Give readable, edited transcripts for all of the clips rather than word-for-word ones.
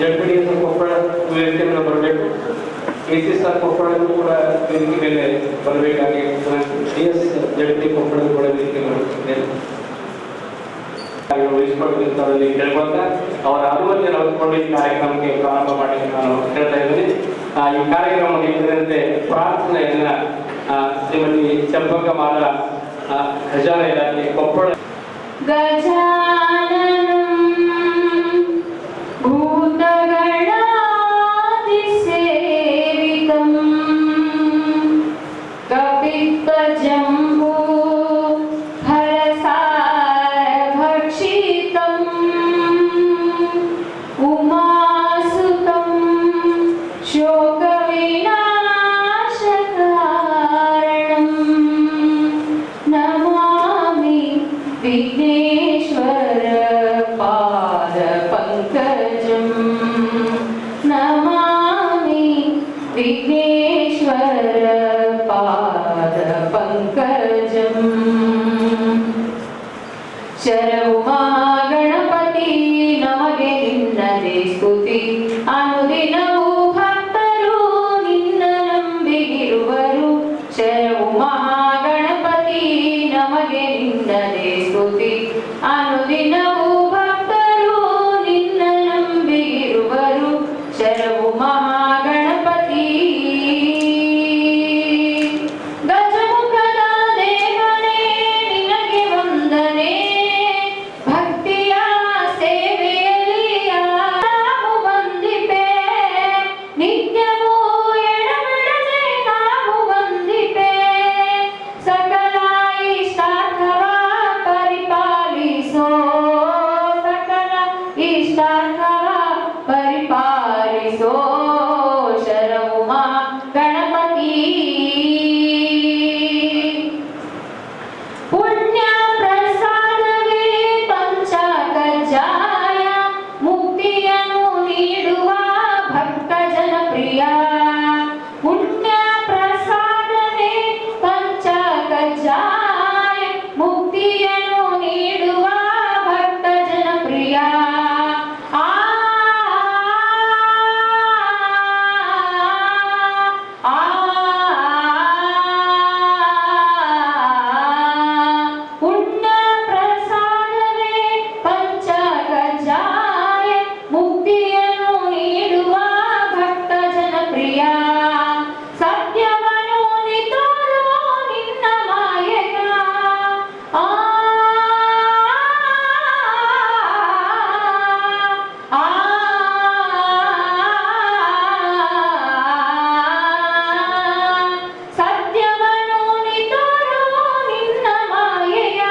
ಜಡ್ಪಿಡಿಎಸ್ ಕೊಪ್ಪಳ ವೇದಿಕೆ ಮೇಲೆ ಬರಬೇಕು. ACS ಕೊಪ್ಪಳ ಕೂಡ ವೇದಿಕೆ ಮೇಲೆ ಬರಬೇಕಾಗಿ DS ಜಡ್ಪಿ ಕೊಪ್ಪಳ ಕೂಡ ವೇದಿಕೆ ಮೇಲೆ ವಹಿಸಿಕೊಳ್ಳುವಂತವರಲ್ಲಿ ಕೇಳ್ಕೊಂತ ಅವರ ಅನುಮತಿಯನ್ನು ಹೊಂದಿಕೊಂಡು ಈ ಕಾರ್ಯಕ್ರಮಕ್ಕೆ ಪ್ರಾರಂಭ ಮಾಡಿ ನಾನು ಹೇಳ್ತಾ ಇದ್ದೀನಿ. ಈ ಕಾರ್ಯಕ್ರಮ ನೀಡಿದಂತೆ ಪ್ರಾರ್ಥನೆಯನ್ನ ಶ್ರೀಮತಿ ಚಂಪಕಮಾಲ ಖಜಾನೆ ಇಲಾಖೆ ಕೊಪ್ಪಳ विघ्नेश्वर पाद पंकजं नमामि विघ्नेश्वर पाद पंकजं शरणु गणपति नमगे निन्नदे स्तुति अनुदिनवू भक्तरू निन्न ನಂಬಿಗಿರುವರು ಶರಣು ಗಣಪತಿ ನಮಗೆ ನಿನ್ನದೇ ಸ್ತುತಿ ಅನುದಿನವೂ ಭಕ್ತರು ನಿನ್ನ ನಂಬಿರುವರು ಶರಣು ಮಹಾಗಣಪತಿ ಗಜಮುಖದ ದೇವನೇ ನಿನಗೆ ವಂದನೆ ಭಕ್ತಿಯ ಸೇವೆಯಲ್ಲಿ ನಾವು ವಂದಿಪೆ ನಿತ್ಯವೂ ಎಡಬಿಡದೆ ನಾವು ವಂದಿಪೆ ಸಕಲ ಇಷ್ಟಾರ್ಥವ ಪರಿಪಾಲಿಸೋ ಸಕಲ ಇಷ್ಟಾರ್ಥವ ಪರಿಪಾಲಿಸೋ ಶರಣು ಮಾ ಗಣಪತಿ ಪುಣ್ಯ ಪ್ರಸಾದವೇ ಪಂಚಕಜ್ಜಾಯ ಮುಕ್ತಿಯನ್ನು ನೀಡುವ ಭಕ್ತ ಜನಪ್ರಿಯ ಪುಣ್ಯ ಪ್ರಸಾದವೇ ಪಂಚಕಜ್ಜಾಯ ಮುಕ್ತಿಯನ್ನು ನೀಡುವ ಭಕ್ತ ಜನಪ್ರಿಯ ಪುಣ್ಯ ಪ್ರಸಾದವೇ ಪಂಚಕಜ್ಜಾಯ ಮುಕ್ತಿಯನ್ನು ನೀಡುವ ಭಕ್ತ ಜನಪ್ರಿಯ ಸತ್ಯವನ್ನು ನಿತೋರೋ ನಿನ್ನ ಮಾಯೆಯ ಸತ್ಯವನ್ನು ನಿತೋರೋ ನಿನ್ನ ಮಾಯೆಯ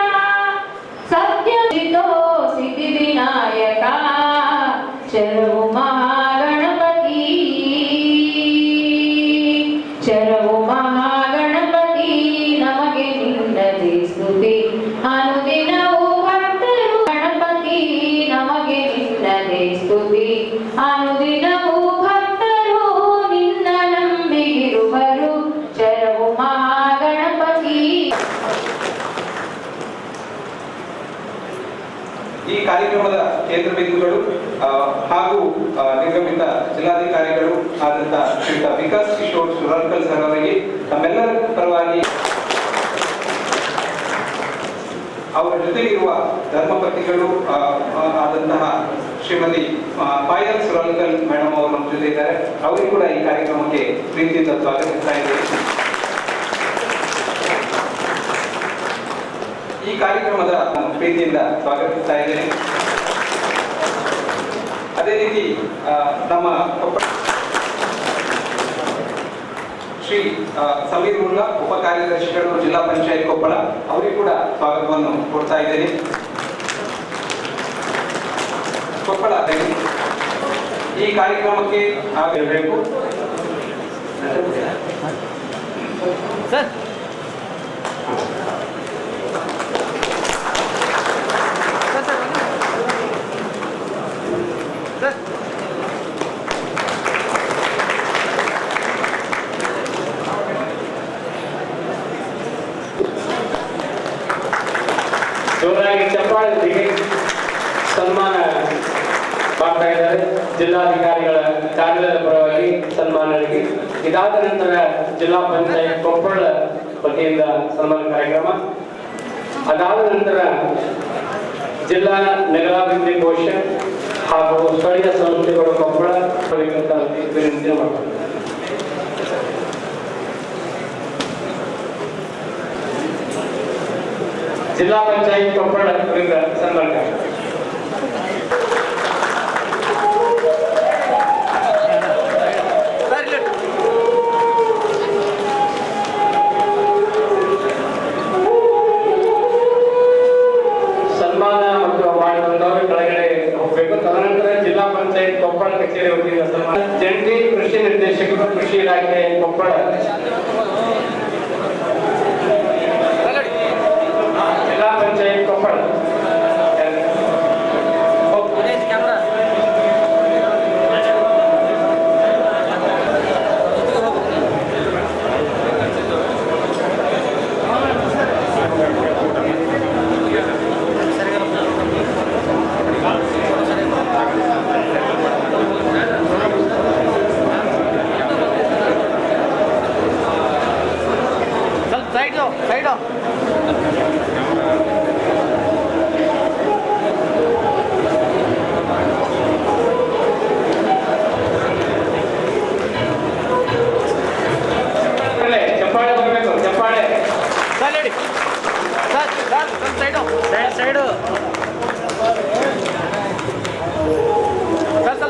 ಸತ್ಯವಿದೋ ಸಿದ್ಧಿ ವಿನಾಯಕ ಶರಣು ಮಹಾಗಣಪತಿ ಶರಣು ಮಹಾಗಣಪತಿ ನಮಗೆ ನಿನ್ನದೇ ಸ್ತುತಿ ಅನುದಿನವೂ ಭಕ್ತರು ಗಣಪತಿ ನಮಗೆ ನಿನ್ನದೇ ಸ್ತುತಿ ಅನುದಿನವೂ ಭಕ್ತರು ನಿನ್ನ ನಂಬಿರುವರು ಶರಣು ಮಹಾಗಣಪತಿ. ಈ ಕಾರ್ಯಕ್ರಮದ ಕೇಂದ್ರ ಬಿಂದುಗಳು ಹಾಗೂ ನಿರ್ಗಮಿತ ಜಿಲ್ಲಾಧಿಕಾರಿಗಳು ಆದಂತ ಶ್ರೀಯುತ ವಿಕಾಸ್ ಕಿಶೋರ್ ಸುರಳ್ಕಲ್ ಸರ್ ಅವರಿಗೆ ತಮ್ಮೆಲ್ಲರ ಪರವಾಗಿ ಅವರ ಜೊತೆಗಿರುವ ಧರ್ಮಪತ್ನಿಗಳು ಆದಂತಹ ಶ್ರೀಮತಿ ಪಾಯಲ್ ಸುರಳ್ಕಲ್ ಮೇಡಮ್ ಅವರು ನಮ್ಮ ಜೊತೆ ಇದ್ದಾರೆ. ಅವರಿಗೂ ಕೂಡ ಈ ಕಾರ್ಯಕ್ರಮಕ್ಕೆ ಪ್ರೀತಿಯಿಂದ ಸ್ವಾಗತಿಸ್ತಾ ಇದ್ದೇವೆ. ಈ ಕಾರ್ಯಕ್ರಮದ ಪ್ರೀತಿಯಿಂದ ಸ್ವಾಗತಿಸ್ತಾ ಇದ್ದೇನೆ. ಅದೇ ರೀತಿ ನಮ್ಮ ಶ್ರೀ ಸಮೀರ್ ಮುಲ್ಲಾ ಉಪ ಕಾರ್ಯದರ್ಶಿಗಳು ಜಿಲ್ಲಾ ಪಂಚಾಯತ್ ಕೊಪ್ಪಳ ಅವರಿಗೂ ಕೂಡ ಸ್ವಾಗತವನ್ನು ಕೊಡ್ತಾ ಇದ್ದೇನೆ. ಕೊಪ್ಪಳ ಈ ಕಾರ್ಯಕ್ರಮಕ್ಕೆ ಆಗಬೇಕು ಸರ್. ಜೋರಾಗಿ ಚಪ್ಪಾಳೆ ಸನ್ಮಾನ ಮಾಡ್ತಾ ಇದ್ದಾರೆ. ಜಿಲ್ಲಾಧಿಕಾರಿಗಳ ಕಾರ್ಯಾಲಯದ ಪರವಾಗಿ ಸನ್ಮಾನಗಳಿಗೆ. ಇದಾದ ನಂತರ ಜಿಲ್ಲಾ ಪಂಚಾಯತ್ ಕೊಪ್ಪಳ ವತಿಯಿಂದ ಸನ್ಮಾನ ಕಾರ್ಯಕ್ರಮ. ಅದಾದ ನಂತರ ಜಿಲ್ಲಾ ನಗರಾಭಿವೃದ್ಧಿ ಕೋಶ ಹಾಗೂ ಸ್ಥಳೀಯ ಸಂಸ್ಥೆಗಳು ಕೊಪ್ಪಳ ವಿನಂತಿ ಮಾಡ್ತಾರೆ. ಜಿಲ್ಲಾ ಪಂಚಾಯತ್ ಕೊಪ್ಪಳ ಅವರಿಂದ ಸನ್ಮಾನ. ಸನ್ಮಾನ ಮತ್ತು ಅವಾರ್ಡ್ ಬಂದವರು ಕೆಳಗಡೆ ಹೋಗಬೇಕು. ತದನಂತರ ಜಿಲ್ಲಾ ಪಂಚಾಯತ್ ಕೊಪ್ಪಳ ಕಚೇರಿ ವತಿಯಿಂದ ಸನ್ಮಾನ. ಜಂಟಿ ಕೃಷಿ ನಿರ್ದೇಶಕರು ಕೃಷಿ ಇಲಾಖೆ ಕೊಪ್ಪಳ. ಜಿಲ್ಲಾ ಪಂಚಾಯತ್ ಕೊಪ್ಪಳ. Side off. ಚಪ್ಪಾಳೆ ಬರಬೇಕು. ಚಪ್ಪಾಳೆ. Sir, lady. Sir, side off. Side. Sir,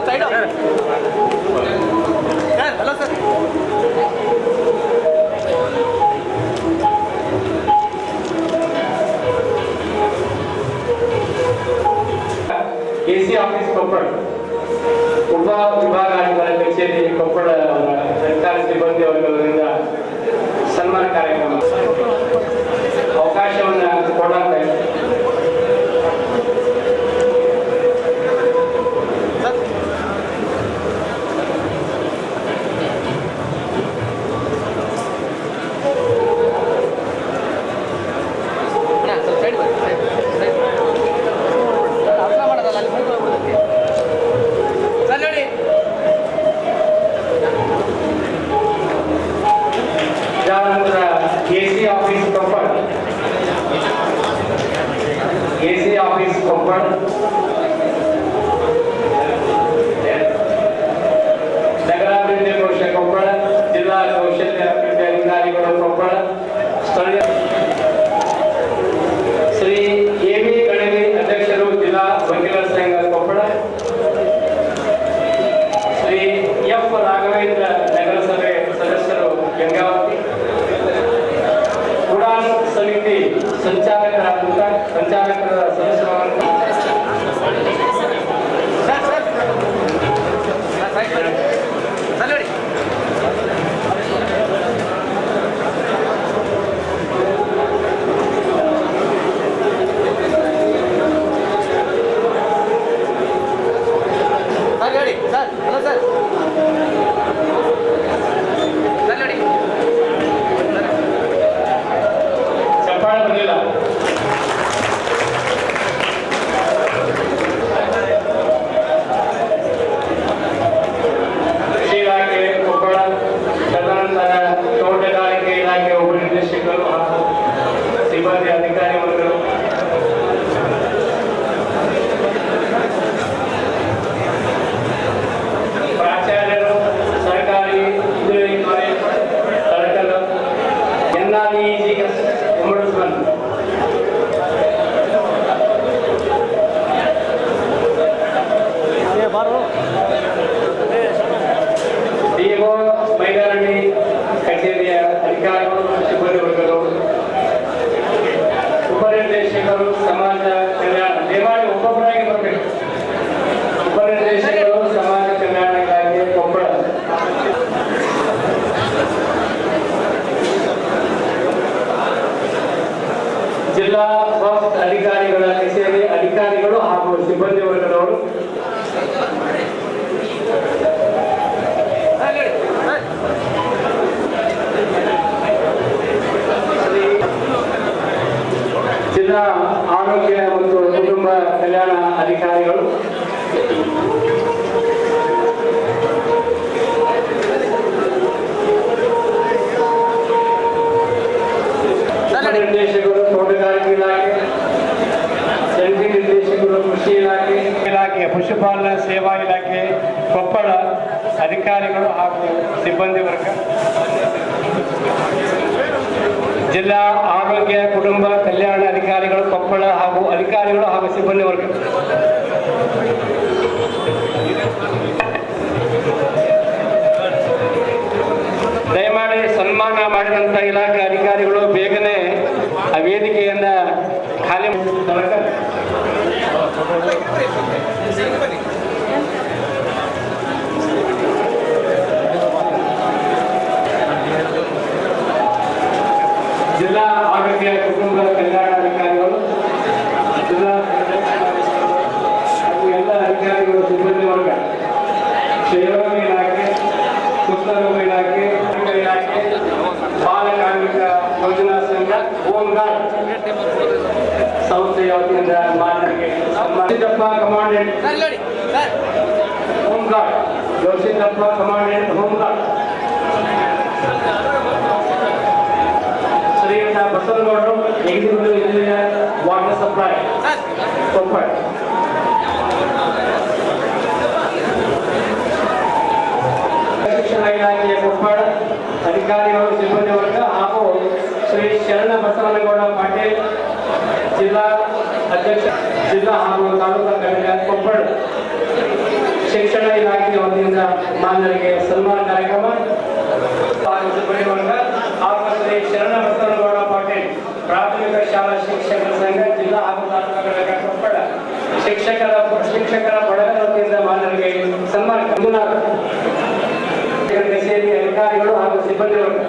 side off. Sir, hello, sir. AC office Koppal, ಉಪ ವಿಭಾಗಾಧಿಕಾರಿ ಕಚೇರಿ ಕೊಪ್ಪಳ ಸರ್ಕಾರಿ ಸಿಬ್ಬಂದಿ ವರ್ಗದಿಂದ ಸನ್ಮಾನ ಕಾರ್ಯಕ್ರಮ ಅವಕಾಶವನ್ನು ಕೊಡಲಾಗ್ತಾ ಇದೆ. ಎಸಿ ಆಫೀಸ್ ಕೊಪ್ಪಳ ಸೇವಾ ಇಲಾಖೆ ಕೊಪ್ಪಳ ಅಧಿಕಾರಿಗಳು ಹಾಗೂ ಸಿಬ್ಬಂದಿ ವರ್ಗ, ಜಿಲ್ಲಾ ಆರೋಗ್ಯ ಕುಟುಂಬ ಕಲ್ಯಾಣ ಅಧಿಕಾರಿಗಳು ಕೊಪ್ಪಳ ಹಾಗೂ ಅಧಿಕಾರಿಗಳು ಹಾಗೂ ಸಿಬ್ಬಂದಿ ವರ್ಗ, ದಯಮಾಡಿ ಸನ್ಮಾನ ಮಾಡಿದಂಥ ಇಲಾಖೆ ಅಧಿಕಾರಿಗಳು ಬೇಗನೆ ಆ ವೇದಿಕೆಯನ್ನ ಖಾಲಿ ಜಿಲ್ಲಾ ಆರೋಗ್ಯ ಕುಟುಂಬ ಕಲ್ಯಾಣಾಧಿಕಾರಿಗಳು, ಜಿಲ್ಲಾ ಹಾಗೂ ಎಲ್ಲ ಅಧಿಕಾರಿಗಳು, ಸಿಬ್ಬಂದಿ ವರ್ಗ, ಕ್ಷಯರೋಗ ಇಲಾಖೆ, ಕುಷ್ಠರೋಗ ಇಲಾಖೆ, ಇಲಾಖೆ, ಬಾಲ ಕಾರ್ಮಿಕ ಯೋಜನಾ ಸಂಘ, ಹೋಮ್ ಗಾರ್ಡ್ ಸಂಸ್ಥೆಯ ವತಿಯಿಂದ ಮಾನವರಿಗೆ Joshidappa commandant home guard, Joshidappa commandant home guard, ಶ್ರೀಯುತ ಬಸವನಗೌಡರು executive engineer water supply Koppal, ಶಿಕ್ಷಣ ಇಲಾಖೆಯ ಕೊಪ್ಪಳ ಅಧಿಕಾರಿಗಳು, ಸಿಬ್ಬಂದಿ ವರ್ಗ ಹಾಗೂ ಶ್ರೀ ಶರಣ ಬಸವನಗೌಡ ಪಾಟೀಲ್ ಜಿಲ್ಲಾ ಅಧ್ಯಕ್ಷ, ಜಿಲ್ಲಾ ಹಾಗೂ ತಾಲೂಕಾ ಘಟಕ ಕೊಪ್ಪಳ ಶಿಕ್ಷಣ ಇಲಾಖೆಯ ವತಿಯಿಂದ ಮಾನ್ಯರಿಗೆ ಸನ್ಮಾನ ಕಾರ್ಯಕ್ರಮ ಹಾಗೂ ಸಿಬ್ಬಂದಿ ವರ್ಗ ಹಾಗೂ ಶ್ರೀ ಶರಣ ಬಸವನಗೌಡ ಪಾಟೀಲ್ ಪ್ರಾಥಮಿಕ ಶಾಲಾ ಶಿಕ್ಷಕರ ಸಂಘ ಜಿಲ್ಲಾ ಹಾಗೂ ತಾಲೂಕಾ ಘಟಕ ಕೊಪ್ಪಳ ಶಿಕ್ಷಕರ ಬಳಗದ ವತಿಯಿಂದ ಮಾನ್ಯರಿಗೆ ಸನ್ಮಾನ ಸೇರಿ ಅಧಿಕಾರಿಗಳು ಹಾಗೂ ಸಿಬ್ಬಂದಿ ವರ್ಗ.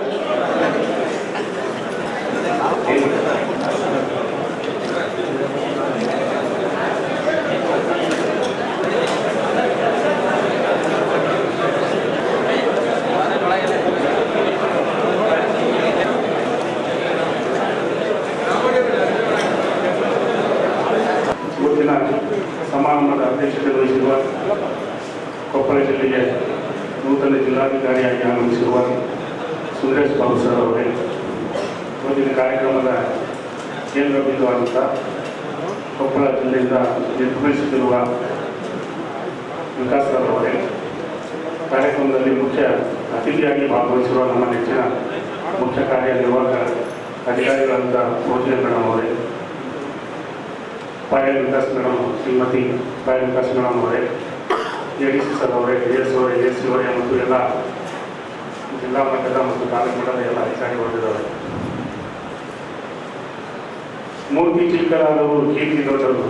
ಇವತ್ತಿನ ಸಮಾರಂಭದ ಅಧ್ಯಕ್ಷತೆ ವಹಿಸಿರುವ ಕೊಪ್ಪಳ ಜಿಲ್ಲೆಗೆ ನೂತನ ಜಿಲ್ಲಾಧಿಕಾರಿಯಾಗಿ ಆಗಮಿಸಿರುವ ಸುಂದರೇಶ್ ಬಾಬು ಸರ್ ಅವರೇ, ಇವತ್ತಿನ ಕಾರ್ಯಕ್ರಮದ ಕೇಂದ್ರ ಬಿಂದುವಾದಂಥ ಕೊಪ್ಪಳ ಜಿಲ್ಲೆಯಿಂದ ನಿರ್ಗಮಿಸುತ್ತಿರುವ ವಿಕಾಸ್ ಸರ್ ಅವರೇ, ಕಾರ್ಯಕ್ರಮದಲ್ಲಿ ಮುಖ್ಯ ಅತಿಥಿಯಾಗಿ ಭಾಗವಹಿಸಿರುವ ನಮ್ಮ ನೆಚ್ಚಿನ ಮುಖ್ಯ ಕಾರ್ಯನಿರ್ವಾಹಕ ಅಧಿಕಾರಿಗಳಾದ ಭೋಜನ ಮೇಡಮ್ ಅವರೇ, ಪಾಯಲ್ ವಿಕಾಸ್ ಮೇಡಮ್, ಶ್ರೀಮತಿ ಪಾಯಲ್ ವಿಕಾಸ್ ಮೇಡಮ್ ಅವರೇ, ADC ಸರ್ ಅವರೇ, AS ಅವರೇ, ASC ಅವರೇ ಮತ್ತು ಎಲ್ಲ ಜಿಲ್ಲಾ ಮಟ್ಟದ ಮತ್ತು ತಾಲೂಕು ಮಟ್ಟದ ಎಲ್ಲ ಅಧಿಕಾರಿಗಳಿದ್ದಾರೆ. ಮೂರ್ತಿ ಚಿಕ್ಕರಾದವರು ಕೀರ್ತಿ ದೊಡ್ಡವರು,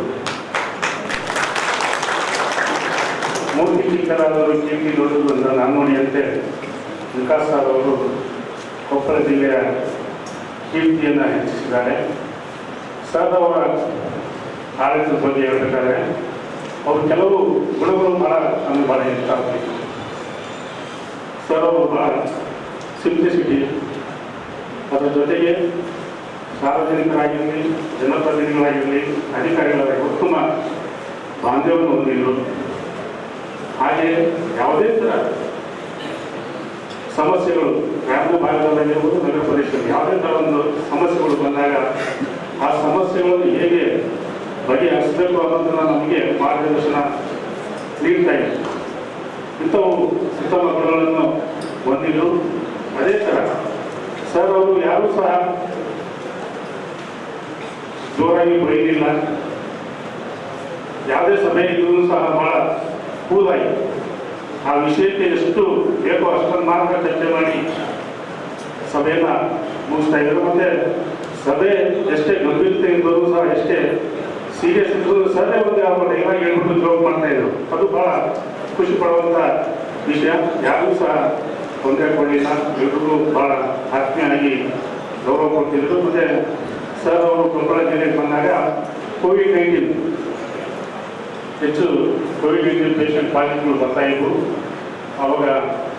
ಮೂರ್ತಿ ಚಿಕ್ಕರಾದವರು ಕೀರ್ತಿ ದೊಡ್ಡದು ಅಂತ ನಾಣ್ಣುಡಿಯಂತೆ ವಿಕಾಸ್ ಸರ್ ಅವರು ಕೊಪ್ಪಳ ಜಿಲ್ಲೆಯ ಕೀರ್ತಿಯನ್ನು ಹೆಚ್ಚಿಸಿದ್ದಾರೆ. ಸರ್ ಅವರ ಆಡಳಿತದ ಬಗ್ಗೆ ಹೇಳ್ಬೇಕಾದ್ರೆ ಅವರು ಕೆಲವು ಗುಣಗಳು ನಮಗೆ ಭಾಳ ಇಷ್ಟ ಆಗ್ತಿತ್ತು. ಸರ್ ಅವರು ಭಾಳ ಸಿಂಪ್ಲಿಸಿಟಿ, ಅದರ ಜೊತೆಗೆ ಸಾರ್ವಜನಿಕರಾಗಿರಲಿ, ಜನಪ್ರತಿನಿಧಿಗಳಾಗಿರಲಿ, ಅಧಿಕಾರಿಗಳಾಗಿ ಉತ್ತಮ ಬಾಂಧವ್ಯವನ್ನು ಹೊಂದಿದ್ರು. ಹಾಗೆ ಯಾವುದೇ ಥರ ಸಮಸ್ಯೆಗಳು ಗ್ರಾಮೀಣ ಭಾಗದಲ್ಲಾಗಿರ್ಬೋದು, ನಗರ ಪ್ರದೇಶದಲ್ಲಿ ಯಾವುದೇ ಥರ ಒಂದು ಸಮಸ್ಯೆಗಳು ಬಂದಾಗ ಆ ಸಮಸ್ಯೆಗಳನ್ನು ಹೇಗೆ ಬಗೆಹರಿಸಬೇಕು ಅನ್ನೋದನ್ನು ನಮಗೆ ಮಾರ್ಗದರ್ಶನ ನೀಡ್ತಾ ಇದೆ. ಇಂಥವು ಉತ್ತಮ ಗುಣಗಳನ್ನು ಹೊಂದಿದ್ರು. ಅದೇ ಥರ ಸರ್ ಅವರು ಯಾರೂ ಸಹ ಜೋರಾಗಿ ಬೈದಿಲ್ಲ. ಯಾವುದೇ ಸಭೆ ಇದ್ರೂ ಸಹ ಬಹಳ ಕೂಲಾಗಿ ಆ ವಿಷಯಕ್ಕೆ ಎಷ್ಟು ಬೇಕೋ ಅಷ್ಟನ್ನು ಮಾತ್ರ ಚರ್ಚೆ ಮಾಡಿ ಸಭೆಯನ್ನು ಮುಗಿಸ್ತಾ ಇದ್ರು. ಮತ್ತು ಸಭೆ ಎಷ್ಟೇ ಗಂಭೀರತೆ ಇದ್ದರೂ ಸಹ ಎಷ್ಟೇ ಸೀರಿಯಸ್ ಇದ್ರು ಸಭೆ ಒಂದು ಅವ್ರ ಡೈಲಾಗ್ ಹೇಳ್ಬಿಟ್ಟು ಜೋಕ್ ಮಾಡ್ತಾ ಇದ್ರು. ಅದು ಬಹಳ ಖುಷಿ ಪಡುವಂಥ ವಿಷಯ. ಯಾರೂ ಸಹ ತೊಂದರೆ ಕೊಡಲಿಲ್ಲ, ಎಲ್ರಿಗೂ ಬಹಳ ಆತ್ಮೀಯವಾಗಿ ಗೌರವ ಕೊಡ್ತಿದ್ರು. ಮತ್ತು ಸರ್ ಅವರು ಕೊಪ್ಪಳ ಜಿಲ್ಲೆಗೆ ಬಂದಾಗ ಕೋವಿಡ್-19 ಹೆಚ್ಚು ಕೋವಿಡ್-19 ಪೇಷಂಟ್ ಪಾಸಿಟಿವ್ಗಳು ಬರ್ತಾ ಇದ್ವು. ಆವಾಗ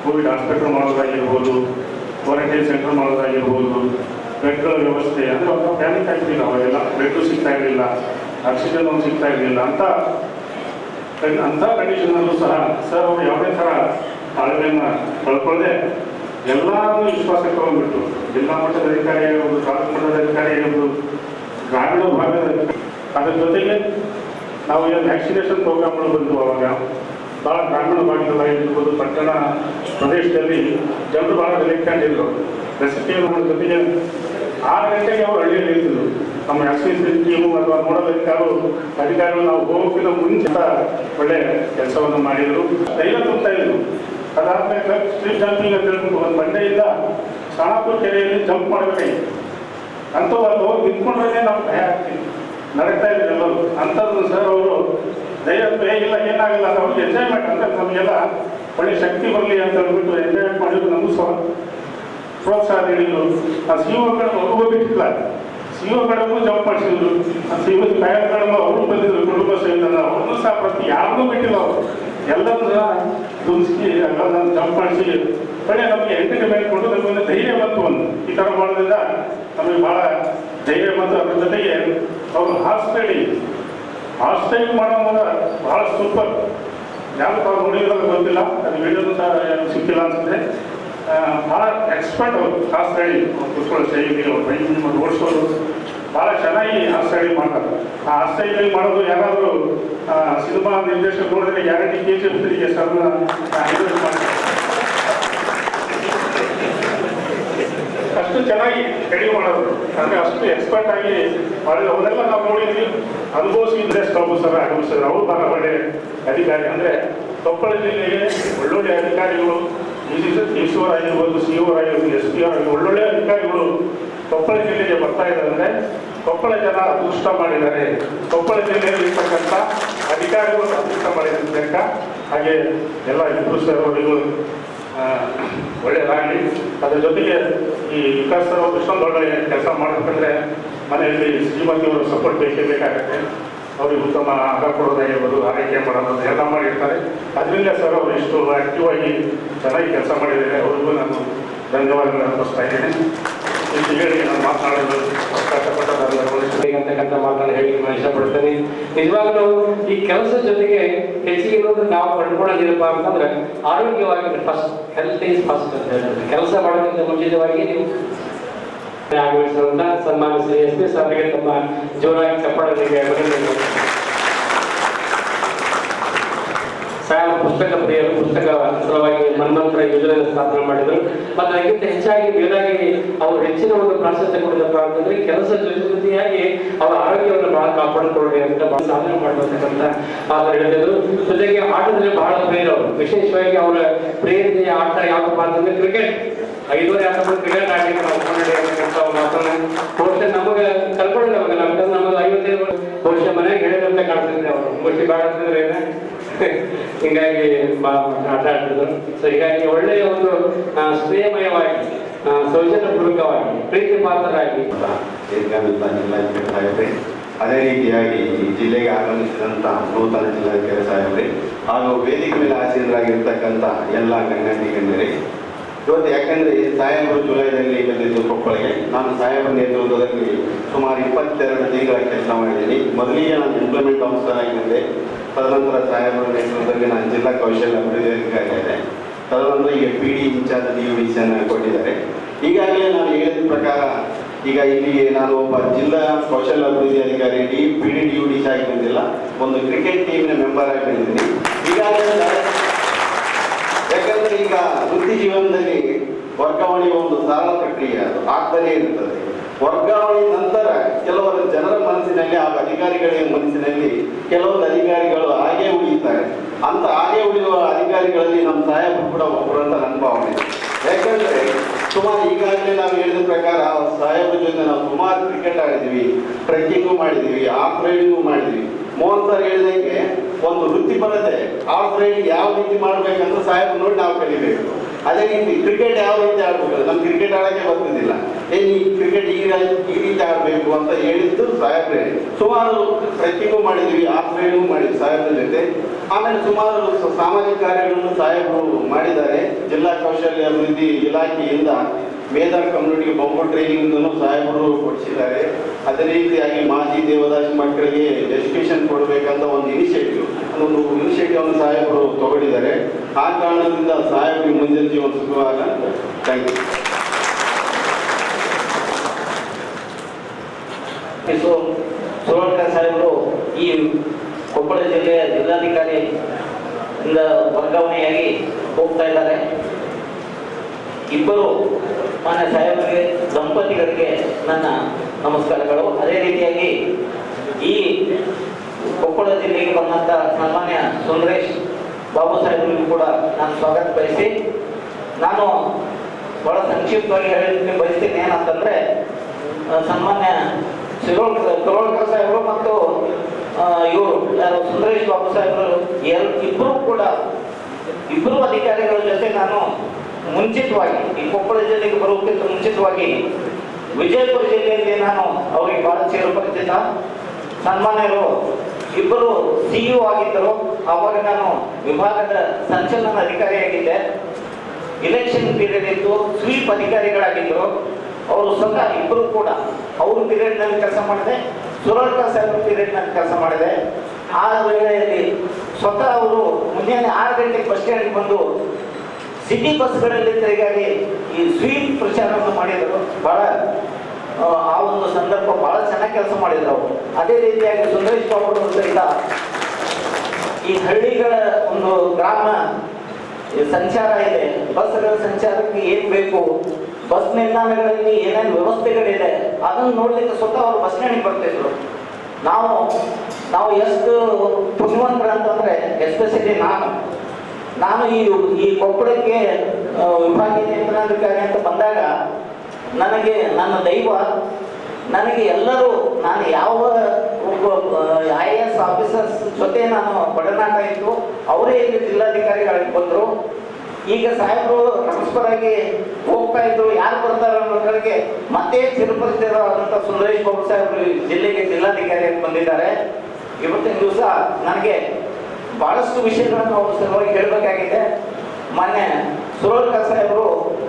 ಕೋವಿಡ್ ಹಾಸ್ಪಿಟಲ್ ಮಾಡೋದಾಗಿರ್ಬೋದು, ಕ್ವಾರಂಟೈನ್ ಸೆಂಟರ್ ಮಾಡೋದಾಗಿರ್ಬೋದು, ಬೆಡ್ಗಳ ವ್ಯವಸ್ಥೆ ಅಂದರೆ ಅವ್ರ ಪ್ಯಾನಿಕ್ ಆಗ್ತಿಲ್ಲ. ಅವಾಗೆಲ್ಲ ಬೆಡ್ಡು ಸಿಗ್ತಾ ಇರಲಿಲ್ಲ, ಆಕ್ಸಿಜನ್ ಒಂದು ಸಿಗ್ತಾ ಇರಲಿಲ್ಲ. ಅಂಥ ಕಂಡೀಷನ್ನಲ್ಲೂ ಸಹ ಸರ್ ಅವರು ಯಾವುದೇ ಥರ ತಾಳ್ಮೆಯನ್ನು ಕಳ್ಕೊಳ್ಳದೆ ಎಲ್ಲರನ್ನೂ ವಿಶ್ವಾಸಕ್ಕೆ ತಗೊಂಡ್ಬಿಟ್ಟು ಜಿಲ್ಲಾ ಮಟ್ಟದ ಅಧಿಕಾರಿ ಆಗಿರ್ಬೋದು, ತಾಲೂಕು ಮಟ್ಟದ ಅಧಿಕಾರಿ ಆಗಿರ್ಬೋದು, ಗ್ರಾಮೀಣ ಭಾಗದ ಅದರ ಜೊತೆಗೆ ನಾವು ಏನು ವ್ಯಾಕ್ಸಿನೇಷನ್ ಪ್ರೋಗ್ರಾಮ್ಗಳು ಬಂದು ಅವಾಗ ಭಾಳ ಗ್ರಾಮೀಣ ಭಾಗದಲ್ಲಾಗಿರ್ಬೋದು, ಪಟ್ಟಣ ಪ್ರದೇಶದಲ್ಲಿ ಜನರು ಭಾಳ ನೆಲೆಕೊಂಡಿದ್ರು. ಲಸಿಕೆ ಜೊತೆಗೆ 6 ಗಂಟೆಗೆ ಅವರು ಹಳ್ಳಿಯಲ್ಲಿ ಇರ್ತಿದ್ರು. ನಮ್ಮ ವ್ಯಾಕ್ಸಿನೇಷನ್ ಟೀಮು ಅಥವಾ ನೋಡಲ್ ಅಧಿಕಾರಿಗಳು ನಾವು ಹೋಗೋಕ್ಕಿಂತ ಮುಂಚೆ ಒಳ್ಳೆ ಕೆಲಸವನ್ನು ಮಾಡಿದರು, ಧೈರ್ಯ ತುಂಬ್ತಾ ಇದ್ರು. ಅದಾದ್ಮೇಲೆ ಸ್ಟ್ರೀಟ್ ಜಂಪಿಂಗ್ ಅಂತ ಹೇಳ್ಬಿಟ್ಟು ಒಂದು ಬಂಡೆಯಿಂದ ಸಾಣಾಪುರ ಕೆರೆಯಲ್ಲಿ ಜಂಪ್ ಮಾಡಬೇಕಾಗಿತ್ತು. ಅಂಥವು ಅಲ್ಲಿ ಹೋಗಿ ನಿಂತ್ಕೊಂಡ್ರೆ ನಾವು ಭಯ ಆಗ್ತೀವಿ, ನಡಕ್ತಾ ಇದ್ರು ಎಲ್ಲರೂ. ಅಂಥದ್ದು ಸರ್ ಅವರು ಧೈರ್ಯ ಇಲ್ಲ ಏನಾಗಲ್ಲ ಅಂತ ಅವ್ರಿಗೆ ಎಂಜಾಯ್ಮೆಂಟ್ ಅಂದರೆ ನಮಗೆಲ್ಲ ಒಳ್ಳೆ ಶಕ್ತಿ ಬರಲಿ ಅಂತ ಹೇಳ್ಬಿಟ್ಟು ಎಂಜಾಯ್ಮೆಂಟ್ ಮಾಡಿದ್ರು. ನಮಗೂ ಸಹ ಪ್ರೋತ್ಸಾಹ ನೀಡಿದ್ರು. ಆ CO ಕಡೆ ಅವ್ರಿಗೂ ಬಿಟ್ಟಿಲ್ಲ, CO ಕಡೆಗೂ ಜಂಪ್ ಮಾಡಿಸಿದ್ರು. ಆ CO ಕಾಯಕಗಳನ್ನು ಅವರು ಬಂದಿದ್ರು ಕುಟುಂಬ ಸಹಿತ. ಅವ್ರನ್ನೂ ಸಹ ಪ್ರತಿ ಯಾರನ್ನೂ ಬಿಟ್ಟಿಲ್ಲ, ಅವರು ಎಲ್ಲರೂ ಸಹ ದುಂಬಿಸಿ ಎಲ್ಲ ಜಂಪ್ ಮಾಡಿಸಿ ಒಳ್ಳೆ ನಮಗೆ ಎಂಟರ್ಟೈನ್ಮೆಂಟ್ ಕೊಟ್ಟು ನಮಗೆ ಧೈರ್ಯ ಬಂತು. ಒಂದು ಈ ಥರ ಮಾಡೋದ್ರಿಂದ ನಮಗೆ ಭಾಳ ಧೈರ್ಯ ಬಂತು. ಅದ್ರ ಜೊತೆಗೆ ಅವರು ಹಾರ್ಸ್ ರೈಡಿಂಗ್ ಮಾಡೋದು ಭಾಳ ಸೂಪರ್. ಯಾರು ತಾವು ನೋಡಿರೋದು ಗೊತ್ತಿಲ್ಲ, ಅದು ವಿಡಿಯೋದು ಸಹ ಸಿಕ್ಕಿಲ್ಲ ಅನ್ಸುತ್ತೆ. ಭಾಳ ಎಕ್ಸ್ಪರ್ಟ್ ಅವರು ಹಾರ್ಸ್ ರೈಡಿಂಗ್ ಕುತ್ಕೊಳ್ಳೋ ಶೈಲಿ, ಅವ್ರು ಬೈಕ್ ಓಡಿಸೋದು ಭಾಳ ಚೆನ್ನಾಗಿ ಹಾರ್ಸ್ ರೈಡಿಂಗ್ ಮಾಡ್ತಾರೆ. ಆ ಹಾರ್ಸ್ ರೈಡಿಂಗ್ ಮಾಡೋದು ಯಾರಾದರೂ ಸಿನಿಮಾ ನಿರ್ದೇಶಕ ನೋಡಿದ್ರೆ ಗ್ಯಾರಂಟಿ KGF 3 ಸರ್ನ ಮಾಡ್ತಾರೆ. ಅಷ್ಟು ಚೆನ್ನಾಗಿ ರೆಡಿ ಮಾಡೋದು, ಅಂದರೆ ಅಷ್ಟು ಎಕ್ಸ್ಪರ್ಟ್ ಆಗಿ ಮಾಡಿದ್ರು. ಅವನ್ನೆಲ್ಲ ನಾವು ನೋಡಿದ್ವಿ, ಅನುಭವಿಸಿದ್ರೆ ಬಾಬು ಸರ್ ಆಗಮಿಸಿದ್ರು. ಅವರು ಬಹಳ ಒಳ್ಳೆ ಅಧಿಕಾರಿ. ಅಂದರೆ ಕೊಪ್ಪಳ ಜಿಲ್ಲೆಗೆ ಒಳ್ಳೊಳ್ಳೆ ಅಧಿಕಾರಿಗಳು, DC ಆಗಿರ್ಬೋದು, CO ಆಗಿರ್ಬೋದು, SP ಆಗಿರ್ಬೋದು, ಒಳ್ಳೊಳ್ಳೆ ಅಧಿಕಾರಿಗಳು ಕೊಪ್ಪಳ ಜಿಲ್ಲೆಗೆ ಬರ್ತಾ ಇದ್ದಾರೆ. ಅಂದರೆ ಕೊಪ್ಪಳ ಜನ ಅದೃಷ್ಟ ಮಾಡಿದ್ದಾರೆ, ಕೊಪ್ಪಳ ಜಿಲ್ಲೆಯಲ್ಲಿ ಇರ್ತಕ್ಕಂಥ ಅಧಿಕಾರಿಗಳು ಅದೃಷ್ಟ ಮಾಡಿದ್ದಕ್ಕ. ಹಾಗೆ ಎಲ್ಲ ಇಬ್ಬರು ಸರ್ ಅವರಿಗೂ ಒಳ್ಳೆಯದಾಗಲಿ. ಅದರ ಜೊತೆಗೆ ಈ ವಿಕಾಸ್ ಸರ್ ಅವರು ಇಷ್ಟೊಂದು ಒಳ್ಳೆ ಕೆಲಸ ಮಾಡಬೇಕಂದ್ರೆ ಮನೆಯಲ್ಲಿ ಶ್ರೀಮತಿಯವರು ಸಪೋರ್ಟ್ ಬೇಕೇ ಬೇಕಾಗುತ್ತೆ. ಅವ್ರಿಗೆ ಉತ್ತಮ ಆಹಾರ ಕೊಡೋದಾಗಿರ್ಬೋದು, ಆರೈಕೆ ಮಾಡೋದು ಎಲ್ಲ ಮಾಡಿರ್ತಾರೆ. ಅದರಿಂದ ಸರ್ ಅವರು ಇಷ್ಟು ಆ್ಯಕ್ಟಿವ್ ಆಗಿ ಚೆನ್ನಾಗಿ ಕೆಲಸ ಮಾಡಿದ್ದಾರೆ. ಅವ್ರಿಗೂ ನಾನು ಧನ್ಯವಾದಗಳನ್ನು ಅರ್ಪಿಸ್ತಾ ಇದ್ದೇನೆ. ಇಲ್ಲಿ ಹೇಳಿ ನಾನು ಮಾತನಾಡಲು ಅಂತಕ್ಕಂಥ ಮಾತನ್ನು ಹೇಳಿ ನಾನು ಇಷ್ಟಪಡ್ತೇನೆ. ನಿಜವಾಗ್ಲೂ ಈ ಕೆಲಸದ ಜೊತೆಗೆ ಹೆಚ್ಚಿಗೆ ಇರೋದು ನಾವು ಕಂಡುಕೊಳ್ಳೋದಿಲ್ಲಪ್ಪ ಅಂತಂದ್ರೆ ಆರೋಗ್ಯವಾಗಿ ಫಸ್ಟ್, ಹೆಲ್ತ್ ಈಸ್ ಫಸ್ಟ್ ಅಂತ ಹೇಳ್ತಾರೆ. ಕೆಲಸ ಮಾಡೋದ್ರಿಂದ ಮುಂಚಿತವಾಗಿ ನೀವು ಆಗಮಿಸಿದಂಥ ಸನ್ಮಾನ ಶ್ರೀ SP ಸಾರ್ಗೆ ತಮ್ಮ ಜೋರಾಗಿ ಚಪ್ಪಾಳೆಗೆ ಸಾಯಂ ಪುಸ್ತಕ ಪ್ರಿಯರು ಪುಸ್ತಕ ಸಲುವಾಗಿ ಮನ್ಮಂತ್ರ ಯೋಜನೆ ಸ್ಥಾಪನೆ ಮಾಡಿದರು. ಮತ್ತು ಅದಕ್ಕಿಂತ ಹೆಚ್ಚಾಗಿ ಬೇರಾಗಿ ಅವರು ಹೆಚ್ಚಿನ ಒಂದು ಪ್ರಾಶಸ್ತ್ಯ ಕೊಡಿದಪ್ಪ ಅಂತಂದ್ರೆ ಕೆಲಸ ಜೊತೆಯಾಗಿ ಅವರ ಆರೋಗ್ಯವನ್ನು ಬಹಳ ಕಾಪಾಡಿಕೊಳ್ಳಿ ಅಂತ ಬಹಳ ಸಾಧನೆ ಮಾಡತಕ್ಕಂಥ ಮಾತು ಹೇಳಿದ್ರು. ಜೊತೆಗೆ ಆಟದಲ್ಲಿ ಬಹಳ ಪ್ರಿಯರವರು. ವಿಶೇಷವಾಗಿ ಅವರ ಪ್ರಿಯತೆಯ ಆಟ ಯಾವಪ್ಪ ಅಂತಂದ್ರೆ ಕ್ರಿಕೆಟ್. 5 ಆಟ ಕ್ರಿಕೆಟ್ ಆಡಲಿಕ್ಕೆ ನಾವು ಅಂತಕ್ಕಂಥ ಮಾತನ್ನ ಬಹುಶಃ ನಮಗೆ ಕಲ್ಕೊಂಡಿಲ್ಲ. ನಮ್ಗೆ 55 ಬಹುಶಃ ಮನೆಗೆ ಹೇಳಿದಂತ ಕಾಣ್ತಿದ್ರೆ ಅವರು ಮುಷ್ಟಿ ಬಾಳ ಅಂತಂದ್ರೆ ಹಿಂಗಾಗಿ ಆಟ ಆಡ್ತಿದ್ರು. ಸೊ ಹೀಗಾಗಿ ಒಳ್ಳೆಯ ಒಂದು ಸ್ನೇಹಮಯವಾಗಿ, ಸೌಜನ್ಯಪೂರ್ವಕವಾಗಿ, ಪ್ರೀತಿ ಪಾತ್ರರಾಗಿ ಜಿಲ್ಲಾಧಿಕಾರಿ ಅದೇ ರೀತಿಯಾಗಿ ಈ ಜಿಲ್ಲೆಗೆ ಆಗಮಿಸಿದಂಥ ನೂತನ ಜಿಲ್ಲಾಧಿಕಾರಿ ಸಾಹೇಬ್ರೆ ಹಾಗೂ ವೇದಿಕೆ ಮೇಲೆ ಆಸೀನರಾಗಿರ್ತಕ್ಕಂಥ ಎಲ್ಲ ಗಣ್ಯರಿಗೆ ಇವತ್ತು, ಯಾಕಂದರೆ ಸಾಹೇಬರು ಜುಲೈನಲ್ಲಿ ಬಂದಿದ್ದು ಕೊಪ್ಪಳಿಗೆ. ನಾನು ಸಾಹೇಬರ ನೇತೃತ್ವದಲ್ಲಿ ಸುಮಾರು 22 ತಿಂಗಳ ಕೆಲಸ ಮಾಡಿದ್ದೀನಿ. ಮೊದಲಿಗೆ ನಾನು ಇಂಪ್ಲಿಮೆಂಟ್ ಆಫೀಸರ್ ಆಗಿದ್ದೆ. ತದನಂತರ ಸಾಹೇಬರ ನೇತೃತ್ವದಲ್ಲಿ ನಾನು ಜಿಲ್ಲಾ ಕೌಶಲ್ಯ ಅಭಿವೃದ್ಧಿ ಅಧಿಕಾರಿ ಆಗಿದೆ. ತದನಂತರ ಈಗ PD ಇನ್ಚಾರ್ಜ್ DUDC ಕೊಟ್ಟಿದ್ದಾರೆ. ಈಗಾಗಲೇ ನಾನು ಹೇಳಿದ ಪ್ರಕಾರ ಈಗ ಇಲ್ಲಿಗೆ ನಾನು ಒಬ್ಬ ಜಿಲ್ಲಾ ಕೌಶಲ್ಯ ಅಭಿವೃದ್ಧಿ ಅಧಿಕಾರಿ PD DUDC ಆಗಿ ಬಂದಿಲ್ಲ, ಒಂದು ಕ್ರಿಕೆಟ್ ಟೀಮ್ನ ಮೆಂಬರ್ ಆಗಿ ಬಂದಿದ್ದೀನಿ. ಈಗಾಗಲೇ ಯಾಕಂದರೆ ಈಗ ವೃತ್ತಿ ಜೀವನದಲ್ಲಿ ವರ್ಗಾವಣೆ ಒಂದು ಸರಳ ಪ್ರಕ್ರಿಯೆ, ಅದು ಆಗ್ತಾನೇ ಇರ್ತದೆ. ವರ್ಗಾವಣೆ ನಂತರ ಕೆಲವರು ಜನರ ಮನಸ್ಸಿನಲ್ಲಿ ಹಾಗೂ ಅಧಿಕಾರಿಗಳ ಮನಸ್ಸಿನಲ್ಲಿ ಕೆಲವೊಂದು ಅಧಿಕಾರಿಗಳು ಹಾಗೆ ಉಳಿಯುತ್ತಾರೆ. ಅಂತ ಹಾಗೆ ಉಳಿಯುವ ಅಧಿಕಾರಿಗಳಲ್ಲಿ ನಮ್ಮ ಸಾಹೇಬರು ಕೂಡ ಒಬ್ಬರು ಅಂತ ನನ್ನ ಭಾವನೆ. ಯಾಕಂದರೆ ಸುಮಾರು ಈಗಾಗಲೇ ನಾವು ಹೇಳಿದ ಪ್ರಕಾರ ಸಾಹೇಬ್ರ ಜೊತೆ ನಾವು ಸುಮಾರು ಕ್ರಿಕೆಟ್ ಆಡಿದ್ವಿ, ಟ್ರೆಕ್ಕಿಂಗು ಮಾಡಿದ್ವಿ, ಹಾರ್ಸ್ ರೈಡಿಂಗು ಮಾಡಿದ್ವಿ. ಮೋಹನ್ ಸರ್ ಹೇಳಿದಂಗೆ ಒಂದು ವೃತ್ತಿಪರತೆ, ಹಾರ್ಸ್ ರೈಡಿಂಗ್ ಯಾವ ರೀತಿ ಮಾಡಬೇಕಂದ್ರೆ ಸಾಹೇಬ್ರು ನೋಡಿ ನಾವು ಕಲಿಬೇಕು. ಅದೇ ರೀತಿ ಕ್ರಿಕೆಟ್ ಯಾವ ರೀತಿ ಆಡಬೇಕು, ನಮ್ಗೆ ಕ್ರಿಕೆಟ್ ಆಡೋಕ್ಕೆ ಬರ್ತಿದ್ದಿಲ್ಲ. ಈ ಕ್ರಿಕೆಟ್ ಈ ರೀತಿ ಆಡಬೇಕು ಅಂತ ಹೇಳಿದ್ದು ಸಾಹೇಬ್ರೆ. ಸುಮಾರು ಟ್ರೆಕ್ಕಿಂಗು ಮಾಡಿದ್ವಿ, ಹಾರ್ಸ್ ರೈಡಿಂಗು ಮಾಡಿದ್ವಿ ಸಾಹೇಬ್ರ ಜೊತೆ. ಆಮೇಲೆ ಸುಮಾರು ಸಾಮಾಜಿಕ ಕಾರ್ಯಗಳನ್ನು ಸಾಹೇಬರು ಮಾಡಿದ್ದಾರೆ. ಜಿಲ್ಲಾ ಕೌಶಲ್ಯ ಅಭಿವೃದ್ಧಿ ಇಲಾಖೆಯಿಂದ ಮೇಧಾವಿ ಕಮ್ಯುನಿಟಿಗೆ ಬೊಂಬು ಟ್ರೈನಿಂಗ್ ಸಾಹೇಬರು ಕೊಡಿಸಿದ್ದಾರೆ. ಅದೇ ರೀತಿಯಾಗಿ ಮಾಜಿ ದೇವದಾಸಿ ಮಕ್ಕಳಿಗೆ ಎಜುಕೇಶನ್ ಕೊಡಬೇಕಂತ ಒಂದು ಇನಿಷಿಯೇಟಿವ್ ಸಾಹೇಬರು ತಗೊಂಡಿದ್ದಾರೆ. ಆ ಕಾರಣದಿಂದ ಸಾಹೇಬರಿಗೆ ಮುಂದಿನ ಜೀವನ ಸುಖವಾಗ. Thank you. ಸುರಳ್ಕರ್ ಸಾಹೇಬರು ಈ ಕೊಪ್ಪಳ ಜಿಲ್ಲೆಯ ಜಿಲ್ಲಾಧಿಕಾರಿ ಇಂದ ವರ್ಗಾವಣೆಯಾಗಿ ಹೋಗ್ತಾ ಇದ್ದಾರೆ. ಇಬ್ಬರು ಮಾನ್ಯ ಸಾಹೇಬರಿಗೆ ದಂಪತಿಗಳಿಗೆ ನನ್ನ ನಮಸ್ಕಾರಗಳು. ಅದೇ ರೀತಿಯಾಗಿ ಈ ಕೊಪ್ಪಳ ಜಿಲ್ಲೆಗೆ ಬಂದಂಥ ಸನ್ಮಾನ್ಯ ಸುಂದರೇಶ್ ಬಾಬು ಸಾಹೇಬರಿಗೂ ಕೂಡ ನಾನು ಸ್ವಾಗತ ಬಯಸಿ, ನಾನು ಬಹಳ ಸಂಕ್ಷಿಪ್ತವಾಗಿ ಹೇಳಲಿಕ್ಕೆ ಬಯಸ್ತೀನಿ. ಏನಂತಂದ್ರೆ ಸನ್ಮಾನ್ಯ ಕರೋಳ್ಕರ್ ಸಾಹೇಬರು ಮತ್ತು ಇವರು ಯಾರು ಸುಂದರೇಶ್ ಬಾಬು ಸಾಹೇಬರು ಇಬ್ಬರು ಅಧಿಕಾರಿಗಳ ಜೊತೆ ನಾನು ಮುಂಚಿತವಾಗಿ ಈ ಕೊಪ್ಪಳ ಜಿಲ್ಲೆಗೆ ಬರುವುದಕ್ಕಿಂತ ಮುಂಚಿತವಾಗಿ ವಿಜಯಪುರ ಜಿಲ್ಲೆಯಲ್ಲಿ ನಾನು ಅವರಿಗೆ ಬಹಳ ಚಿರಪರಿಚಿತ. ಸನ್ಮಾನ್ಯರು ಇಬ್ಬರು ಸಿಇಒ ಆಗಿದ್ದರು. ಆವಾಗ ನಾನು ವಿಭಾಗದ ಸಂಚಲನ ಅಧಿಕಾರಿಯಾಗಿದ್ದೆ. ಇಲೆಕ್ಷನ್ ಪೀರಿಯಡ್ ಇತ್ತು, ಸ್ವೀಪ್ ಅಧಿಕಾರಿಗಳಾಗಿದ್ದರು. ಅವರು ಸ್ವತಃ ಇಬ್ಬರು ಕೂಡ ಅವರು ಪೀರಿಯಡ್ನಲ್ಲಿ ಕೆಲಸ ಮಾಡಿದೆ, ಸುರಳ್ಕರ್ ಸಾಹೇಬ್ ಪೀರಿಯಡ್ನಲ್ಲಿ ಕೆಲಸ ಮಾಡಿದೆ. ಆ ವೇಳೆಯಲ್ಲಿ ಸ್ವತಃ ಅವರು ಮುಂಜಾನೆ 6 ಗಂಟೆಗೆ ಬಸ್ ಸ್ಟ್ಯಾಂಡ್ಗೆ ಬಂದು ಸಿಟಿ ಬಸ್ಗಳಲ್ಲಿ ತಿರುಗಾಡಿ ಈ ಸ್ವೀಪ್ ಪ್ರಚಾರವನ್ನು ಮಾಡಿದರು. ಬಹಳ ಆ ಒಂದು ಸಂದರ್ಭ ಬಹಳ ಚೆನ್ನಾಗಿ ಕೆಲಸ ಮಾಡಿದ್ರು ಅವರು. ಅದೇ ರೀತಿಯಾಗಿ ಸುಂದರೇಶ್ ಬಾಬು ಸಹಿತ ಈ ಹಳ್ಳಿಗಳ ಒಂದು ಗ್ರಾಮ ಸಂಚಾರ ಇದೆ, ಬಸ್ಗಳ ಸಂಚಾರಕ್ಕೆ ಏನ್ ಬೇಕು, ಬಸ್ ನಿಲ್ದಾಣಗಳಲ್ಲಿ ಏನೇನು ವ್ಯವಸ್ಥೆಗಳಿದೆ ಅದನ್ನು ನೋಡ್ಲಿಕ್ಕೆ ಸ್ವತಃ ಅವರು ಬಸ್ ಸ್ಟ್ಯಾಂಡಿಗೆ ಬರ್ತಿದ್ರು. ನಾವು ಎಷ್ಟು ಪುಣ್ಯವಂತರ ಅಂತಂದ್ರೆ, ಎಸ್ಪೆಷಲಿ ನಾನು ಈ ಕೊಪ್ಪಳಕ್ಕೆ ವಿಭಾಗೀಯ ನಿಯಂತ್ರಣಾಧಿಕಾರಿ ಅಂತ ಬಂದಾಗ ನನಗೆ ನನ್ನ ದೈವ, ನನಗೆ ಎಲ್ಲರೂ, ನಾನು ಯಾವ IAS ಆಫೀಸರ್ಸ್ ಜೊತೆ ನಾನು ಒಡನಾಟ ಇತ್ತು, ಅವರೇ ಇಲ್ಲಿ ಜಿಲ್ಲಾಧಿಕಾರಿಗಳಿಗೆ ಬಂದರು. ಈಗ ಸಾಹೇಬರು ಟ್ರಾನ್ಸ್ಫರ್ ಆಗಿ ಹೋಗ್ತಾ ಇದ್ರು, ಯಾರು ಬರ್ತಾರೆ ಅನ್ನೋದ್ರಿಗೆ ಮತ್ತೆ ಚಿರಪರಿಚಿತರಾದಂಥ ಸುಂದರೇಶ್ ಬಾಬು ಸಾಹೇಬರು ಜಿಲ್ಲೆಗೆ ಜಿಲ್ಲಾಧಿಕಾರಿಯಾಗಿ ಬಂದಿದ್ದಾರೆ. ಇವತ್ತಿನ ದಿವಸ ನನಗೆ ಬಹಳಷ್ಟು ವಿಷಯಗಳನ್ನು ಅವರು ಸಲುವಾಗಿ ಹೇಳಬೇಕಾಗಿದೆ. ಮಾನ್ಯ ಸುರಳ್ಕರ್ ಸಾಹೇಬರು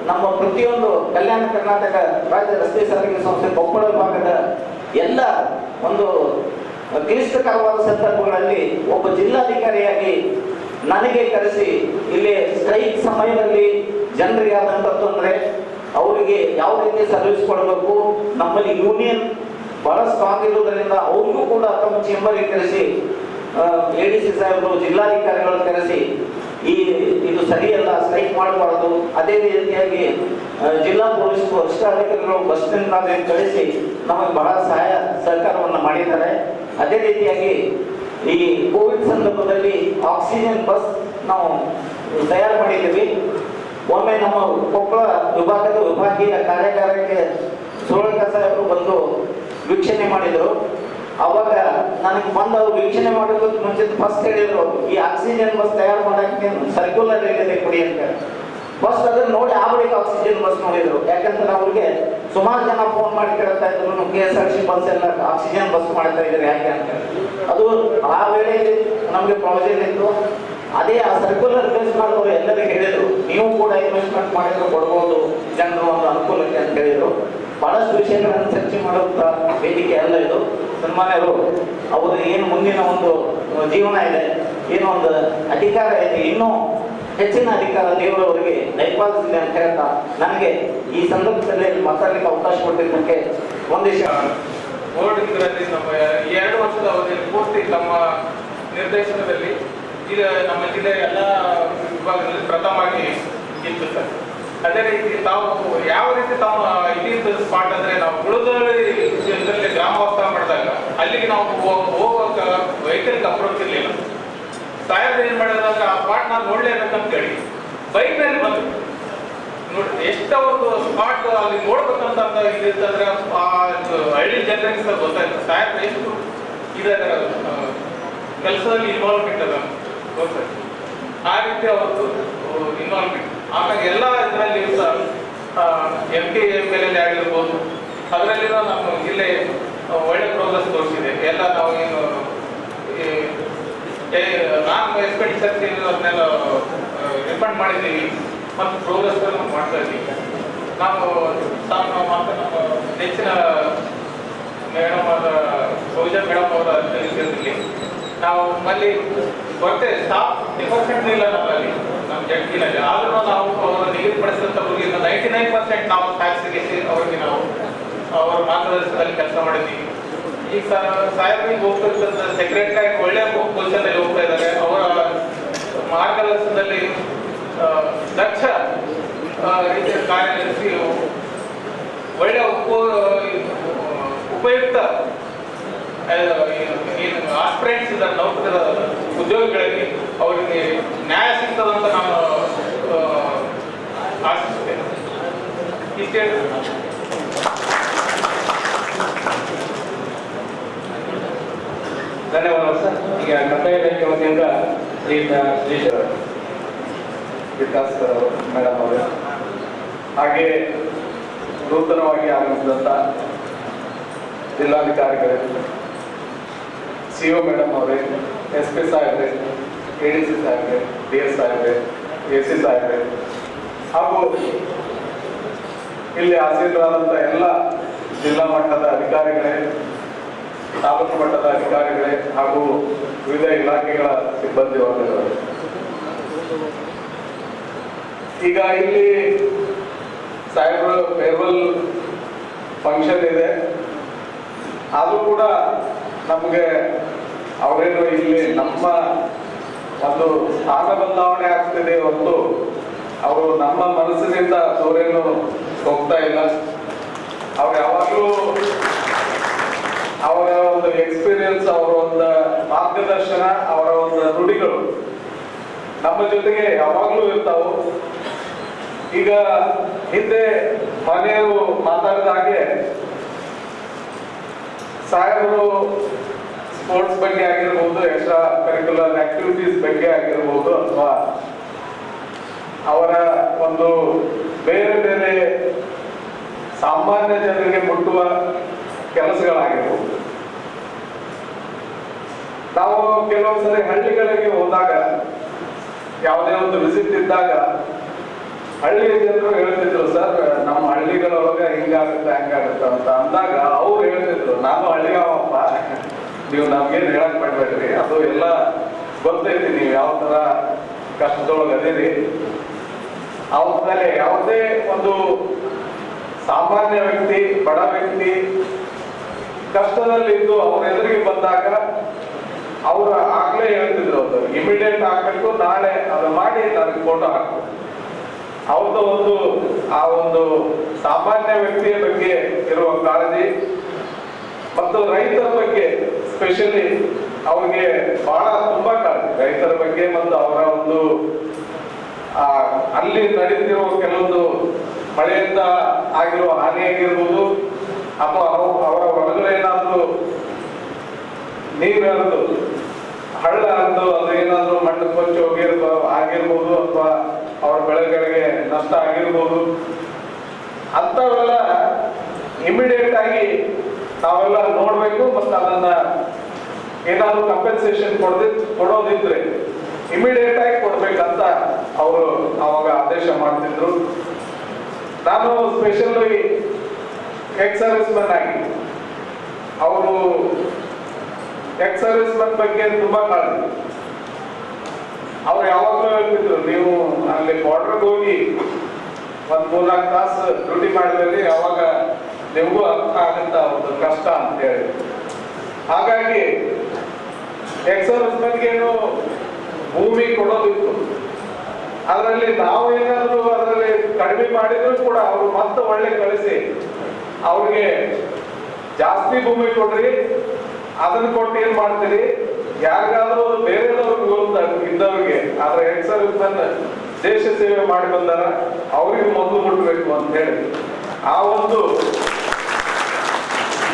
ನಮ್ಮ ಪ್ರತಿಯೊಂದು ಕಲ್ಯಾಣ ಕರ್ನಾಟಕ ರಾಜ್ಯ ರಸ್ತೆ ಸಾರಿಗೆ ಸಂಸ್ಥೆ ಕೊಪ್ಪಳ ಭಾಗದ ಎಲ್ಲ ಒಂದು ಕ್ಲಿಷ್ಟಕರವಾದ ಸಂದರ್ಭಗಳಲ್ಲಿ ಒಬ್ಬ ಜಿಲ್ಲಾಧಿಕಾರಿಯಾಗಿ ನನಗೆ ಕರೆಸಿ ಇಲ್ಲಿ ಸ್ಟ್ರೈಕ್ ಸಮಯದಲ್ಲಿ ಜನರಿಗೆ ಆದಂಥ ತೊಂದರೆ, ಅವರಿಗೆ ಯಾವ ರೀತಿ ಸರ್ವಿಸ್ ಕೊಡಬೇಕು, ನಮ್ಮಲ್ಲಿ ಯೂನಿಯನ್ ಬಹಳ ಸ್ಟ್ರಾಂಗ್ ಇರುವುದರಿಂದ ಅವ್ರಿಗೂ ಕೂಡ ತಮ್ಮ ಚೇಂಬರ್ಗೆ ಕರೆಸಿ ADC ಸಾಹೇಬರು ಜಿಲ್ಲಾಧಿಕಾರಿಗಳು ಕರೆಸಿ ಇದು ಸರಿಯಲ್ಲ, ಸ್ಟ್ರೈಕ್ ಮಾಡಬಾರದು. ಅದೇ ರೀತಿಯಾಗಿ ಜಿಲ್ಲಾ ಪೊಲೀಸ್ ವರಿಷ್ಠಾಧಿಕಾರಿಗಳು ಬಸ್ ನಿಲ್ದಾಣ ಕಳಿಸಿ ನಮಗೆ ಬಹಳ ಸಹಕಾರವನ್ನು ಮಾಡಿದ್ದಾರೆ. ಅದೇ ರೀತಿಯಾಗಿ ಈ ಕೋವಿಡ್ ಸಂದರ್ಭದಲ್ಲಿ ಆಕ್ಸಿಜನ್ ಬಸ್ ನಾವು ತಯಾರು ಮಾಡಿದ್ದೀವಿ. ಒಮ್ಮೆ ನಮ್ಮ ಕೊಪ್ಪಳ ವಿಭಾಗದ ವಿಭಾಗೀಯ ಕಾರ್ಯಾಗಾರಕ್ಕೆ ಸುರಳ್ಕರ್ ಸಾಹೇಬರು ಬಂದು ವೀಕ್ಷಣೆ ಮಾಡಿದರು. ಅವಾಗ ನನಗೆ ಬಂದು ಅವ್ರು ವೀಕ್ಷಣೆ ಮಾಡೋದಕ್ಕೆ ಮುಂಚೆ ಫಸ್ಟ್ ಹೇಳಿದ್ರು, ಈ ಆಕ್ಸಿಜನ್ ಬಸ್ ತಯಾರು ಮಾಡೋಕ್ಕೆ ಸರ್ಕ್ಯುಲರ್ ಇದೆ ಕೊಡಿ ಅಂತ. ಫಸ್ಟ್ ಅದನ್ನು ನೋಡಿ ಆ ಬಳಿಕ ಆಕ್ಸಿಜನ್ ಬಸ್ ನೋಡಿದ್ರು. ಯಾಕಂದ್ರೆ ಅವ್ರಿಗೆ ಸುಮಾರು ಜನ ಫೋನ್ ಮಾಡಿ ಕೇಳ್ತಾ ಇದ್ರು, KSRTC ಬಸ್ ಎಲ್ಲ ಆಕ್ಸಿಜನ್ ಬಸ್ ಮಾಡ್ತಾ ಇದ್ದಾರೆ ಯಾಕೆ ಅಂತ. ಅದು ಆ ವೇಳೆಯಲ್ಲಿ ನಮಗೆ ಪ್ರಾಜೆಕ್ಟ್ ಇತ್ತು. ಅದೇ ಆ ಸರ್ಕ್ಯುಲರ್ ಬೇಸ್ ಮಾಡಿದವರು ಎಲ್ಲರಿಗೂ ಹೇಳಿದರು, ನೀವು ಕೂಡ ಇನ್ವೆಸ್ಟ್ಮೆಂಟ್ ಮಾಡಿದ್ರೆ ಕೊಡ್ಬೋದು ಜನರು ಒಂದು ಅನುಕೂಲಕ್ಕೆ ಅಂತ ಹೇಳಿದರು. ಬಹಳಷ್ಟು ವಿಷಯಗಳನ್ನು ಚರ್ಚೆ ಮಾಡುವಂಥ ವೇದಿಕೆ ಅಲ್ಲ ಇದು. ಸನ್ಮಾನ್ಯರು ಅವರು ಏನು ಮುಂದಿನ ಒಂದು ಜೀವನ ಇದೆ, ಏನೋ ಒಂದು ಅಧಿಕಾರ ಇದೆ, ಇನ್ನೂ ಹೆಚ್ಚಿನ ಅಧಿಕಾರ ದೇವರವರಿಗೆ ದಯಪಾಲಿಸಿದೆ ಅಂತ ಹೇಳ್ತಾ ನನಗೆ ಈ ಸಂದರ್ಭದಲ್ಲಿ ಮಾತಾಡಲಿಕ್ಕೆ ಅವಕಾಶ ಕೊಟ್ಟಿದ್ದಕ್ಕೆ ಒಂದಿಷ್ಟು ಬೋರ್ಡ್ ಇದರಲ್ಲಿ ನಮ್ಮ 2 ವರ್ಷದ ಅವಧಿಯಲ್ಲಿ ಪೂರ್ತಿ ತಮ್ಮ ನಿರ್ದೇಶನದಲ್ಲಿ ಈಗ ನಮ್ಮ ಜಿಲ್ಲೆಯ ಎಲ್ಲ ವಿಭಾಗದಲ್ಲಿ ಪ್ರಥಮವಾಗಿ ಇತ್ತು ಸರ್. ಅದೇ ರೀತಿ ತಾವು ಯಾವ ರೀತಿ ತಾವು ಇಲ್ಲಿಂದ ಸ್ಪಾಟ್ ಅಂದ್ರೆ ನಾವು ಗುಳದಳ್ಳಿ ಇದರಲ್ಲಿ ಗ್ರಾಮ ವಾಸ್ತವ ಮಾಡಿದಾಗ ಅಲ್ಲಿಗೆ ನಾವು ಹೋಗುವಾಗ ವೆಹಿಕಲ್ಗೆ ಅಪ್ರೋಚ್ ಇರಲಿಲ್ಲ. ಸಾಹೇಬ್ ಏನ್ ಮಾಡಿದಾಗ ಆ ಸ್ಪಾಟ್ ನಾನು ನೋಡ್ಲೇಬೇಕಂತೇಳಿ ಬೈಕ್ ಮೇಲೆ ಬಂದು ನೋಡಿ ಎಷ್ಟು ಒಂದು ಸ್ಪಾಟ್ ಅಲ್ಲಿ ನೋಡ್ಬೇಕಂತ ಇದಿರ್ತಂದ್ರೆ ಆ ಹಳ್ಳಿ ಜನರಿಗೆ ಸರ್ ಗೊತ್ತಾಯ್ತು ಸಾಹೇಬ್ ಎಷ್ಟು ಇದರ ಕೆಲಸದಲ್ಲಿ ಇನ್ವಾಲ್ವ್ಮೆಂಟ್ ಅದ ಗೊತ್ತಾಯ್ತು. ಆ ರೀತಿ ಅವ್ರದ್ದು ಇನ್ವಾಲ್ವ್ಮೆಂಟ್. ಆಮೇಲೆ ಎಲ್ಲ ಇದರಲ್ಲಿ ಸರ್ MP MLA ಆಗಿರ್ಬೋದು, ಅದರಲ್ಲಿರೋ ನಮ್ಮ ಜಿಲ್ಲೆ ಒಳ್ಳೆ ಪ್ರೋಗ್ರೆಸ್ ತೋರಿಸಿದೆ. ಎಲ್ಲ ನಾವು ಏನು ನಾನು ಎಕ್ಸ್ಪೆಂಡಿಚರ್ ಅದನ್ನೆಲ್ಲ ರಿಫಂಡ್ ಮಾಡಿದ್ದೀವಿ ಮತ್ತು ಪ್ರೋಗ್ರೆಸ್ ಮಾಡ್ತಾ ಇದ್ದೀವಿ. ನಾವು ಮಾತ್ರ ನಮ್ಮ ನೆಚ್ಚಿನ ಮೇಡಮ್ ಆದ ಬಹುಜನ್ ಮೇಡಮ್ ಅವರ ಅಧ್ಯಕ್ಷತೆಯಲ್ಲಿ ನಾವು ನಮ್ಮಲ್ಲಿ ಗೊತ್ತೇ ಸ್ಟಾಫ್ 50% ಇಲ್ಲ ನಮ್ಮಲ್ಲಿ ನಮ್ಮ ಜಡ್ಗಿನಲ್ಲಿ. ಆದ್ರೂ ನಾವು ಅವರು ನಿಗದಿಪಡಿಸಿದಂಥವ್ರಿಗೆ 99% ನಾವು ಟ್ಯಾಕ್ಸಿಗೆ ಅವರಿಗೆ ನಾವು ಅವರ ಮಾರ್ಗದರ್ಶನದಲ್ಲಿ ಕೆಲಸ ಮಾಡಿದ್ದೀವಿ. ಈಗ ಸಾಹೇಬರಿಗೆ ಹೋಗ್ತಿರ್ತಂಥ ಸೆಕ್ರೆಟರಿ ಒಳ್ಳೆ ಪೊಸಿಷನ್ ಅಲ್ಲಿ ಹೋಗ್ತಾ ಇದ್ದಾರೆ. ಅವರ ಮಾರ್ಗದರ್ಶನದಲ್ಲಿ ದಕ್ಷ ರೀತಿಯ ಕಾರ್ಯನಿರ್ವಹಿಸಿ ಒಳ್ಳೆಯ ಉಪಯುಕ್ತ ಏನು ಆಸ್ಪಿರೆಂಟ್ಸ್ ಇದ್ದಾರೆ ನೌಕರರ ಉದ್ಯೋಗಿಗಳಿಗೆ ಅವರಿಗೆ ನ್ಯಾಯ ಸಿಗ್ತದಂತ ನಾನು ಆಶಿಸುತ್ತೇನೆ. ಇಷ್ಟೇ. ಧನ್ಯವಾದ ಸರ್. ಈಗ ಕಂದಾಯ ಇಲಾಖೆ ವತಿಯಿಂದ ವಿಕಾಸ್ ಮೇಡಮ್ ಅವರೇ, ಹಾಗೆ ನೂತನವಾಗಿ ಆಗಮಿಸಿದಂಥ ಜಿಲ್ಲಾಧಿಕಾರಿಗಳೇ, CO ಮೇಡಮ್ ಅವರೇ, SP ಸಾಹೇಬ್ರೆ, ADC ಸಾಹೇಬ್ರೆ, DS ಸಾಹೇಬ್ರೆ, AC ಸಾಹೇಬ್ರೆ, ಹಾಗೂ ಇಲ್ಲಿ ಆಸೀನರಾದಂಥ ಎಲ್ಲ ಜಿಲ್ಲಾ ಮಟ್ಟದ ಅಧಿಕಾರಿಗಳೇ, ತಾಲೂಕು ಮಟ್ಟದ ಅಧಿಕಾರಿಗಳೇ ಹಾಗೂ ವಿವಿಧ ಇಲಾಖೆಗಳ ಸಿಬ್ಬಂದಿ ವರ್ಗಗಳು, ಈಗ ಇಲ್ಲಿ ಸಾಹೇಬ್ರ ಫೇರ್ವೆಲ್ ಫಂಕ್ಷನ್ ಇದೆ. ಅದು ಕೂಡ ನಮಗೆ ಅವರೇನು ಇಲ್ಲಿ ನಮ್ಮ ಒಂದು ಸ್ಥಾನ ಬದಲಾವಣೆ ಆಗ್ತಿದೆ ಹೊರತು ಅವರು ನಮ್ಮ ಮನಸ್ಸಿನಿಂದ ಅವರೇನು ಹೋಗ್ತಾ ಇಲ್ಲ. ಅವ್ರು ಯಾವಾಗಲೂ ಅವರ ಒಂದು ಎಕ್ಸ್ಪೀರಿಯನ್ಸ್, ಅವರ ಒಂದು ಮಾರ್ಗದರ್ಶನ, ಅವರ ಒಂದು ನುಡಿಗಳು ನಮ್ಮ ಜೊತೆಗೆ ಯಾವಾಗಲೂ ಇರ್ತಾವು. ಈಗ ಹಿಂದೆ ಮನೆಯವರು ಮಾತಾಡಿದ ಹಾಗೆ ಸಾಹೇಬರು ಸ್ಪೋರ್ಟ್ಸ್ ಬಗ್ಗೆ ಆಗಿರ್ಬೋದು, ಎಕ್ಸ್ಟ್ರಾ ಕರಿಕ್ಯುಲರ್ ಆಕ್ಟಿವಿಟೀಸ್ ಬಗ್ಗೆ ಆಗಿರ್ಬೋದು, ಅಥವಾ ಅವರ ಒಂದು ಬೇರೆ ಬೇರೆ ಸಾಮಾನ್ಯ ಜನರಿಗೆ ಮುಟ್ಟುವ ಕೆಲಸಗಳಾಗಿರ್ಬೋದು. ನಾವು ಕೆಲವೊಂದ್ಸರಿ ಹಳ್ಳಿಗಳಿಗೆ ಹೋದಾಗ, ಯಾವುದೇ ಒಂದು ವಿಸಿಟ್ ಇದ್ದಾಗ ಹಳ್ಳಿ ಜನರು ಹೇಳ್ತಿದ್ರು, ಸರ್ ನಮ್ಮ ಹಳ್ಳಿಗಳೊಳಗೆ ಹಿಂಗಾಗುತ್ತೆ ಹಂಗಾಗುತ್ತೆ ಅಂತ ಅಂದಾಗ ಅವ್ರು ಹೇಳ್ತಿದ್ರು, ನಾನು ಹಳ್ಳಿಯವಪ್ಪ, ನೀವು ನಮ್ಗೇನು ಹೇಳಕ್ ಮಾಡ್ಬೇಡ್ರಿ, ಅದು ಎಲ್ಲ ಗೊತ್ತೈತಿ, ನೀವು ಯಾವ ತರ ಕಷ್ಟದೊಳಗೆ ಅದೇರಿ. ಆಮೇಲೆ ಯಾವುದೇ ಒಂದು ಸಾಮಾನ್ಯ ವ್ಯಕ್ತಿ, ಬಡ ವ್ಯಕ್ತಿ ಕಷ್ಟದಲ್ಲಿದ್ದು ಅವ್ರ ಎದುರಿಗೆ ಬಂದಾಗ ಅವ್ರು ಆಗ್ಲೇ ಹೇಳ್ತಿದ್ರು, ಅದು ಇಮಿಡಿಯೇಟ್ ಆಗ್ಬೇಕು, ನಾಳೆ ಅದು ಮಾಡಿ ನನಗೆ ಫೋಟೋ ಹಾಕ್ಬೇಕು. ಅವ್ರದ್ದು ಒಂದು ಆ ಒಂದು ಸಾಮಾನ್ಯ ವ್ಯಕ್ತಿಯ ಬಗ್ಗೆ ಇರುವ ಕಾಳಜಿ ಮತ್ತು ರೈತರ ಬಗ್ಗೆ ಸ್ಪೆಷಲಿ ಅವ್ರಿಗೆ ಬಹಳ ತುಂಬಾ ಕಾಳಜಿ, ರೈತರ ಬಗ್ಗೆ ಮತ್ತು ಅವರ ಒಂದು ಅಲ್ಲಿ ನಡೀತಿರುವ ಕೆಲವೊಂದು ಮಳೆಯಿಂದ ಆಗಿರುವ ಹಾನಿಯಾಗಿರ್ಬೋದು, ಅಥವಾ ಅವರ ಹೊಲಗಳೇನಾದ್ರೂ ನೀರು ಹರಿದು ಹಳ್ಳ ಹರಿದು ಅದೇನಾದ್ರೂ ಮಣ್ಣು ಕೊಚ್ಚಿ ಆಗಿರ್ಬೋದು, ಅಥವಾ ಅವರ ಬೆಳೆಗಳಿಗೆ ನಷ್ಟ ಆಗಿರ್ಬೋದು, ಅಂತವೆಲ್ಲ ಇಮಿಡಿಯೇಟ್ ಆಗಿ ನಾವೆಲ್ಲ ನೋಡ್ಬೇಕು. ಮತ್ತು ಅದನ್ನ ಏನಾದ್ರು ಕಂಪೆನ್ಸೇಷನ್ ಕೊಡೋದಿದ್ರೆ ಇಮಿಡಿಯೇಟ್ ಆಗಿ ಕೊಡ್ಬೇಕಂತ ಅವರು ಅವಾಗ ಆದೇಶ ಮಾಡ್ತಿದ್ರು. ನಾನು ಸ್ಪೆಷಲಿ ಎಕ್ಸ್ ಸರ್ವಿಸ್ ಮೆನ್ ಆಗಿ, ಅವರು ಎಕ್ಸ್ ಸರ್ವಿಸ್ ಮೆನ್ ಬಗ್ಗೆ ತುಂಬಾ ಕಾಳಜಿ. ಅವ್ರು ಯಾವಾಗಲೂ ಹೇಳ್ತಿದ್ರು, ನೀವು ಅಲ್ಲಿ ಬಾರ್ಡರ್ಗೆ ಹೋಗಿ ಒಂದ್ 3-4 ತಾಸು ಡ್ಯೂಟಿ ಮಾಡಿದ್ರಿ, ಅವಾಗ ನಿಮಗೂ ಅರ್ಥ ಆಗುತ್ತ ಒಂದು ಕಷ್ಟ ಅಂತ ಹೇಳಿ. ಹಾಗಾಗಿ ಎಕ್ಸ್ ಸರ್ವಿಸ್ ಮೆನ್ಗೇನು ಭೂಮಿ ಕೊಡೋದಿತ್ತು, ಅದರಲ್ಲಿ ನಾವು ಏನಾದ್ರು ಅದರಲ್ಲಿ ಕಡಿಮೆ ಮಾಡಿದ್ರು ಕೂಡ ಅವರು ಮತ್ತೆ ಒಳ್ಳೆ ಕಳಿಸಿ ಅವ್ರಿಗೆ ಜಾಸ್ತಿ ಭೂಮಿ ಕೊಡ್ರಿ, ಅದನ್ನ ಕೊಟ್ಟು ಏನ್ ಮಾಡ್ತೀರಿ, ಯಾರಿಗಾದ್ರೂ ಬೇರೆದವ್ರಿಗೆ ಇದ್ದವ್ರಿಗೆ, ಆದ್ರೆ ಎಕ್ಸ್ ಸರ್ವಿಸ್ ಮೆನ್ ದೇಶ ಸೇವೆ ಮಾಡಿ ಬಂದಾರ, ಅವ್ರಿಗೆ ಮೊದಲು ಮುಟ್ಟಬೇಕು ಅಂತ ಹೇಳಿ ಆ ಒಂದು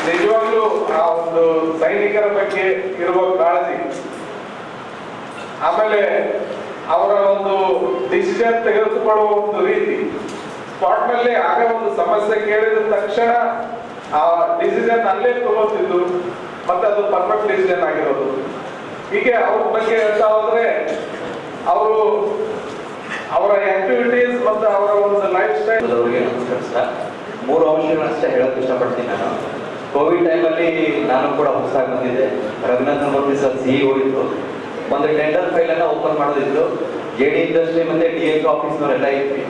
ನಿಜವಾಗ್ಲೂ ಆ ಒಂದು ಸೈನಿಕರ ಬಗ್ಗೆ ಇರುವ ಕಾಳಜಿ, ಆಮೇಲೆ ಅವರ ಒಂದು ಡಿಸಿಷನ್ ತೆಗೆದುಕೊಳ್ಳುವ ಒಂದು ರೀತಿ, ಸ್ಪಾಟ್ ನಲ್ಲಿ ಆಗ ಒಂದು ಸಮಸ್ಯೆ ಕೇಳಿದ ತಕ್ಷಣ ಆ ಡಿಸಿಷನ್ ಅಲ್ಲೇ ತಗೋತಿದ್ದು, ಮತ್ತೆ ಅದು ಪರ್ಫೆಕ್ಟ್ ಡಿಸಿಷನ್ ಆಗಿರೋದು. ಹೀಗೆ ಅವ್ರ ಬಗ್ಗೆ ಹೇಳ್ತಾ ಹೋದ್ರೆ ಅವರು ಅವರ ಆಕ್ಟಿವಿಟೀಸ್ ಮತ್ತು ಅವರ ಒಂದು ಲೈಫ್ ಸ್ಟೈಲ್. ಅವರಿಗೆ ನಮಸ್ಕಾರ ಸರ್. 3 ಅಂಶಗಳನ್ನಷ್ಟೇ ಹೇಳಕ್ ಇಷ್ಟಪಡ್ತೀನಿ ನಾನು. ಕೋವಿಡ್ ಟೈಮಲ್ಲಿ ನಾನು ಕೂಡ ಹೊಸದಾಗಿ ಬಂದಿದ್ದೆ. ರಘುನಾಥನ್ ಮೂರ್ತಿ ಸರ್ CEO ಇತ್ತು. ಒಂದು ಟೆಂಡರ್ ಫೈಲ್ ಅನ್ನ ಓಪನ್ ಮಾಡೋದಿದ್ರು. JD ಇಂಡಸ್ಟ್ರಿ ಮತ್ತೆ DIC ಆಫೀಸ್ನವರೆಲ್ಲ ಇದ್ವಿ.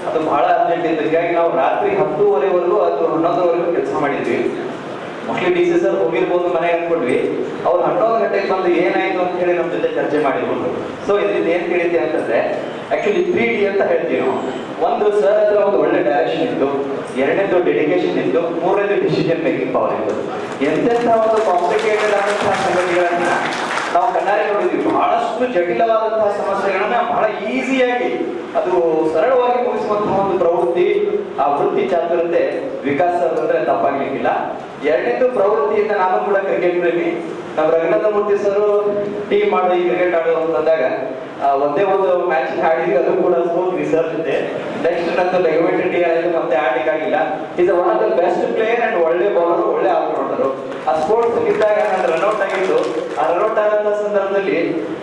ಅದು ಬಹಳ ಅರ್ಜೆಂಟ್ ಇತ್ತು. ಹೀಗಾಗಿ ನಾವು ರಾತ್ರಿ 10:30ವರೆಗೂ ಅದು 11:00ವರೆಗೂ ಕೆಲಸ ಮಾಡಿದ್ವಿ. ಮೋಸ್ಟ್ಲಿ ಡಿ ಸಿ ಸರ್ ಹೋಗಿರ್ಬೋದು ಮನೆಗೆ ಅಂದ್ಕೊಂಡ್ವಿ. ಅವ್ರು 11 ಗಂಟೆಗೆ ಬಂದು ಏನಾಯ್ತು ಅಂತ ಹೇಳಿ ನಮ್ಮ ಜೊತೆ ಚರ್ಚೆ ಮಾಡಿರ್ಬೋದು. ಸೊ ಇದರಿಂದ ಏನ್ ತಿಳಿಯುತ್ತೆ ಅಂತಂದ್ರೆ ಆಕ್ಚುಲಿ 3D ಅಂತ ಹೇಳ್ತೀವಿ ನಾವು. ಒಂದು ಸರ್ ಹತ್ರ ಒಂದು ಒಳ್ಳೆ ಡೈರೆಕ್ಷನ್ ಇತ್ತು, ಎರಡನೇದು ಡೆಡಿಕೇಶನ್ ಇತ್ತು, ಮೂರನೇದು ಡಿಸಿಷನ್ ಮೇಕಿಂಗ್ ಪವರ್ ಇತ್ತು. ಎಂತೆಂಥ ಒಂದು ಕಾಂಪ್ಲಿಕೇಟೆಡ್ ಆದಂತಹ ಸಂಗತಿಗಳನ್ನ ನಾವು ಕಣ್ಣಾರೆ ನೋಡಿದ್ವಿ. ಬಹಳಷ್ಟು ಜಟಿಲವಾದಂತಹ ಸಮಸ್ಯೆಗಳನ್ನ ಬಹಳ ಈಸಿಯಾಗಿ ಅದು ಸರಳವಾಗಿ ಮುಗಿಸುವಂತಹ ಒಂದು ಪ್ರವೃತ್ತಿ, ಆ ವೃತ್ತಿ ಚಾತುರ್ಯತೆ ವಿಕಾಸ ಅಂದ್ರೆ ತಪ್ಪಾಗ್ಲಿಕ್ಕಿಲ್ಲ. ಎರಡನೇದು ಪ್ರವೃತ್ತಿಯಿಂದ ನಾನು ಕೂಡ ಕ್ರಿಕೆಟ್ ಪ್ರೇಮಿ. ನಮ್ಮ ರಘುನಾಥ ಮೂರ್ತಿ ಸರ್ ಟೀಮ್ ಮಾಡಿ ಕ್ರಿಕೆಟ್ ಆಡೋ ಅಂತಂದಾಗ ಒಂದೇ ಒಂದು ಮ್ಯಾಚ್ ಆಡಿದ್ವಿ, ಅದು ಕೂಡ ಸೋತ್ವಿ ಸರ್ ಜೊತೆ. ನೆಕ್ಸ್ಟ್ ನಂದು ಲೆಗಮೆಂಟ್ ಟೀ ಆಡಿದ್ದು ಮತ್ತೆ ಆಡಲಿಕ್ಕಾಗಿಲ್ಲ. Is one of the best player and ಒಳ್ಳೆ ಬೌಲರ್, ಒಳ್ಳೆ ಆಲ್ರೌಂಡರು. ಆ ಸ್ಪೋರ್ಟ್ಸ್ ಇದ್ದಾಗ ನಾನು ರನ್ಔಟ್ ಆಗಿದ್ದು, ಆ ರನ್ಔಟ್ ಆದಂತ ಸಂದರ್ಭದಲ್ಲಿ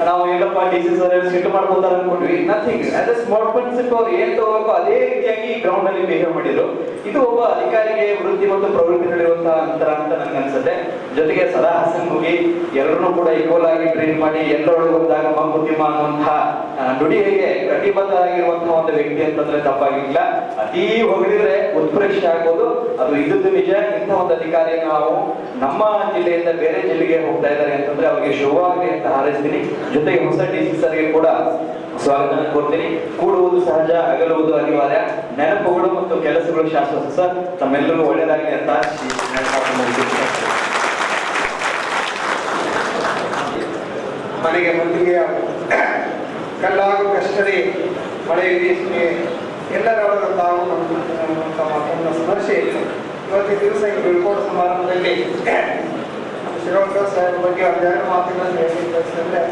ನಾವು ಏನಪ್ಪ ಡಿ ಸಿ ಸರ್ ಸಿಟ್ಟು ಮಾಡ್ಬೋದಾರ ಅನ್ಕೊಂಡ್ವಿ. ನಥಿಂಗ್, ಆಸ್ ಎ ಸ್ಪೋರ್ಟ್ಸ್ಮನ್ಶಿಪ್ ಅವ್ರು ಏನ್ ತಗೋಬೇಕು ಅದೇ ರೀತಿಯಾಗಿ ಗ್ರೌಂಡ್ ಅಲ್ಲಿ ಬಿಹೇವ್ ಮಾಡಿದ್ರು. ಇದು ಒಬ್ಬ ಅಧಿಕಾರಿಗೆ ವೃತ್ತಿ ಮತ್ತು ಪ್ರವೃತ್ತಿ ನಡೆಯುವಂತಹ ಅಂತರ ಅಂತ ನನ್ಗೆ ಅನ್ಸುತ್ತೆ. ಜೊತೆಗೆ ಸದಾ ಹಸನ್ ಹೋಗಿ ಎಲ್ಲರನ್ನೂ ಕೂಡ ಈಕ್ವಲ್ ಆಗಿ ಟ್ರೈನ್ ಮಾಡಿ ಎಲ್ಲರೊಳಗೆ ಒಂದಾಗ ಮಂಕುತಿಮ್ಮ ಅನ್ನುವಂತಹ ನುಡಿಗೆ ಕಟಿಬದ್ಧರಾಗಿರುವಂತಹ ಒಂದು ವ್ಯಕ್ತಿ ಅಂತಂದ್ರೆ ತಪ್ಪಾಗಿಲ್ಲ. ಅತೀ ಹೊಗಳಿದ್ರೆ ಉತ್ಪ್ರೇಕ್ಷೆ ಆಗ್ಬೋದು, ಅದು ಇದ್ದದ್ದು ನಿಜ. ಇಂಥ ಒಂದು ಅಧಿಕಾರಿ ನಾವು ನಮ್ಮ ಜಿಲ್ಲೆಯಿಂದ ಬೇರೆ ಜಿಲ್ಲೆಗೆ ಹೋಗ್ತಾ ಇದ್ದಾರೆ ಅಂತಂದ್ರೆ ಅವರಿಗೆ ಶುಭವಾಗಲಿ ಅಂತ ಹಾರೈಸ್ತೀನಿ. ಜೊತೆಗೆ ಹೊಸ ಡಿ ಸಿ ಸರ್ಗೆ ಕೂಡ ಸ್ವಾಗತ ಕೋರ್ತೀನಿ. ಕೂಡುವುದು ಸಹಜ, ಅಗಲುವುದು ಅನಿವಾರ್ಯ. ನೆನಪುಗಳು ಮತ್ತು ಕೆಲಸಗಳು ಶಾಶ್ವತ. ಸರ್ ತಮ್ಮೆಲ್ಲರಿಗೂ ಒಳ್ಳೆಯದಾಗಲಿ ಅಂತ ಮನೆಗೆ ಮಂದಿಗೆ ಕಲ್ಲಾಗು ಕಷ್ಟರಿ ಮಳೆ ಬೀಸಿಗೆ ಎಲ್ಲರವರು ತಾವು ತಮ್ಮ ಸ್ಮರಿಸಿ ಇವತ್ತಿನ ದಿವಸ ಈ ಬೀಳ್ಕೊಡೋ ಸಮಾರಂಭದಲ್ಲಿ ಶಿರೋಡ್ಕರ್ ಸಾಹೇಬ್ ಬಗ್ಗೆ ಒಂದೆರಡು ಮಾತುಗಳನ್ನು ಹೇಳಿದ್ರೆ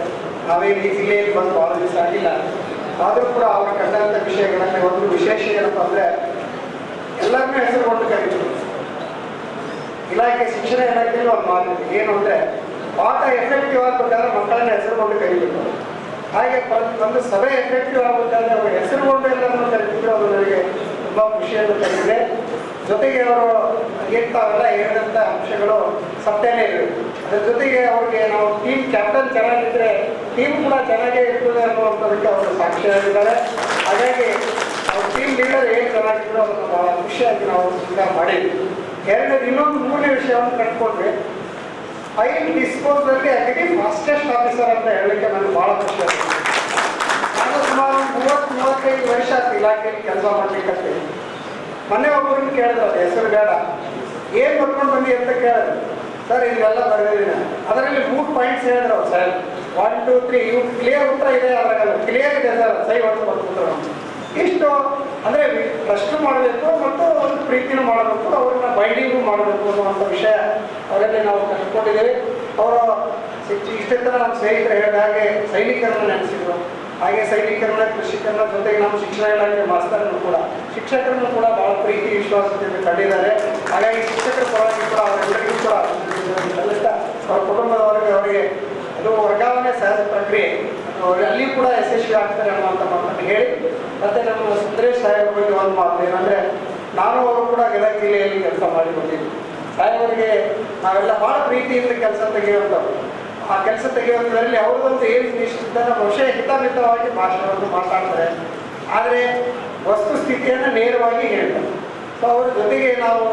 ನಾವೇನು ಈ ಜಿಲ್ಲೆಯಲ್ಲಿ ಬಂದು ಭಾಳ ದಿವಸ ಆಗಿಲ್ಲ. ಆದರೂ ಕೂಡ ಅವರ ಕಂಡಂಥ ವಿಷಯಗಳಲ್ಲಿ ಒಂದು ವಿಶೇಷ ಏನಪ್ಪ ಅಂದರೆ ಎಲ್ಲರನ್ನೂ ಹೆಸರು ಕೊಟ್ಟು ಕರೀತಾರೆ. ಇಲಾಖೆ ಶಿಕ್ಷಣ ಇಲಾಖೆಯಲ್ಲಿ ಒಂದು ಮಾತು ಏನು ಅಂದರೆ ಪಾಠ ಎಫೆಕ್ಟಿವ್ ಆಗಬೇಕಾದ್ರೆ ಮಕ್ಕಳನ್ನ ಹೆಸರುಕೊಂಡು ಕರೀಬೇಕು. ಹಾಗೆ ಒಂದು ಸಭೆ ಎಫೆಕ್ಟಿವ್ ಆಗಬೇಕಾದ್ರೆ ಅವರು ಹೆಸರುಗೊಂಡು ಎಲ್ಲರನ್ನು ಕರೀತಿದ್ರು. ಅದು ನನಗೆ ತುಂಬ ಖುಷಿಯನ್ನು ತಂದಿದೆ. ಜೊತೆಗೆ ಅವರು ತಾವೆಲ್ಲ ಹೇಳಿದಂಥ ಅಂಶಗಳು ಸತ್ಯನೇ ಇರಬೇಕು. ಅದ್ರ ಜೊತೆಗೆ ಅವ್ರಿಗೆ ನಾವು ಟೀಮ್ ಕ್ಯಾಪ್ಟನ್ ಚೆನ್ನಾಗಿದ್ದರೆ ಟೀಮ್ ಕೂಡ ಚೆನ್ನಾಗೇ ಇರ್ತದೆ ಅನ್ನುವಂಥದಕ್ಕೆ ಅವರು ಸಾಕ್ಷಿಯಾಗಿದ್ದಾರೆ. ಹಾಗಾಗಿ ಅವ್ರ ಟೀಮ್ ಲೀಡರ್ ಏನು ಚೆನ್ನಾಗಿದ್ರು ಅದನ್ನು ಭಾಳ ಖುಷಿಯಾಗಿ ನಾವು ಸ್ವೀಕಾರ ಮಾಡಿದ್ವಿ. ಇನ್ನೊಂದು ಮೂರನೇ ವಿಷಯವನ್ನು ಕಂಡುಕೊಂಡ್ವಿ. ಫೈಲ್ ಡಿಸ್ಪೋಸಲ್ಲಿ ಅಗದಿ ಫಾಸ್ಟೆಸ್ಟ್ ಆಫೀಸರ್ ಅಂತ ಹೇಳಲಿಕ್ಕೆ ನನಗೆ ಭಾಳ ಖುಷಿ ಆಗ್ತದೆ. ನಾನು ಸುಮಾರು 30-35 ವರ್ಷ ಇಲಾಖೆಯಲ್ಲಿ ಕೆಲಸ ಮಾಡಲಿಕ್ಕೆ ಮೊನ್ನೆ ಒಬ್ಬರನ್ನ ಕೇಳಿದ್ರು, ಅದು ಹೆಸರು ಬೇಡ, ಏನು ಬರ್ಕೊಂಡು ಬನ್ನಿ ಅಂತ ಕೇಳಿದ್ರು. ಸರ್ ಇದೆಲ್ಲ ಬರೆದಿದ್ದೀನಿ, ಅದರಲ್ಲಿ 3 ಪಾಯಿಂಟ್ಸ್ ಹೇಳಿದ್ರು ಸರ್. 1, 2, 3 ಇವು ಕ್ಲಿಯರ್ ಉತ್ತರ ಇದೆ, ಅದರಾಗಲ್ಲ ಕ್ಲಿಯರ್ ಇದೆ ಸರ್, ಸೈ ಹೊತ್ತು ಬರ್ಬಿಟ್ರು. ಇಷ್ಟು ಅಂದರೆ ಟ್ರಸ್ಟ್ ಮಾಡಬೇಕು ಮತ್ತು ಒಂದು ಪ್ರೀತಿನೂ ಮಾಡಬೇಕು, ಅವ್ರನ್ನ ಬೈಂಡಿಂಗು ಮಾಡಬೇಕು ಅನ್ನುವಂಥ ವಿಷಯ ಅವರಲ್ಲಿ ನಾವು ಕಂಡುಕೊಂಡಿದ್ದೀವಿ. ಅವರು ಇಷ್ಟೇ ಥರ ನಮ್ಮ ಸ್ನೇಹಿತರು ಹೇಳಿದ ಹಾಗೆ ಸೈನಿಕರನ್ನ ನೆನೆಸಿದ್ರು. ಹಾಗೆ ಸೈನಿಕರನ್ನ, ಕೃಷಿಕರನ್ನ, ಜೊತೆಗೆ ನಮ್ಮ ಶಿಕ್ಷಣ ಇಲಾಖೆ ಮಾಸ್ತರನ್ನು ಕೂಡ, ಶಿಕ್ಷಕರನ್ನು ಕೂಡ ಭಾಳ ಪ್ರೀತಿ ವಿಶ್ವಾಸದಿಂದ ಕಂಡಿದ್ದಾರೆ. ಹಾಗಾಗಿ ಶಿಕ್ಷಕರ ಪರವಾಗಿ ಕೂಡ ಅವರೆಲ್ಲರಿಗೂ ಕೂಡ ಅವರ ಕುಟುಂಬದವರಿಗೆ ಅವರಿಗೆ ಅದು ವರ್ಗಾವಣೆ ಸಹಜ ಪ್ರಕ್ರಿಯೆ, ಅಲ್ಲಿ ಕೂಡ ಯಶಸ್ವಿ ಆಗ್ತಾರೆ ಅನ್ನುವಂಥ ಮಾತನ್ನು ಹೇಳಿ, ಮತ್ತು ನಮ್ಮ ಸುಂದರೇಶ್ ಸಾಹೇಬ್ ಬಗ್ಗೆ ಒಂದು ಮಾತು ಏನಂದರೆ, ನಾನು ಅವರು ಕೂಡ ಗದಗ ಜಿಲ್ಲೆಯಲ್ಲಿ ಕೆಲಸ ಮಾಡಿ ಬಂದಿದ್ದೆ. ಸಾಹೇಬರಿಗೆ ನಾವೆಲ್ಲ ಭಾಳ ಪ್ರೀತಿಯಿಂದ ಕೆಲಸ ತೆಗೆಯುವಂಥವ್ರು. ಆ ಕೆಲಸ ತೆಗೆಯುವುದರಲ್ಲಿ ಅವ್ರದ್ದೊಂದು ಏನು ನಿಶ್ಚಿತ ಬಹುಶಃ ಹಿತಮಿತವಾಗಿ ಭಾಷಣವನ್ನು ಮಾತಾಡ್ತಾರೆ, ಆದರೆ ವಸ್ತುಸ್ಥಿತಿಯನ್ನು ನೇರವಾಗಿ ಹೇಳ್ತಾರೆ. ಸೊ ಅವ್ರ ಜೊತೆಗೆ ನಾವು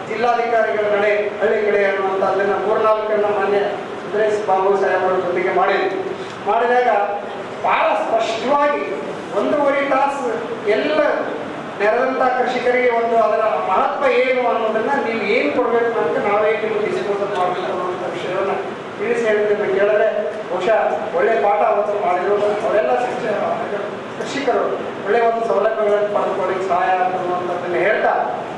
ಜಿಲ್ಲಾಧಿಕಾರಿಗಳ ನಡೆ ಹಳ್ಳಿ ಕಡೆ ಅನ್ನುವಂಥ ಅದನ್ನು 3-4 ಮಾನ್ಯ ಸುಂದರೇಶ್ ಬಾಬು ಸಾಹೇಬರ ಜೊತೆಗೆ ಮಾಡಿದಾಗ ಭಾಳ ಸ್ಪಷ್ಟವಾಗಿ 1.5 ತಾಸು ಎಲ್ಲ ನೆರೆದಂಥ ಕೃಷಿಕರಿಗೆ ಒಂದು ಅದರ ಮಹತ್ವ ಏನು ಅನ್ನೋದನ್ನು ನೀವು ಏನು ಕೊಡಬೇಕು ಅಂತ ನಾವೇ ನಿಮಗೆ ಡಿಸ್ಪೋಸಲ್ ಮಾಡಬೇಕು ಅನ್ನೋಂಥ ವಿಷಯವನ್ನು ತಿಳಿಸಿ ಹೇಳಿದ್ದನ್ನು ಕೇಳಿದ್ರೆ ಬಹುಶಃ ಒಳ್ಳೆಯ ಪಾಠ ಅವತ್ತು ಮಾಡಿದ್ರು. ಅವರೆಲ್ಲ ಕೃಷಿಕರು ಒಳ್ಳೆಯ ಒಂದು ಸೌಲಭ್ಯಗಳನ್ನು ಪಡೆದುಕೊಳ್ಳಿಕ್ಕೆ ಸಹಾಯ ಅನ್ನುವಂಥದ್ದನ್ನು ಹೇಳ್ತಾ,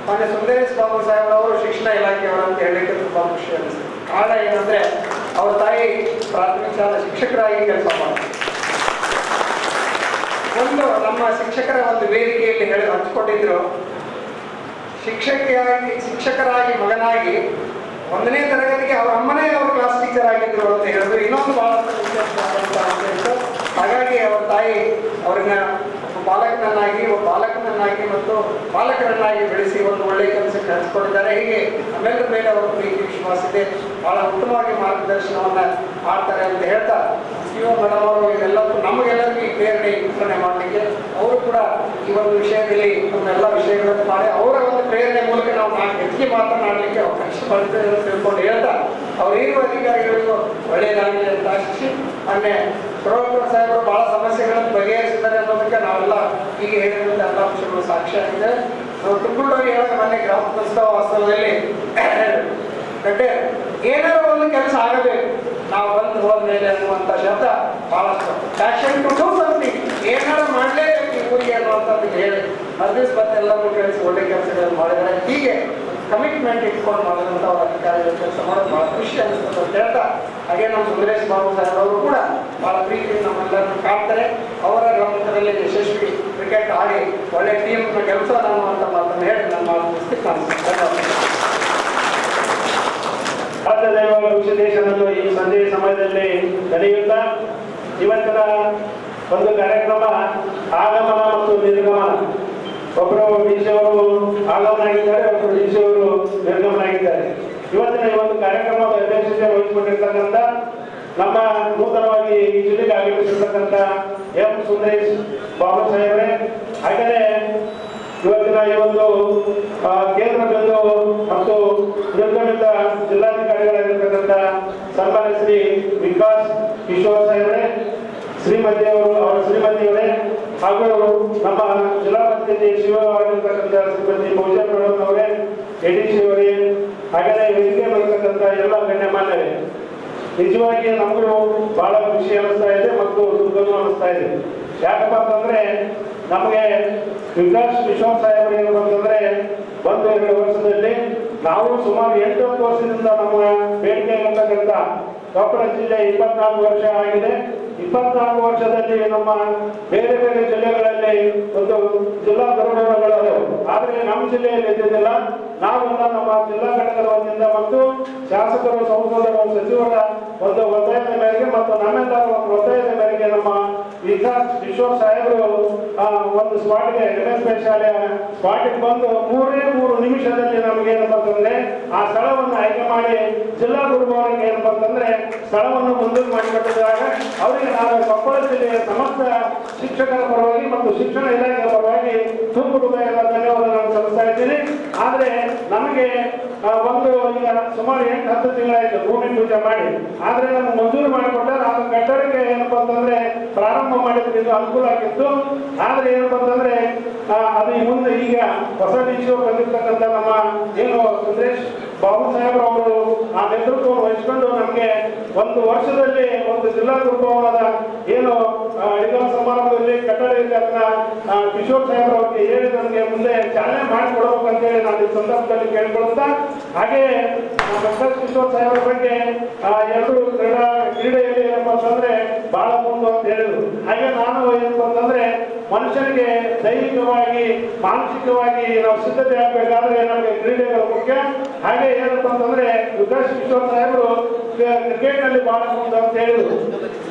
ಮೊನ್ನೆ ಸುಂದರೇಶ್ ಬಾಬು ಸಾಹೇಬರವರು ಶಿಕ್ಷಣ ಇಲಾಖೆಯವರು ಅಂತ ಹೇಳಲಿಕ್ಕೆ ತುಂಬ ಖುಷಿ ಅನಿಸ್ತದೆ. ಕಾರಣ ಏನಂದರೆ ಅವ್ರ ತಾಯಿ ಪ್ರಾಥಮಿಕ ಶಾಲಾ ಶಿಕ್ಷಕರಾಗಿ ಕೆಲಸ ಮಾಡ್ತಾರೆ. ಒಂದು ನಮ್ಮ ಶಿಕ್ಷಕರ ಒಂದು ವೇದಿಕೆಯಲ್ಲಿ ಹಂಚಿಕೊಂಡಿದ್ರು, ಶಿಕ್ಷಕರಾಗಿ ಮಗನಾಗಿ 1ನೇ ತರಗತಿಗೆ ಅವ್ರ ಅಮ್ಮನೇ ಅವ್ರ ಕ್ಲಾಸ್ ಟೀಚರ್ ಆಗಿದ್ರು ಅಂತ ಹೇಳಿದ್ರು. ಇನ್ನೊಂದು ಬಹಳ ವಿಶೇಷವಾದಂಥ. ಹಾಗಾಗಿ ಅವ್ರ ತಾಯಿ ಅವ್ರನ್ನ ಬಾಲಕನನ್ನಾಗಿ ಮತ್ತು ಬಾಲಕರನ್ನಾಗಿ ಬೆಳೆಸಿ ಒಂದು ಒಳ್ಳೆಯ ಕೆಲಸಕ್ಕೆ ಹಂಚಿಕೊಂಡಿದ್ದಾರೆ. ಹೀಗೆ ನಮ್ಮೆಲ್ಲರ ಮೇಲೆ ಅವರ ಪ್ರೀತಿ ವಿಶ್ವಾಸ ಇದೆ, ಬಹಳ ಉತ್ತಮವಾಗಿ ಮಾರ್ಗದರ್ಶನವನ್ನು ಮಾಡ್ತಾರೆ ಅಂತ ಹೇಳ್ತಾ, ಸಿ.ಒ. ಮೇಡಮ್ ಅವರು ಇದೆಲ್ಲಕ್ಕೂ ನಮಗೆಲ್ಲರಿಗೂ ಈ ಪ್ರೇರಣೆ ವಿತರಣೆ ಮಾಡಲಿಕ್ಕೆ ಅವರು ಕೂಡ ಈ ಒಂದು ವಿಷಯದಲ್ಲಿ ನಮ್ಮೆಲ್ಲ ವಿಷಯಗಳನ್ನು ಮಾಡಿ ಅವರ ಒಂದು ಪ್ರೇರಣೆ ಮೂಲಕ ನಾವು ಹೆಚ್ಚಿಗೆ ಮಾತನಾಡಲಿಕ್ಕೆ ಅವಕಾಶ ಬರ್ತದೆ ಅಂತ ತಿಳ್ಕೊಂಡು ಹೇಳ್ತಾ ಅವರಿರುವ ಅಧಿಕಾರಿಗಳಿಗೂ ಒಳ್ಳೆಯದಾಗಲಿ ಅಂತ ಆಶಿಸಿ ಮೊನ್ನೆ ಪ್ರವಕ್ತರ ಸಾಹೇಬರು ಬಹಳ ಸಮಸ್ಯೆಗಳನ್ನು ಬಗೆಹರಿಸಿದ್ದಾರೆ ಅನ್ನೋದಕ್ಕೆ ನಾವೆಲ್ಲ ಈಗ ಹೇಳಿದಂತೆ ಎಲ್ಲ ಅಂಶಗಳು ಸಾಕ್ಷಿಯಾಗಿದೆ. ನಾವು ತುಮಕೂರಿಗೆ ಹೇಳಿದ ಮೊನ್ನೆ ಗ್ರಾಮ ಪ್ರಸ್ತಾವ ವಾಸ್ತವದಲ್ಲಿ ಗಡ್ಡೆ ಏನಾದ್ರು ಒಂದು ಕೆಲಸ ಆಗಬೇಕು ನಾವು ಬಂದು ಹೋದ್ಮೇಲೆ ಅನ್ನುವಂಥ ಶಬ್ದ ಬಹಳಷ್ಟು ಫ್ಯಾಷನ್ ಟು ಡೂ ಸಮಥಿಂಗ್, ಏನಾದ್ರು ಮಾಡಲೇಬೇಕು ಈ ಊರಿಗೆ ಅನ್ನುವಂಥದ್ದು ಹೇಳಿ ಮದ್ದಿಸ್ ಬಂದು ಎಲ್ಲರೂ ಕಳಿಸಿ ಒಳ್ಳೆ ಕೆಲಸಗಳನ್ನು ಮಾಡಿದರೆ ಹೀಗೆ ಕಮಿಟ್ಮೆಂಟ್ ಇಟ್ಕೊಂಡು ಮಾಡಿದಂಥ ಅವರ ಅಧಿಕಾರಿಗಳ ಕೆಲಸ ಮಾಡೋದು ಭಾಳ ಖುಷಿ ಅನಿಸ್ತದೆ ಅಂತ ಹೇಳ್ತಾ, ಹಾಗೆ ನಮ್ಮ ಸುಂದರೇಶ್ ಬಾಬು ಸಾಹೇಬ್ ಅವರು ಕೂಡ ಭಾಳ ಪ್ರೀತಿಯಿಂದ ನಮ್ಮೆಲ್ಲರನ್ನು ಕಾಡ್ತಾರೆ. ಅವರ ಗ್ರಾಮದಲ್ಲಿ ಯಶಸ್ವಿ ಕ್ರಿಕೆಟ್ ಆಡಿ ಒಳ್ಳೆ ಟೀಮ್ನ ಕೆಲಸ ಅನ್ನುವಂಥ ಮಾತನ್ನು ಹೇಳಿ ನಮ್ಮ ಭಾರತ ದೈವ ವಿಶ್ವದೇಶನನ್ನು ಈ ಸಂಜೆಯ ಸಮಯದಲ್ಲಿ ನಡೆಯುತ್ತಾ ಇವತ್ತಿನ ಒಂದು ಕಾರ್ಯಕ್ರಮ ಆಗಮನ ಮತ್ತು ನಿರ್ಗಮನ. ಒಬ್ಬರು ಡಿಸಿ ಅವರು ಆಗಮನ ಆಗಿದ್ದಾರೆ, ಒಬ್ಬರು ಡಿಸಿ ಅವರು ನಿರ್ಗಮನ ಆಗಿದ್ದಾರೆ. ಇವತ್ತಿನ ಈ ಒಂದು ಕಾರ್ಯಕ್ರಮದ ಅಧ್ಯಕ್ಷತೆ ವಹಿಸಿಕೊಂಡಿರ್ತಕ್ಕಂಥ ನಮ್ಮ ನೂತನವಾಗಿ ಈ ಜಿಲ್ಲೆಗೆ ಆಗಮಿಸಿರ್ತಕ್ಕಂಥ ಎಂ ಸುಂದರೇಶ್ ಬಾಬು ಸಾಹೇಬ್ರೆ, ಹಾಗೆಯೇ ಇವತ್ತಿನ ಈ ಒಂದು ಕೇಂದ್ರ ಬಿಂದು ಮತ್ತು ನಿರ್ಗಮಿತ ಜಿಲ್ಲಾಧಿಕಾರಿಗಳಾಗಿರ್ತಕ್ಕಂಥ ಸನ್ಮಾನ್ಯ ಶ್ರೀ ವಿಕಾಸ್ ಕಿಶೋರ್ ಸಾಹೇಬ್ರೆ, ಶ್ರೀಮತಿಯವರು ಅವರ ಶ್ರೀಮತಿಯವರೇ, ಹಾಗೂ ನಮ್ಮ ಜಿಲ್ಲಾ ಪಂಚಾಯತಿ ಶಿವವಾಗಿರ್ತಕ್ಕಂಥ ಶ್ರೀಮತಿ ಪೂಜಾ ಮೇಡಮ್ ಅವರೇ, ಎಡಿಸಿ ಅವರೇ, ಹಾಗೆಯೇ ವೇದಿಕೆ ಬರ್ತಕ್ಕಂಥ ಎಲ್ಲ ಗಣ್ಯಮಾನ್ಯರೇ, ನಿಜವಾಗಿ ನಮಗೂ ಬಹಳ ಖುಷಿ ಅನಿಸ್ತಾ ಇದೆ ಮತ್ತು ದುಃಖನೂ ಅನಿಸ್ತಾ ಇದೆ. ಯಾಕಪ್ಪ ಅಂತಂದ್ರೆ ನಮಗೆ ವಿಕಾಸ್ ಕಿಶೋರ್ ಸಾಹೇಬರು ಏನಂತಂದ್ರೆ 1-2 ವರ್ಷದಲ್ಲಿ ನಾವು ಸುಮಾರು 8 ವರ್ಷದಿಂದ ನಮ್ಮ ಬೇಡಿಕೆ ಇರತಕ್ಕಂಥ ಕೊಪ್ಪಳ ಜಿಲ್ಲೆ 24 ವರ್ಷ ಆಗಿದೆ. 24 ವರ್ಷದಲ್ಲಿ ನಮ್ಮ ಬೇರೆ ಬೇರೆ ಜಿಲ್ಲೆಗಳಲ್ಲಿ ಒಂದು ಜಿಲ್ಲಾ ಧೋರಣೆಗಳು, ಆದರೆ ನಮ್ಮ ಜಿಲ್ಲೆಯಲ್ಲಿ ಇದ್ದಿದ್ದಿಲ್ಲ. ನಾವೆಲ್ಲ ನಮ್ಮ ಜಿಲ್ಲಾ ಘಟಕದ ವತಿಯಿಂದ ಮತ್ತು ಶಾಸಕರು, ಸಂಸದರು, ಸಚಿವರ ಒಂದು ಒತ್ತಾಯದ ಮೇರೆಗೆ ಮತ್ತು ನಮ್ಮೆಲ್ಲರ ಒಂದು ಒತ್ತಾಯದ ಮೇರೆಗೆ ನಮ್ಮ ವಿಕಾಸ್ ಕಿಶೋರ್ ಸಾಹೇಬರು ಒಂದು ಸ್ಪಾಟ್ಗೆ ಎಮ್ಎಸ್ಪಿ ಶಾಲೆಯ ಸ್ಪಾಟಿಗೆ ಬಂದು 3 ನಿಮಿಷದಲ್ಲಿ ನಮಗೆ ಏನಪ್ಪ ಅಂತಂದ್ರೆ ಆ ಸ್ಥಳವನ್ನು ಆಯ್ಕೆ ಮಾಡಿ ಜಿಲ್ಲಾ ಗುರುಭವನಿಗೆ ಏನಪ್ಪ ಅಂತಂದ್ರೆ ಸ್ಥಳವನ್ನು ಮುಂದೂರು ಮಾಡಿಕೊಟ್ಟಿದ್ದಾಗ ಅವರಿಗೆ ನಾನು ಕೊಪ್ಪಳ ಜಿಲ್ಲೆಯ ಸಮಸ್ತ ಶಿಕ್ಷಕರ ಪರವಾಗಿ ಮತ್ತು ಶಿಕ್ಷಣ ಇಲಾಖೆಯ ಪರವಾಗಿ ತುಂಬ ಹೃದಯದ ಧನ್ಯವಾದಗಳನ್ನು ಸಲ್ಲಿಸ್ತಾ ಇದ್ದೀನಿ. ಆದರೆ ನಮಗೆ ಒಂದು ಈಗ ಸುಮಾರು 8-10 ತಿಂಗಳಾಯಿತು ಭೂಮಿ ಪೂಜೆ ಮಾಡಿ, ಆದರೆ ನಮ್ಗೆ ಮಂಜೂರು ಮಾಡಿಕೊಟ್ಟಾರೆ. ಅದು ಕಟ್ಟಡಕ್ಕೆ ಏನಪ್ಪ ಅಂತಂದ್ರೆ ಪ್ರಾರಂಭ ಮಾಡಿದ್ರೆ ಇದು ಅನುಕೂಲ ಆಗಿತ್ತು. ಆದರೆ ಏನಪ್ಪ ಅಂತಂದ್ರೆ ಅದು ಮುಂದೆ ಈಗ ಹೊಸ ಡಿಸಿ ಬಂದಿರ್ತಕ್ಕಂಥ ನಮ್ಮ ಏನು ಸುಂದರೇಶ್ ಬಾಬು ಸಾಹೇಬ್ರು ಅವರು ಆ ನೇತೃತ್ವವನ್ನು ವಹಿಸಿಕೊಂಡು ನಮಗೆ 1 ವರ್ಷದಲ್ಲಿ ಒಂದು ಜಿಲ್ಲಾ ಗುರುಭವನದ ಏನು ಅಡಿಗಲ್ ಸಮಾರಂಭದಲ್ಲಿ ಕಟ್ಟಡ ಇದೆ ಅದನ್ನ ಕಿಶೋರ್ ಸಾಹೇಬ್ರ ಅವರಿಗೆ ಹೇಳಿ ನನಗೆ ಮುಂದೆ ಚಾಲನೆ ಮಾಡಿಕೊಡಬೇಕಂತೇಳಿ ನಾನು ಈ ಸಂದರ್ಭದಲ್ಲಿ ಕೇಳಿಕೊಳ್ಳುತ್ತಾ, ಹಾಗೆ ಡಾಕ್ಟರ್ ಕಿಶೋರ್ ಸಾಹೇಬ್ರ ಬಗ್ಗೆ 2 ಕ್ರೀಡೆಯಲ್ಲಿ ಏನಪ್ಪ ಅಂತಂದ್ರೆ ಬಹಳ ಮುಂದೆ ಅಂತ ಹೇಳಿದ್ರು. ಹಾಗೆ ನಾನು ಏನಪ್ಪ ಅಂತಂದ್ರೆ ಮನುಷ್ಯನಿಗೆ ದೈಹಿಕವಾಗಿ ಮಾನಸಿಕವಾಗಿ ನಾವು ಸಿದ್ಧತೆ ಆಗಬೇಕಾದ್ರೆ ನಮಗೆ ಕ್ರೀಡೆಗಳು ಮುಖ್ಯ. ಹಾಗೆ ಏನಪ್ಪ ಅಂತಂದ್ರೆ ವಿಕಾಸ್ ಕಿಶೋರ್ ಸಾಹೇಬರು ಕ್ರಿಕೆಟ್ ನಲ್ಲಿ ಬಹಳ ಮುಂದೆ ಅಂತ ಹೇಳಿದ್ರು.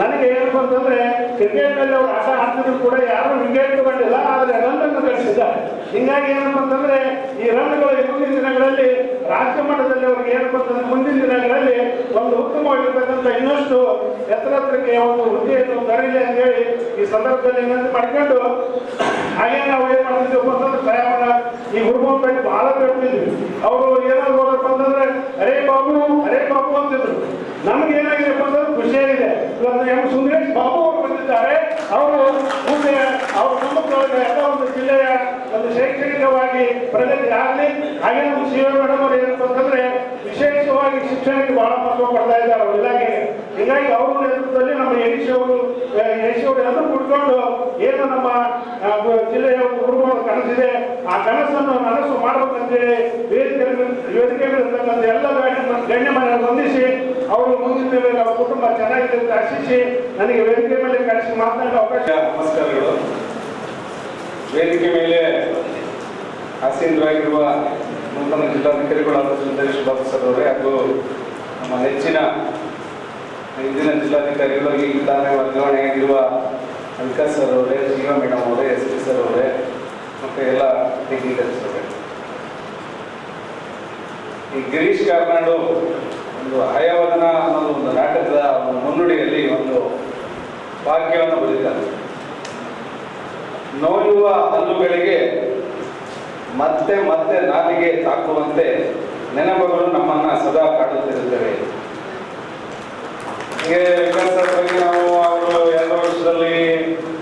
ನನಗೆ ಏನಪ್ಪ ಅಂತಂದ್ರೆ ಕ್ರಿಕೆಟ್ ನಲ್ಲಿ ಅವರು ಆಟ ಆಡ್ತಿದ್ರು ಕೂಡ ಯಾರು ವಿಕೆಟ್ ತಗೊಂಡಿಲ್ಲ, ಆದ್ರೆ ರನ್ ಅನ್ನು ಗಳಿಸಿದ್ದಾರೆ. ಹಿಂಗಾಗಿ ಏನಪ್ಪ ಅಂತಂದ್ರೆ ಈ ರನ್ಗಳು ಮುಂದಿನ ದಿನಗಳಲ್ಲಿ ರಾಜ್ಯ ಮಟ್ಟದಲ್ಲಿ ಅವ್ರಿಗೆ ಏನಪ್ಪ ಅಂತಂದ್ರೆ ಮುಂದಿನ ದಿನಗಳಲ್ಲಿ ಒಂದು ಉತ್ತಮವಾಗಿರ್ತಕ್ಕಂಥ ಇನ್ನಷ್ಟು ಎತ್ತರಕ್ಕೆ ಒಂದು ಹುದ್ದೆಯನ್ನು ತರಲಿ ಅಂತ ಹೇಳಿ ಈ ಸಂದರ್ಭದಲ್ಲಿ ವಿನಂತಿ ಮಾಡಿಕೊಂಡು, ಹಾಗೆ ನಾವು ಏನ್ ಮಾಡ್ತಿದ್ವಿ ಅಂತಂದ್ರೆ ಸಾಹೇಬರ ಈ ಗುರುಭವನ ಬಹಳ ಬೇಡ್ತಿದ್ವಿ. ಅವರು ಏನಾದ್ರು ಹೋದಪ್ಪ ಅಂತಂದ್ರೆ ಅರೇ ಬಾಬು ಅಂತಿದ್ರು. ನಮ್ಗೆ ಏನಾಗಿದೆಪ್ಪ ಅಂತಂದ್ರೆ ಖುಷಿಯಾಗಿದೆ. ಇವತ್ತು ಎಂ ಸುಂದರೇಶ್ ಬಾಬು ಅವರು ಬಂದಿದ್ದಾರೆ. ಅವರು ಮುಂದೆ ಅವ್ರ ಕುಟುಂಬದೊಳಗೆ ಎಲ್ಲ ಒಂದು ಜಿಲ್ಲೆಯ ಒಂದು ಶೈಕ್ಷಣಿಕವಾಗಿ ಪ್ರಗತಿ ಆಗಲಿ. ಹಾಗೆ ನಮ್ಮ ಶಿವ ಮೇಡಮ್ ಅವರು ಏನಪ್ಪ ಅಂತಂದ್ರೆ ವಿಶೇಷವಾಗಿ ಶಿಕ್ಷಣಕ್ಕೆ ಬಹಳ ಮಹತ್ವ ಕೊಡ್ತಾ ಇದ್ದಾರೆ ಅವ್ರ ಇಲಾಖೆಗೆ. ಹೀಗಾಗಿ ಅವ್ರ ನೇತೃತ್ವದಲ್ಲಿ ನಮ್ಮ ಯಶ್ ಅವರು ಎಲ್ಲರೂ ಕುಡ್ಕೊಂಡು ಏನು ನಮ್ಮ ಜಿಲ್ಲೆಯ ಒಂದು ಗುರುಭವನ ಕನಸಿದೆ, ಆ ಕನಸನ್ನು ನನಸು ಮಾಡಬೇಕಂತೇಳಿ ವೇದಿಕೆ ಇರತಕ್ಕಂಥ ಎಲ್ಲ ಗಣ್ಯಮಾನ್ಯರು ಹೊಂದಿಸಿ ಅವರು ಮುಂದಿನ ಮೇಲೆ ಅವರ ಕುಟುಂಬ ಚೆನ್ನಾಗಿದೆ ಅಂತ ಆಶಿಸಿ ನನಗೆ ವೇದಿಕೆ ಮೇಲೆ ಕಳಿಸಿ ಮಾತನಾಡೋ ಅವಕಾಶ. ನಮಸ್ಕಾರಗಳು. ವೇದಿಕೆ ಮೇಲೆ ಆಸೀನರಾಗಿರುವ ನೂತನ ಜಿಲ್ಲಾಧಿಕಾರಿಗಳಾದ ಸುಂದರೇಶ್ ಬಾಬು ಸರ್ ಅವರೇ, ಹಾಗೂ ನಮ್ಮ ನೆಚ್ಚಿನ ಹಿಂದಿನ ಜಿಲ್ಲಾಧಿಕಾರಿಗಳು ಈಗ ತಾನೇ ವರ್ಗಾವಣೆಯಾಗಿರುವ ವಿಕಾಸ್ ಸರ್ ಅವರೇ, ಶಿವ ಮೇಡಮ್ ಅವರೇ, SP ಸರ್ ಅವರೇ, ಮತ್ತು ಎಲ್ಲ ಟೆಕ್ನಿಕಲ್ಸ್ ಅವರೇ. ಈ ಗಿರೀಶ್ ಕಾರ್ನಾಡು ಒಂದು ಹಯವದನ ಅನ್ನೋದು ಒಂದು ನಾಟಕದ ಒಂದು ಮುನ್ನುಡಿಯಲ್ಲಿ ಒಂದು ವಾಕ್ಯವನ್ನು ಬರೆದಿದ್ದಾರೆ. ನೋಯುವ ಹಲ್ಲುಗಳಿಗೆ ಮತ್ತೆ ಮತ್ತೆ ನಾಲಿಗೆ ತಾಕುವಂತೆ ನೆನಪುಗಳು ನಮ್ಮನ್ನ ಸದಾ ಕಾಡುತ್ತಿರುತ್ತವೆ. ಹೀಗೆ ವಿಕಾಸ್ ಸರ್ ಬಗ್ಗೆ ನಾವು ಅವರು 2 ವರ್ಷದಲ್ಲಿ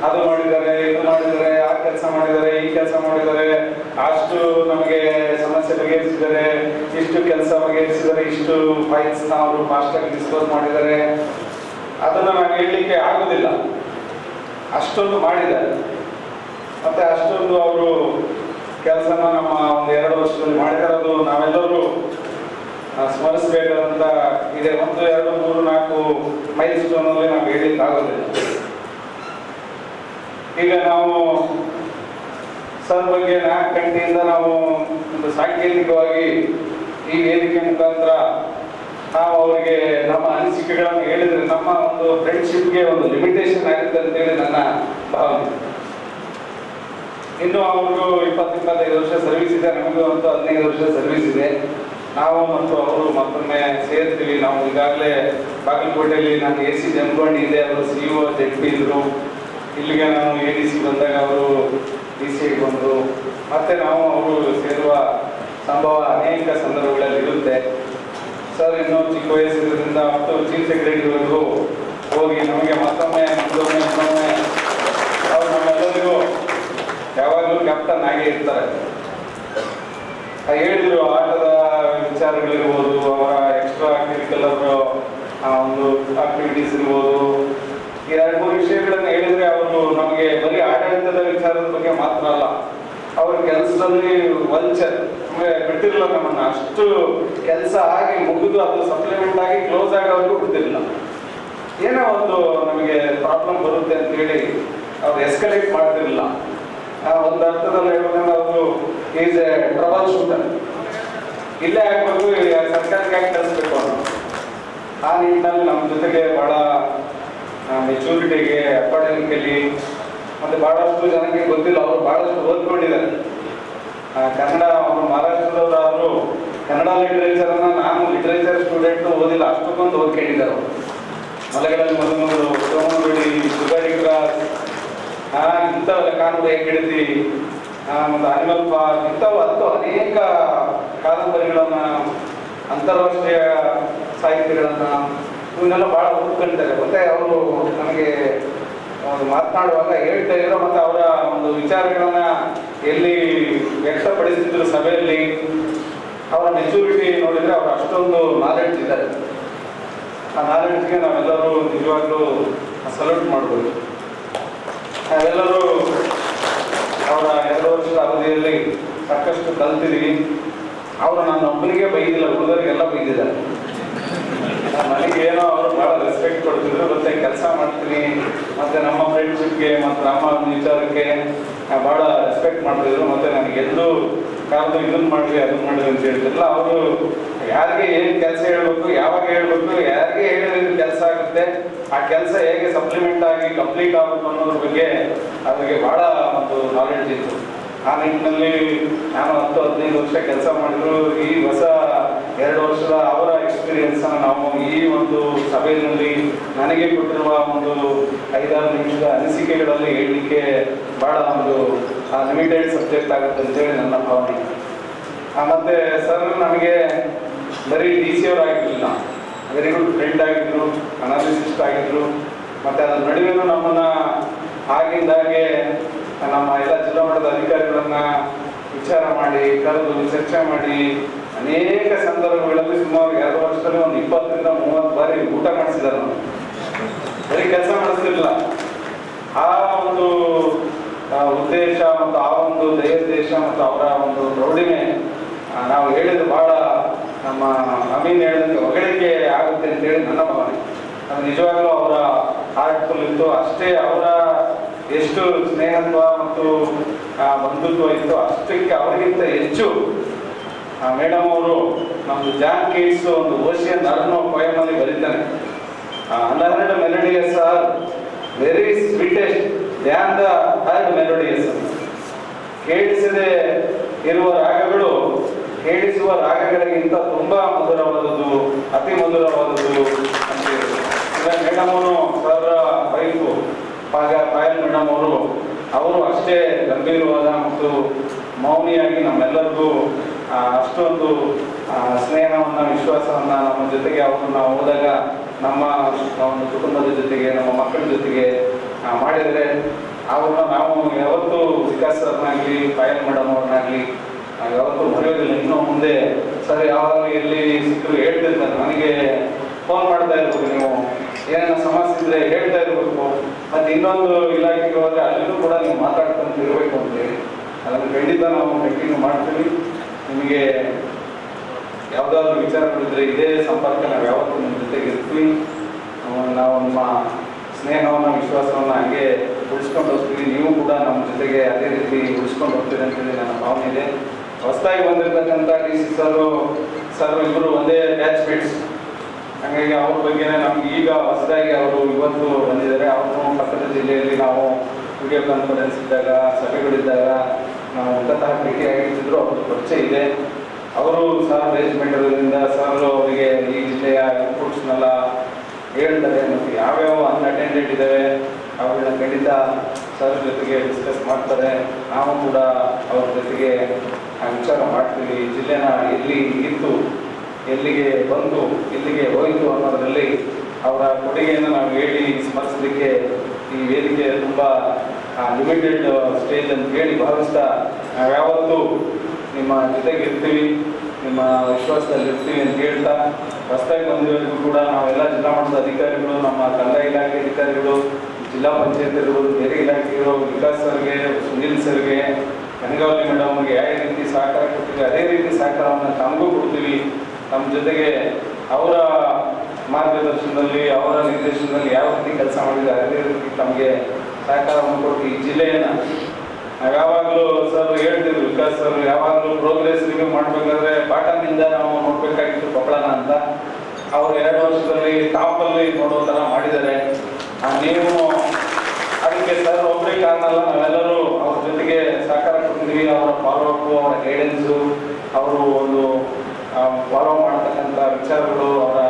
ಅದು ಮಾಡಿದ್ದಾರೆ, ಇದು ಮಾಡಿದ್ದಾರೆ, ಆ ಕೆಲಸ ಮಾಡಿದ್ದಾರೆ, ಈ ಕೆಲಸ ಮಾಡಿದ್ದಾರೆ, ಅಷ್ಟು ನಮಗೆ ಸಮಸ್ಯೆ ಬಗೆಹರಿಸಿದ್ದಾರೆ, ಇಷ್ಟು ಕೆಲಸ ಬಗೆಹರಿಸಿದ್ದಾರೆ, ಇಷ್ಟು ಫೈಲ್ಸ್ ಅವರು ಫಾಸ್ಟ್ ಆಗಿ ಡಿಸ್ಪೋಸ್ ಮಾಡಿದ್ದಾರೆ, ಅದನ್ನ ನಾವು ಹೇಳಲಿಕ್ಕೆ ಆಗುದಿಲ್ಲ. ಅಷ್ಟೊಂದು ಮಾಡಿದ್ದಾರೆ. ಮತ್ತೆ ಅಷ್ಟೊಂದು ಅವರು ಕೆಲಸನ ನಮ್ಮ ಒಂದು 2 ವರ್ಷದಲ್ಲಿ ಮಾಡಿದ್ದಾರೆ. ಅದು ನಾವೆಲ್ಲರೂ ಸ್ಮರಿಸಬೇಕಾದಂತ ಇದೆ. 1, 2, 3, 4 ಮೈಲ್ ಸ್ಟೋನ್ ಅಲ್ಲಿ ನಾವು ಹೇಳಲಿಕ್ಕೆ ಆಗೋದಿಲ್ಲ. ಈಗ ನಾವು ಸರ್ ಬಗ್ಗೆ 4 ಗಂಟೆಯಿಂದ ನಾವು ಒಂದು ಸಾಂಕೇತಿಕವಾಗಿ ಈ ವೇದಿಕೆ ಮುಖಾಂತರ ನಾವು ಅವರಿಗೆ ನಮ್ಮ ಅನಿಸಿಕೆಗಳನ್ನು ಹೇಳಿದ್ರೆ ನಮ್ಮ ಒಂದು ಫ್ರೆಂಡ್ಶಿಪ್ಗೆ ಒಂದು ಲಿಮಿಟೇಷನ್ ಆಗುತ್ತೆ ಅಂತೇಳಿ ನನ್ನ ಭಾವನೆ. ಇನ್ನು ಅವ್ರಿಗೂ 20-25 ವರ್ಷ ಸರ್ವಿಸ್ ಇದೆ, ನಮಗೂ ಅಂತೂ 15 ವರ್ಷ ಸರ್ವಿಸ್ ಇದೆ. ನಾವು ಮತ್ತು ಅವರು ಮತ್ತೊಮ್ಮೆ ಸೇರ್ತೀವಿ. ನಾವು ಈಗಾಗಲೇ ಬಾಗಲಕೋಟೆಯಲ್ಲಿ ನಾನು AC ಜಮಖಂಡಿ ಇದೆ, ಅವರು CEO ZP ಇದ್ರು. ಇಲ್ಲಿಗೆ ನಾನು ADC ಬಂದಾಗ ಅವರು DCI ಬಂದರು. ಮತ್ತೆ ನಾವು ಅವರು ಸೇರುವ ಸಂಭವ ಅನೇಕ ಸಂದರ್ಭಗಳಲ್ಲಿ ಇರುತ್ತೆ. ಸರ್ ಇನ್ನೂ ಚಿಕ್ಕ ವಯಸ್ಸಿರೋದ್ರಿಂದ ಮತ್ತು ಚೀಫ್ ಸೆಕ್ರೆಟರಿವರೆಗೂ ಹೋಗಿ ನಮಗೆ ಮತ್ತೊಮ್ಮೆ ಅವರು ನಮ್ಮೆಲ್ಲರಿಗೂ ಯಾವಾಗಲೂ ಕ್ಯಾಪ್ಟನ್ ಆಗೇ ಇರ್ತಾರೆ. ಹೇಳಿದ್ರು ಆಟದ ವಿಚಾರಗಳಿರ್ಬೋದು, ಅವರ ಎಕ್ಸ್ಟ್ರಾ ಕರಿಕ್ಯುಲರ್ ಒಂದು ಆಕ್ಟಿವಿಟೀಸ್ ಇರ್ಬೋದು, ಈ 2-3 ವಿಷಯಗಳನ್ನು ಹೇಳಿದ್ರೆ ಅವರು ನಮಗೆ ಬರೀ ಆಡಳಿತದ ವಿಚಾರದ ಬಗ್ಗೆ ಮಾತ್ರ ಅಲ್ಲ, ಅವ್ರ ಕೆಲಸದಲ್ಲಿ ವಂಚರ್ ಬಿಟ್ಟಿರಲಿಲ್ಲ ನಮ್ಮನ್ನ. ಅಷ್ಟು ಕೆಲಸ ಆಗಿ ಮುಗಿದು ಅದು ಸಪ್ಲಿಮೆಂಟ್ ಆಗಿ ಕ್ಲೋಸ್ ಆಗೋವರೆಗೂ ಬಿಟ್ಟಿರಲಿಲ್ಲ. ಏನೋ ಒಂದು ನಮಗೆ ಪ್ರಾಬ್ಲಮ್ ಬರುತ್ತೆ ಅಂತ ಹೇಳಿ ಅವ್ರು ಎಸ್ಕಲೇಟ್ ಮಾಡ್ತಿರಲಿಲ್ಲ. ಒಂದು ಅರ್ಥದಲ್ಲಿ ಹೇಳ್ಬೇಕಂದ್ರೆ ಅವರು ಈಸ್ ಎ ಟ್ರಬಲ್ ಶೂಟರ್. ಇಲ್ಲೇ ಆಗ್ಬೇಕು, ಸರ್ಕಾರಕ್ಕೆ ಯಾಕೆ ಕಳಿಸ್ಬೇಕು ಅನ್ನೋ ಆ ನಿಟ್ಟಿನಲ್ಲಿ ನಮ್ಮ ಜೊತೆಗೆ ಬಹಳ ಮೆಚೂರಿಟಿಗೆ, ಅಕಾಡೆಮಿಕಲಿ ಮತ್ತೆ ಬಹಳಷ್ಟು ಜನಕ್ಕೆ ಗೊತ್ತಿಲ್ಲ, ಅವರು ಬಹಳಷ್ಟು ಓದ್ಕೊಂಡಿದ್ದಾರೆ. ಕನ್ನಡ ಅವರು ಮಹಾರಾಷ್ಟ್ರದವರಾದರೂ ಕನ್ನಡ ಲಿಟ್ರೇಚರನ್ನು ನಾನು ಲಿಟ್ರೇಚರ್ ಸ್ಟೂಡೆಂಟ್ ಓದಿಲ್ಲ, ಅಷ್ಟಕ್ಕೊಂದು ಓದ್ಕೊಂಡಿದ್ದಾರೆ ಅವರು. ಮಲೆಗಳಲ್ಲಿ ಮಧುಮಗಳು, ಸೋಮನಗುಡಿ, ಸುಗಡಿಗ್ರ, ಇಂಥವೆಲ್ಲ ಕಾನೂನು ಹೆಗ್ಗಿಡತಿ, ಒಂದು ಅನಿಮಲ್ ಪಾರ್ಕ್, ಇಂಥವು ಅನೇಕ ಕಾದಂಬರಿಗಳನ್ನ, ಅಂತಾರಾಷ್ಟ್ರೀಯ ಸಾಹಿತ್ಯಗಳನ್ನ ಇವನ್ನೆಲ್ಲ ಬಹಳ ಓದ್ಕೊಂಡಿದ್ದಾರೆ. ಮತ್ತೆ ಅವರು ನಮಗೆ ಮಾತನಾಡುವಾಗ ಹೇಳ್ತಾ ಇದ್ರು, ಮತ್ತೆ ಅವರ ಒಂದು ವಿಚಾರಗಳನ್ನ ಎಲ್ಲಿ ವ್ಯಕ್ತಪಡಿಸಿದ್ರು ಸಭೆಯಲ್ಲಿ, ಅವರ ಮೆಚೂರಿಟಿ ನೋಡಿದ್ರೆ ಅವರು ಅಷ್ಟೊಂದು ನಾಲೆಡ್ಜ್ ಇದ್ದಾರೆ. ಆ ನಾಲೆಡ್ಜ್ಗೆ ನಾವೆಲ್ಲರೂ ನಿಜವಾಗ್ಲೂ ಸಲ್ಯೂಟ್ ಮಾಡ್ಬೋದು. ನಾವೆಲ್ಲರೂ ಅವರ 2 ವರ್ಷದ ಅವಧಿಯಲ್ಲಿ ಸಾಕಷ್ಟು ಕಲ್ತಿದ್ದೀವಿ. ಅವರು ನನ್ನ ಒಬ್ಬನಿಗೆ ಬೈದಿಲ್ಲ, ಹುಡುಗರಿಗೆಲ್ಲ ಬೈದಿದ್ದಾರೆ. ನನಗೇನೋ ಅವರು ಬಹಳ ರೆಸ್ಪೆಕ್ಟ್ ಕೊಡ್ತಿದ್ರು, ಮತ್ತೆ ಕೆಲಸ ಮಾಡ್ತೀನಿ, ಮತ್ತೆ ನಮ್ಮ ಫ್ರೆಂಡ್ಶಿಪ್ಗೆ ಮತ್ತು ನಮ್ಮ ವಿಚಾರಕ್ಕೆ ಬಹಳ ರೆಸ್ಪೆಕ್ಟ್ ಮಾಡ್ತಿದ್ರು. ಮತ್ತೆ ನನಗೆಲ್ಲೂ ಕಾಲದ್ದು ಇದನ್ನು ಮಾಡ್ರಿ ಅದನ್ನು ಮಾಡ್ರಿ ಅಂತ ಹೇಳ್ತಿರಲಿಲ್ಲ. ಅವರು ಯಾರಿಗೆ ಏನು ಕೆಲಸ ಹೇಳ್ಬೇಕು, ಯಾವಾಗ ಹೇಳ್ಬೇಕು, ಯಾರಿಗೆ ಹೇಳಿದ್ರೆ ಕೆಲಸ ಆಗುತ್ತೆ, ಆ ಕೆಲಸ ಹೇಗೆ ಸಪ್ಲಿಮೆಂಟ್ ಆಗಿ ಕಂಪ್ಲೀಟ್ ಆಗಬೇಕು ಅನ್ನೋದ್ರ ಬಗ್ಗೆ ಅವರಿಗೆ ಬಹಳ ಒಂದು ನಾಲೆಡ್ಜ್ ಇತ್ತು. ಆ ನಿಟ್ಟಿನಲ್ಲಿ ನಾನು 10-15 ವರ್ಷ ಕೆಲಸ ಮಾಡಿದ್ರು. ಈ ಹೊಸ 2 ವರ್ಷದ ಅವರ ಎಕ್ಸ್ಪೀರಿಯನ್ಸ್ ನಾವು ಈ ಒಂದು ಸಭೆಯಲ್ಲಿ ನನಗೆ ಕೊಟ್ಟಿರುವ ಒಂದು 5-6 ನಿಮಿಷದ ಅನಿಸಿಕೆಗಳಲ್ಲಿ ಹೇಳಲಿಕ್ಕೆ ಬಹಳ ಒಂದು ಲಿಮಿಟೆಡ್ ಸಬ್ಜೆಕ್ಟ್ ಆಗುತ್ತೆ ಅಂತೇಳಿ ನನ್ನ ಭಾವನೆ. ಮತ್ತೆ ಸರ್ ನಮಗೆ ಬರೀ DC ಅವರು ಆಗಿರಲಿಲ್ಲ, ವೆರಿ ಗುಡ್ ಫ್ರೆಂಡ್ ಆಗಿದ್ರು, ಅನಾಲಿಸಿಸ್ಟ್ ಆಗಿದ್ರು. ಮತ್ತೆ ಅದರ ನಡುವೆನೂ ನಮ್ಮನ್ನ ಆಗಿಂದಾಗೆ ನಮ್ಮ ಎಲ್ಲ ಜಿಲ್ಲಾ ಮಟ್ಟದ ಅಧಿಕಾರಿಗಳನ್ನ ವಿಚಾರ ಮಾಡಿ, ಕರೆದು ಚರ್ಚೆ ಮಾಡಿ, ಅನೇಕ ಸಂದರ್ಭಗಳಲ್ಲಿ ಸುಮಾರು 2 ವರ್ಷದಲ್ಲಿ ಒಂದು 20-30 ಬಾರಿ ಊಟ ಮಾಡಿಸಿದ್ದಾರೆ. ನಾವು ಬರೀ ಕೆಲಸ ಮಾಡಿಸ್ತಿರ್ಲಿಲ್ಲ. ಆ ಒಂದು ಉದ್ದೇಶ ಮತ್ತು ಆ ಒಂದು ದಯೋದ್ದೇಶ ಮತ್ತು ಅವರ ಒಂದು ಪ್ರೌಢಿಮೆ ನಾವು ಹೇಳಿದ್ದು ಬಹಳ ನಮ್ಮ ಅಮೀನ್ ಹೇಳಿದಂತೆ ಹೊಗಳಿಕೆ ಆಗುತ್ತೆ ಅಂತೇಳಿ ನನ್ನ ಭಾವನೆ. ಅದು ನಿಜವಾಗ್ಲೂ ಅವರ ಹಾರ್ಟ್ಫುಲ್ ಇತ್ತು. ಅಷ್ಟೇ ಅವರ ಎಷ್ಟು ಸ್ನೇಹತ್ವ ಮತ್ತು ಬಂಧುತ್ವ ಇತ್ತು, ಅಷ್ಟಕ್ಕೆ ಅವರಿಗಿಂತ ಹೆಚ್ಚು ಮೇಡಮ್ ಅವರು ನಮ್ದು ಜಾನ್ ಕೇಟ್ಸ್ ಒಂದು ಓಷಿಯನ್ ಅರ್ನೋ ಪೊಯಮಲ್ಲಿ ಬರೀತಾನೆ, unheard melodious are very sweetest than the heard melodious. ಕೇಳಿಸದೆ ಇರುವ ರಾಗಗಳು ಕೇಳಿಸುವ ರಾಗಗಳಿಗಿಂತ ತುಂಬಾ ಮಧುರವಾದದ್ದು, ಅತಿ ಮಧುರವಾದದ್ದು ಅಂತ ಹೇಳಿದ್ರು. ಮೇಡಮ್ ಅವರು ಸರ್ ವೈಫು ಪಾಯಲ್ ಮೇಡಮ್ ಅವರು ಅಷ್ಟೇ ಗಂಭೀರವಾದ ಮತ್ತು ಮೌನಿಯಾಗಿ ನಮ್ಮೆಲ್ಲರಿಗೂ ಅಷ್ಟೊಂದು ಸ್ನೇಹವನ್ನು ವಿಶ್ವಾಸವನ್ನು ನಮ್ಮ ಜೊತೆಗೆ ಅವರು ನಾವು ಹೋದಾಗ ನಮ್ಮ ಒಂದು ಕುಟುಂಬದ ಜೊತೆಗೆ ನಮ್ಮ ಮಕ್ಕಳ ಜೊತೆಗೆ ಮಾಡಿದರೆ ಅವ್ರನ್ನ ನಾವು ಯಾವತ್ತೂ ವಿಕಾಸ್ ಸರ್ನಾಗಲಿ ಪಾಯಲ್ ಮೇಡಮ್ ಅವ್ರನ್ನಾಗಲಿ ಯಾವತ್ತೂ ಮರೆಯೋದಿಲ್ಲ. ಇನ್ನೂ ಮುಂದೆ ಸರ್ ಯಾವಾಗ ಎಲ್ಲಿ ಸಿಕ್ಕರು ಹೇಳ್ತಿರ್ತಾರೆ, ನನಗೆ ಫೋನ್ ಮಾಡ್ತಾ ಇರ್ಬೇಕು, ನೀವು ಏನೇನೋ ಸಮಸ್ಯೆ ಇದ್ರೆ ಹೇಳ್ತಾ ಇರಬೇಕು, ಮತ್ತು ಇನ್ನೊಂದು ಇಲಾಖೆಗೆ ಹೋದರೆ ಅಲ್ಲಿನೂ ಕೂಡ ನೀವು ಮಾತಾಡ್ಕೊಂಡು ಇರಬೇಕು ಅಂತೇಳಿ ಅದನ್ನು ಖಂಡಿತ ನಾವು ಕಂಟಿನ್ಯೂ ಮಾಡ್ತೀವಿ. ನಿಮಗೆ ಯಾವುದಾದ್ರು ವಿಚಾರಗಳಿದ್ರೆ ಇದೇ ಸಂಪರ್ಕ ನಾವು ಯಾವತ್ತೂ ನಿಮ್ಮ ಜೊತೆಗೆ ಇರ್ತೀವಿ. ನಾವು ನಿಮ್ಮ ಸ್ನೇಹವನ್ನು ವಿಶ್ವಾಸವನ್ನು ಹಾಗೆ ಉಳಿಸ್ಕೊಂಡು ಹೋಗ್ತೀವಿ. ನೀವು ಕೂಡ ನಮ್ಮ ಜೊತೆಗೆ ಅದೇ ರೀತಿ ಉಳಿಸ್ಕೊಂಡು ಹೋಗ್ತೀರಿ ಅಂತೇಳಿ ನನ್ನ ಭಾವನೆ ಇದೆ. ಹೊಸದಾಗಿ ಬಂದಿರತಕ್ಕಂಥ ಡಿ ಸಿ ಸರ್ ಇಬ್ಬರು ಒಂದೇ ಬ್ಯಾಚ್ಮೇಟ್ಸ್, ಹಾಗಾಗಿ ಅವ್ರ ಬಗ್ಗೆನೇ ನಮ್ಗೆ ಈಗ ಹೊಸದಾಗಿ ಅವರು ಇವತ್ತು ಬಂದಿದ್ದಾರೆ. ಅವರು ಪಕ್ಕದ ಜಿಲ್ಲೆಯಲ್ಲಿ ನಾವು ವಿಡಿಯೋ ಕಾನ್ಫರೆನ್ಸ್ ಇದ್ದಾಗ ಸಭೆಗಳಿದ್ದಾಗ ನಾವು ಮೂಲತಃ ಭೇಟಿಯಾಗಿರ್ತಿದ್ರು, ಅವ್ರ ಪರಿಚಯ ಇದೆ. ಅವರು ಸರ್ ರೇಂಜ್ಮೆಂಟ್ ಇರೋದ್ರಿಂದ ಸರ್ ಅವರಿಗೆ ಈ ಜಿಲ್ಲೆಯ ಇನ್ಪುಟ್ಸ್ನೆಲ್ಲ ಹೇಳ್ತಾರೆ ಮತ್ತು ಯಾವ್ಯಾವ ಅನ್ಅಟೆಂಡೆಡ್ ಇದ್ದಾವೆ ಅವುಗಳನ್ನ ಖಂಡಿತ ಸರ್ ಜೊತೆಗೆ ಡಿಸ್ಕಸ್ ಮಾಡ್ತಾರೆ. ನಾವು ಕೂಡ ಅವ್ರ ಜೊತೆಗೆ ವಿಚಾರ ಮಾಡ್ತೀವಿ. ಜಿಲ್ಲೆನ ಎಲ್ಲಿ ಇತ್ತು, ಎಲ್ಲಿಗೆ ಬಂತು, ಎಲ್ಲಿಗೆ ಹೋಯಿತು ಅನ್ನೋದರಲ್ಲಿ ಅವರ ಕೊಡುಗೆಯನ್ನು ನಾವು ಹೇಳಿ ಸ್ಮರಿಸಲಿಕ್ಕೆ ಈ ವೇದಿಕೆ ತುಂಬ ಲಿಮಿಟೆಡ್ ಸ್ಟೇಜ್ ಅಂತ ಹೇಳಿ ಭಾವಿಸ್ತಾ ನಾವ್ಯಾವತ್ತೂ ನಿಮ್ಮ ಜೊತೆಗೆ ಇರ್ತೀವಿ, ನಿಮ್ಮ ವಿಶ್ವಾಸದಲ್ಲಿ ಇರ್ತೀವಿ ಅಂತ ಹೇಳ್ತಾ, ಹೊಸದಾಗಿ ಬಂದಿರೋರಿಗೂ ಕೂಡ ನಾವೆಲ್ಲ ಜಿಲ್ಲಾ ಮಟ್ಟದ ಅಧಿಕಾರಿಗಳು, ನಮ್ಮ ಕಂದಾಯ ಇಲಾಖೆ ಅಧಿಕಾರಿಗಳು, ಜಿಲ್ಲಾ ಪಂಚಾಯತ್ ಇರ್ಬೋದು, ಬೇರೆ ಇಲಾಖೆಗಳು, ವಿಕಾಸ್ ಸರ್ಗೆ, ಸುನೀಲ್ ಸರ್ಗೆ, ಕನಗಾವಳಿ ಮೇಡಮ್ಗೆ ಯಾವ ರೀತಿ ಸಹಕಾರ ಕೊಡ್ತೀವಿ ಅದೇ ರೀತಿ ಸಹಕಾರವನ್ನು ತಮಗೂ ಕೊಡ್ತೀವಿ. ನಮ್ಮ ಜೊತೆಗೆ ಅವರ ಮಾರ್ಗದರ್ಶನದಲ್ಲಿ, ಅವರ ನಿರ್ದೇಶನದಲ್ಲಿ ಯಾವ ರೀತಿ ಕೆಲಸ ಮಾಡಿದ್ದಾರೆ ಅದೇ ರೀತಿ ತಮಗೆ ಸಹಕಾರವನ್ನು ಕೊಟ್ಟು ಈ ಜಿಲ್ಲೆಯನ್ನು ನಾವು ಯಾವಾಗಲೂ ಸರ್ ಹೇಳ್ತಿದ್ರು, ವಿಕಾಸ್ ಸರ್ ಯಾವಾಗಲೂ ಪ್ರೋಗ್ರೆಸ್ ರಿವ್ಯೂ ಮಾಡಬೇಕಾದ್ರೆ ಬಾಟಮಿಂದ ನಾವು ನೋಡಬೇಕಾಗಿತ್ತು ಕೊಪ್ಪಳನ ಅಂತ. ಅವರು 2 ವರ್ಷದಲ್ಲಿ ಟಾಪಲ್ಲಿ ನೋಡೋ ಥರ ಮಾಡಿದ್ದಾರೆ. ನೀವು ಅದಕ್ಕೆ ಸರ್ ಒಬ್ಬರೇ ಕಾರಣ ಅಲ್ಲ, ನಾವೆಲ್ಲರೂ ಅವ್ರ ಜೊತೆಗೆ ಸಹಕಾರ ಕೊಡ್ತೀವಿ. ಅವರ ಫಾಲೋಅಪ್ಪು, ಅವರ ಗೈಡೆನ್ಸು, ಅವರು ಒಂದು ಫಾಲೋ ಮಾಡ್ತಕ್ಕಂಥ ವಿಚಾರಗಳು, ಅವರ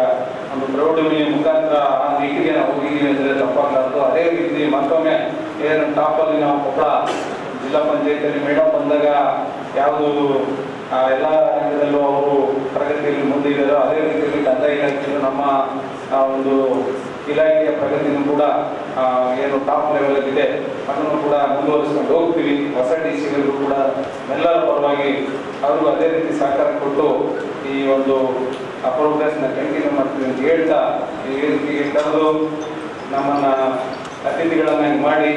ಒಂದು ಪ್ರೌಢಿಮೆಯ ಮುಖಾಂತರ ಆ ನೀತಿಗೆ ನಾವು ಹೋಗಿದ್ದೀವಿ ಅಂದರೆ ತಪ್ಪಾಗಲಾರ್ದು. ಅದೇ ರೀತಿ ಮತ್ತೊಮ್ಮೆ ಏನು ಟಾಪಲ್ಲಿ ನಾವು ಕೊಪ್ಪಳ ಜಿಲ್ಲಾ ಪಂಚಾಯತಿಯಲ್ಲಿ ಮೇಡಮ್ ಬಂದಾಗ ಯಾವುದು ಎಲ್ಲ ರಂಗದಲ್ಲೂ ಅವರು ಪ್ರಗತಿಯಲ್ಲಿ ಮುಂದೆ ಇದ್ದಾರೋ ಅದೇ ರೀತಿಯಲ್ಲಿ ಕಂದಾಯ ಇಲಾಖೆಯಲ್ಲೂ ನಮ್ಮ ಒಂದು ಇಲಾಖೆಯ ಪ್ರಗತಿನೂ ಕೂಡ ಏನು ಟಾಪ್ ಲೆವೆಲಲ್ಲಿದೆ ಅದನ್ನು ಕೂಡ ಮುಂದುವರಿಸ್ಕೊಂಡು ಹೋಗ್ತೀವಿ. ಹೊಸ ಡಿ ಸಿಗಳಿಗೂ ಕೂಡ ಎಲ್ಲರ ಪರವಾಗಿ ಅವ್ರಿಗೂ ಅದೇ ರೀತಿ ಸಹಕಾರ ಕೊಟ್ಟು ಈ ಒಂದು ಪ್ರೋಗ್ರೆಸ್ನ ಕಂಟಿನ್ಯೂ ಮಾಡ್ತೀವಿ ಅಂತ ಹೇಳ್ತಾ ಈ ವೇದಿಕೆಗೆ ಕರೆದು ನಮ್ಮನ್ನು ಅತಿಥಿಗಳನ್ನಾಗಿ ಮಾಡಿ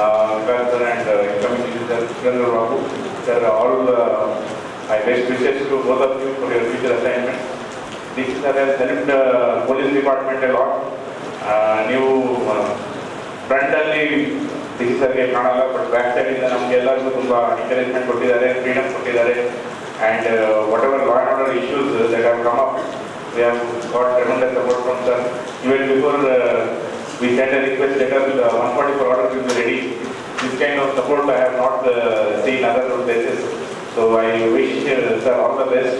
Ambassador and incoming Minister General Babu, sir, all my best wishes to both of you for your future assignment. This sir has helped police department a lot. ನೀವು ಫ್ರಂಟ್ ಅಲ್ಲಿ ಡಿ ಸಿ ಸರ್ಗೆ ಕಾಣಲ್ಲ, ಬಟ್ ಬ್ಯಾಕ್ ಸೈಡ್ ಇಂದ ನಮಗೆಲ್ಲರಿಗೂ ತುಂಬ encouragement ಕೊಟ್ಟಿದ್ದಾರೆ, freedom ಕೊಟ್ಟಿದ್ದಾರೆ. And what ever law and order issues that have come up, we have got tremendous support from sir. Even before we sent a request letter, 144 order will be ready. This kind of support I have not seen other places. So I wish sir all the best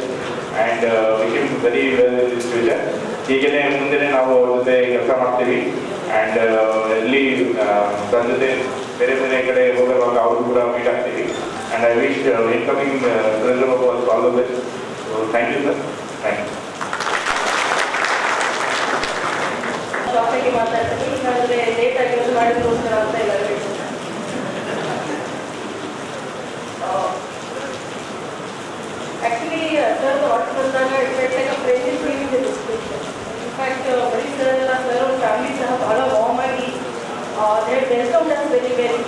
and wish him very well in his future. ಹೀಗೆ ಮುಂದೆ ನಾವು ಜೊತೆ ಕೆಲಸ ಮಾಡ್ತೀವಿ. And ಎಲ್ಲಿ sir ಜೊತೆ ಬೇರೆ ಬೇರೆ ಕಡೆ ಹೋಗುವಾಗ ಅವರು ಕೂಡ ಮೀಟ್ ಆಗ್ತೀವಿ. And I wish incoming Surendra Babu all the best. So thank you sir, thank you. ಶಾಪಿಗೆ ಮಾತಾಡ್ತೀನಿ, ಇಲ್ಲಾಂದರೆ ಲೇಟಾಗಿ ಒಂದು ಮಾಡಿದ್ರು ಅಂತ ಇಲ್ಲ. ಆ್ಯಕ್ಚುಲಿ ಸರ್ ಆರ್ಡರ್ ಬಂದಾಗ it's framing feeling description. In fact ಬರೀ ಸರ್ ಎಲ್ಲ ಸರ್ ಅವ್ರ ಫ್ಯಾಮಿಲಿ ಸಹ ಭಾಳ ವಾರ್ಮ್ ಆಗಿ ವೆಲ್ಕಮ್ ಅಸ್ ವೆರಿ ವೆರಿ.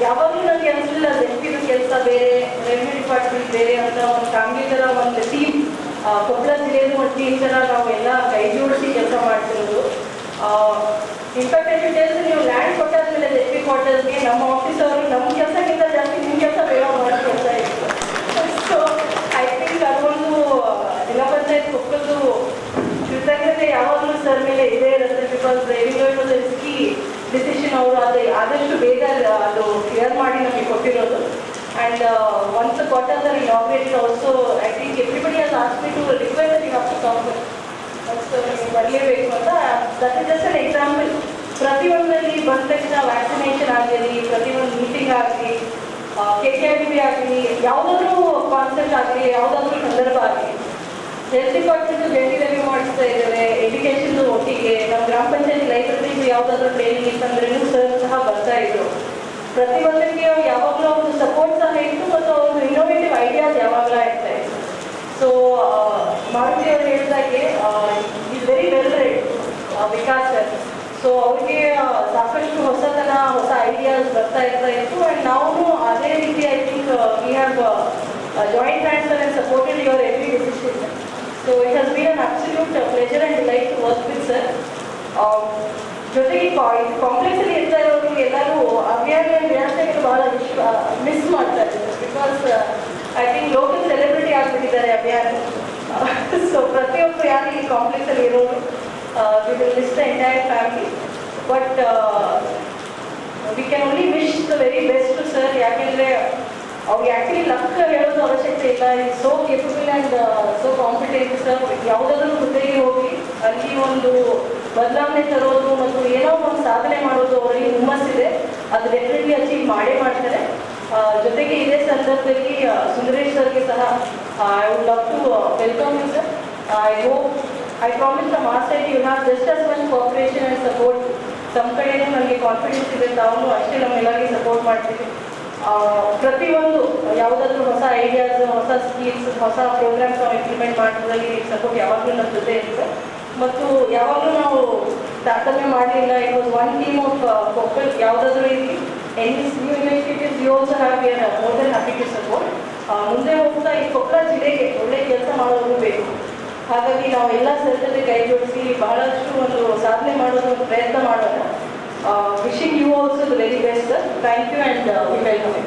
ಯಾವಾಗಲೂ ನನಗೆ ಅನಿಸಲಿಲ್ಲ ಎಸ್ ಕೆಲಸ ಬೇರೆ, ರೆವಿನ್ಯೂ ಡಿಪಾರ್ಟ್ಮೆಂಟ್ ಬೇರೆ ಅಂತ ಒಂದು ಫ್ಯಾಮಿಲಿ ಥರ ಒಂದು ಟೀಮ್, ಕೊಪ್ಪಳ ಜಿಲ್ಲೆಯದು ಒಂದು ಟೀಮ್ ಥರ ನಾವು ಎಲ್ಲ ಕೈ ಜೋಡಿಸಿ ಕೆಲಸ ಮಾಡ್ತಿರೋದು. ಇನ್ಫ್ಯಾಕ್ಟ್ ಎಷ್ಟು ನೀವು ಲ್ಯಾಂಡ್ ಕೊಟ್ಟಾದ್ಮೇಲೆ ಎಸ್ ಪಿ ಕ್ವಾರ್ಟರ್ಸ್ಗೆ ನಮ್ಮ ಆಫೀಸ್ ಅವರು ನಮ್ಮ ಕೆಲಸಕ್ಕಿಂತ ಜಾಸ್ತಿ ನಿಮ್ಮ ಕೆಲಸ ಬೇಗ ಮಾಡೋ ಕೆಲಸ ಇತ್ತು. ಸೊ ಐ ಥಿಂಕ್ ಅದೊಂದು ಜಿಲ್ಲಾ ಪಂಚಾಯತ್ ಕೊಪ್ಪಳದ್ದು ಕೃತಜ್ಞತೆ ಯಾವಾಗಲೂ ಸರ್ ಮೇಲೆ ಇದೇ ಇರುತ್ತೆ. ಬಿಕಾಸ್ ರೆವಿನ್ಯೂ ರಿಸ್ಕಿ ಡಿಸಿಷನ್ ಅವರು ಆದಷ್ಟು ಬೇಗ ಅದು ಕ್ಲಿಯರ್ ಮಾಡಿ ನಮಗೆ ಕೊಟ್ಟಿರೋದು. And once quarters are inaugurated also, I think everybody has asked me to request that you have to come. So ನೀವು ಬರಲೇಬೇಕು ಅಂತ. That is just an example. ಪ್ರತಿಯೊಂದರಲ್ಲಿ ಬಂದ ತಕ್ಷಣ ವ್ಯಾಕ್ಸಿನೇಷನ್ ಆಗಲಿ, ಪ್ರತಿಯೊಂದು ಮೀಟಿಂಗ್ ಆಗಲಿ, KKIDB ಆಗಲಿ, ಯಾವುದಾದ್ರೂ ಕಾನ್ಸೆಪ್ಟ್ ಆಗಲಿ, ಯಾವುದಾದ್ರೂ ಸಂದರ್ಭ ಆಗಲಿ, ಹೆಲ್ತ್ ಡಿಪಾರ್ಟ್ಮೆಂಟ್ ಜಂಟಿ ರಿವ್ಯೂ ಮಾಡಿಸ್ತಾ ಇದ್ದಾರೆ. ಎಜುಕೇಶನ್ ಒಟ್ಟಿಗೆ ನಮ್ಮ ಗ್ರಾಮ ಪಂಚಾಯತಿ ಲೈಬ್ರರಿಗೆ ಯಾವುದಾದ್ರೂ ಟ್ರೈನಿಂಗ್ ಇತ್ತಂದ್ರೂ ಸರ್ ಸಹ ಬರ್ತಾ ಇದ್ರು. ಪ್ರತಿಯೊಂದಕ್ಕೆ ಯಾವಾಗಲೂ ಒಂದು ಸಪೋರ್ಟ್ ಸಹ ಇತ್ತು ಮತ್ತು ಅವ್ರದ್ದು ಇನ್ನೋವೇಟಿವ್ ಐಡಿಯಾಸ್ ಯಾವಾಗಲೂ ಇರ್ತಾ ಇತ್ತು. ಸೊ ಮಾರುತಿ ಅವರು ಹೇಳಿದಾಗೆ is very well red Vikas sir. So ಅವ್ರಿಗೆ ಸಾಕಷ್ಟು ಹೊಸತನ, ಹೊಸ ಐಡಿಯಾಸ್ ಬರ್ತಾ ಇತ್ತು. ಆ್ಯಂಡ್ ನಾವು ಅದೇ ರೀತಿ I think we have joint hands and supported your every decision. So it has been an absolute pleasure and delight to work with sir. ಜೊತೆಗೆ ಕಾಂಪ್ಲೆಕ್ಸ್ ಅಲ್ಲಿ ಇರ್ತಾ ಇರೋರು ಎಲ್ಲರೂ ಅಭಿಯಾನ ವ್ಯವಸ್ಥೆಗಳು ಬಹಳ ಮಿಸ್ ಮಾಡ್ತಾ ಇದ್ದಾರೆ. Because I think local celebrity ಆಗಿಬಿಟ್ಟಿದ್ದಾರೆ ಅಭಿಯಾನ. ಸೊ ಪ್ರತಿಯೊಬ್ಬರು ಯಾರು ಈ ಕಾಂಪ್ಲೆಕ್ಸ್ ಅಲ್ಲಿ ಇರೋರು we will miss the entire family. But we can only wish the very best sir. ಯಾಕೆಂದರೆ ಅವ್ರಿಗೆ ಆ್ಯಕ್ಚುಲಿ ಲಕ್ ಹೇಳೋದು ಅವಶ್ಯಕತೆ ಇಲ್ಲ. Is so capable and so competent sir. ಯಾವುದಾದ್ರೂ ಹುದ್ದೆಗೆ ಹೋಗಿ ಅಲ್ಲಿ ಒಂದು ಬದಲಾವಣೆ ತರೋದು ಮತ್ತು ಏನೋ ಒಂದು ಸಾಧನೆ ಮಾಡೋದು ಅವರಿಗೆ ಹುಮ್ಮಸ್ಸಿದೆ. ಅದು ಡೆಫಿನೆಟ್ಲಿ ಅಚೀವ್ ಮಾಡೇ ಮಾಡ್ತಾರೆ. ಜೊತೆಗೆ ಇದೇ ಸಂದರ್ಭದಲ್ಲಿ ಸುಂದರೇಶ್ ಸರ್ಗೆ ಸಹ I would love to welcome you sir. I promise from our side you have just as much cooperation and support. ತಮ್ಮ ಕಡೆಯೂ ನನಗೆ ಕಾನ್ಫಿಡೆನ್ಸ್ ಇದೆ, ತಾವು ಅಷ್ಟೇ ನಮ್ಮೆಲ್ಲರಿಗೆ ಸಪೋರ್ಟ್ ಮಾಡ್ತೀವಿ. ಪ್ರತಿಯೊಂದು ಯಾವುದಾದ್ರೂ ಹೊಸ ಐಡಿಯಾಸ್, ಹೊಸ ಸ್ಕೀಮ್ಸ್, ಹೊಸ ಪ್ರೋಗ್ರಾಮ್ಸ್ ನಾವು ಇಂಪ್ಲಿಮೆಂಟ್ ಮಾಡೋದ್ರಲ್ಲಿ ಸಪೋರ್ಟ್ ಯಾವಾಗಲೂ ನಮ್ಮ ಜೊತೆ ಇರುತ್ತೆ. ಮತ್ತು ಯಾವಾಗಲೂ ನಾವು ತಾರತಮ್ಯ ಮಾಡಲಿಲ್ಲ. It was one team of Koppal. ಯಾವುದಾದ್ರೂ ಇರಲಿ, any new initiatives you also have we are more than happy to support. ಮುಂದೆ ಹೋಗ್ತಾ ಈ ಕೊಪ್ಪಳ ಜಿಲ್ಲೆಗೆ ಒಳ್ಳೆ ಕೆಲಸ ಮಾಡೋದು ಬೇಕು. ಹಾಗಾಗಿ ನಾವು ಎಲ್ಲ ಸರ್ ಜೊತೆ ಕೈ ಜೋಡಿಸಿ ಬಹಳಷ್ಟು ಒಂದು ಸಾಧನೆ ಮಾಡೋದು ಒಂದು ಪ್ರಯತ್ನ ಮಾಡೋಣ. Wishing you also the very best sir. Thank you and we welcome you.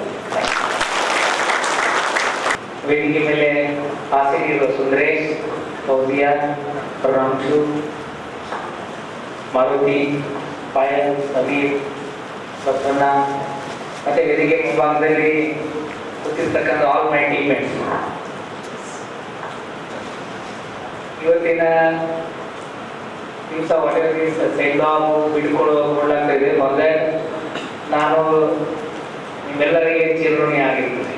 ವೇದಿಕೆ ಮೇಲೆ ಆಸಕ್ತಿಯಿರುವ ಸುಂದರೇಶ್, ಫೌಜಿಯಾ, ರಾಮಚು, ಮಾರುತಿ, ಪಾಯಲ್, ಸಮೀರ್, ಬಸವಣ್ಣ ಮತ್ತು ವೇದಿಕೆ ಮುಂಭಾಗದಲ್ಲಿ ಕೂತಿರ್ತಕ್ಕಂಥ ಆಲ್ ಮೈ ಟೀಮ್ಮೇಟ್ಸ್, ಇವತ್ತಿನ ದಿವಸ ಒಳ್ಳೆ ಸೆಂಡ್ ಆಫ್ ಬಿಡ್ಕೊಳ್ಳಾಗ್ತಾ ಇದೆ. ಮೊದಲೇ ನಾನು ನಿಮ್ಮೆಲ್ಲರಿಗೆ ಚಿರಋಣಿ ಆಗಿರ್ತದೆ.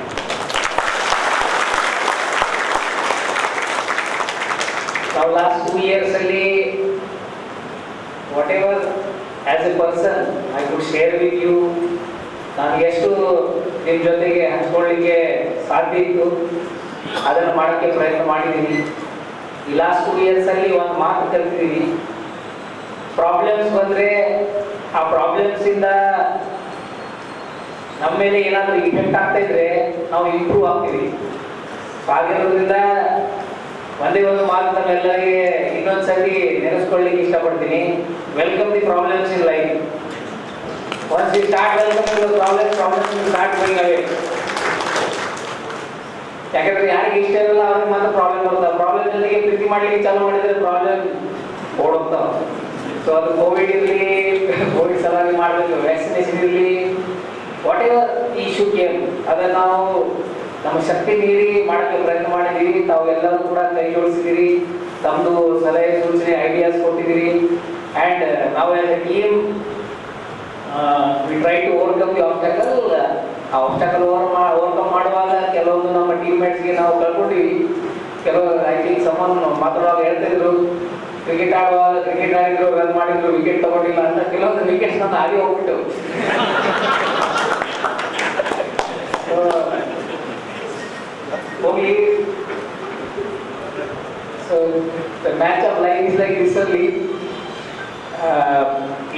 ನಾವು ಲಾಸ್ಟ್ 2 years ಅಲ್ಲಿ whatever as a person I could share with you, ನಾನು ಎಷ್ಟು ನಿಮ್ಮ ಜೊತೆಗೆ ಹಂಚ್ಕೊಳ್ಳಿಕ್ಕೆ ಸಾಧ್ಯ ಇತ್ತು ಅದನ್ನು ಮಾಡೋಕ್ಕೆ ಪ್ರಯತ್ನ ಮಾಡಿದ್ದೀನಿ. ಈ ಲಾಸ್ಟ್ 2 years ಅಲ್ಲಿ ಒಂದು ಮಾತು ಕಲ್ತಿದ್ದೀವಿ. ಪ್ರಾಬ್ಲಮ್ಸ್ ಬಂದರೆ ಆ ಪ್ರಾಬ್ಲಮ್ಸಿಂದ ನಮ್ಮ ಮೇಲೆ ಏನಾದರೂ ಇಫೆಕ್ಟ್ ಆಗ್ತಾ ಇದ್ರೆ ನಾವು ಇಂಪ್ರೂವ್ ಆಗ್ತೀವಿ. ಹಾಗಿರೋದ್ರಿಂದ ಒಂದೇ ಒಂದು ಮಾತು ನಮ್ಮೆಲ್ಲರಿಗೆ ಇನ್ನೊಂದ್ಸತಿ ನೆನೆಸ್ಕೊಳ್ಳಿಕ್ಕೆ ಇಷ್ಟಪಡ್ತೀನಿ. Welcome the problems in life. Once you start welcome the problems you start going away. ಯಾಕಂದ್ರೆ ಯಾರಿಗೆ ಇಷ್ಟ ಇರಲ್ಲ ಅವ್ರಿಗೆ ಮಾತ್ರ ಪ್ರಾಬ್ಲಮ್ ಬರುತ್ತೆ. ಪ್ರಾಬ್ಲಮ್ ಜೊತೆಗೆ ಪ್ರೀತಿ ಮಾಡ್ಲಿಕ್ಕೆ ಚಾಲೂ ಮಾಡಿದ್ರೆ ಪ್ರಾಬ್ಲಮ್ ಓಡೋಗ್ತಾವ. ಸೊ ಅದು ಕೋವಿಡ್ ಇರಲಿ, ಕೋವಿಡ್ ಸಲುವಾಗಿ ಮಾಡಬೇಕು, ವ್ಯಾಕ್ಸಿನೇಷನ್ ಇರಲಿ, ವಾಟ್ ಎವರ್ ಇಶ್ಯೂ ಕೇಮ್ ಅದನ್ನು ನಾವು ನಮ್ಮ ಶಕ್ತಿ ಮೀರಿ ಮಾಡೋಕ್ಕೆ ಪ್ರಯತ್ನ ಮಾಡಿದ್ದೀವಿ. ತಾವು ಎಲ್ಲರೂ ಕೂಡ ಕೈ ಜೋಡಿಸಿದ್ದೀರಿ, ತಮ್ಮದು ಸಲಹೆ ಸೂಚನೆ ಐಡಿಯಾಸ್ ಕೊಟ್ಟಿದ್ದೀರಿ. ಆ್ಯಂಡ್ ನಾವು as a team we try to overcome the obstacle. ಆ ಆಬ್ಸ್ಟಕಲ್ ಓವರ್ಕಮ್ ಮಾಡುವಾಗ ಕೆಲವೊಂದು ನಮ್ಮ ಟೀಮ್ಮೇಟ್ಸ್ಗೆ ನಾವು ಕಳ್ಕೊಂಡಿವಿ. ಕೆಲವು ಐ ಥಿಂಕ್ ಸಮ್ಮನ್ ಮಾತಾಡುವಾಗ ಹೇಳ್ತಿದ್ರು, ಕ್ರಿಕೆಟ್ ಆಡುವಾಗ ಕ್ರಿಕೆಟ್ ಆಡಿದ್ರು, ರನ್ ಮಾಡಿದ್ರು, ವಿಕೆಟ್ ತಗೊಂಡಿಲ್ಲ ಅಂತ ಕೆಲವೊಂದು ವಿಕೆಟ್ಸ್ ನನ್ನ ಹಾಗೆ ಹೋಗ್ಬಿಟ್ಟು. ಹೋಗ್ಲಿ. So the match of life is like this ಅಲ್ಲಿ.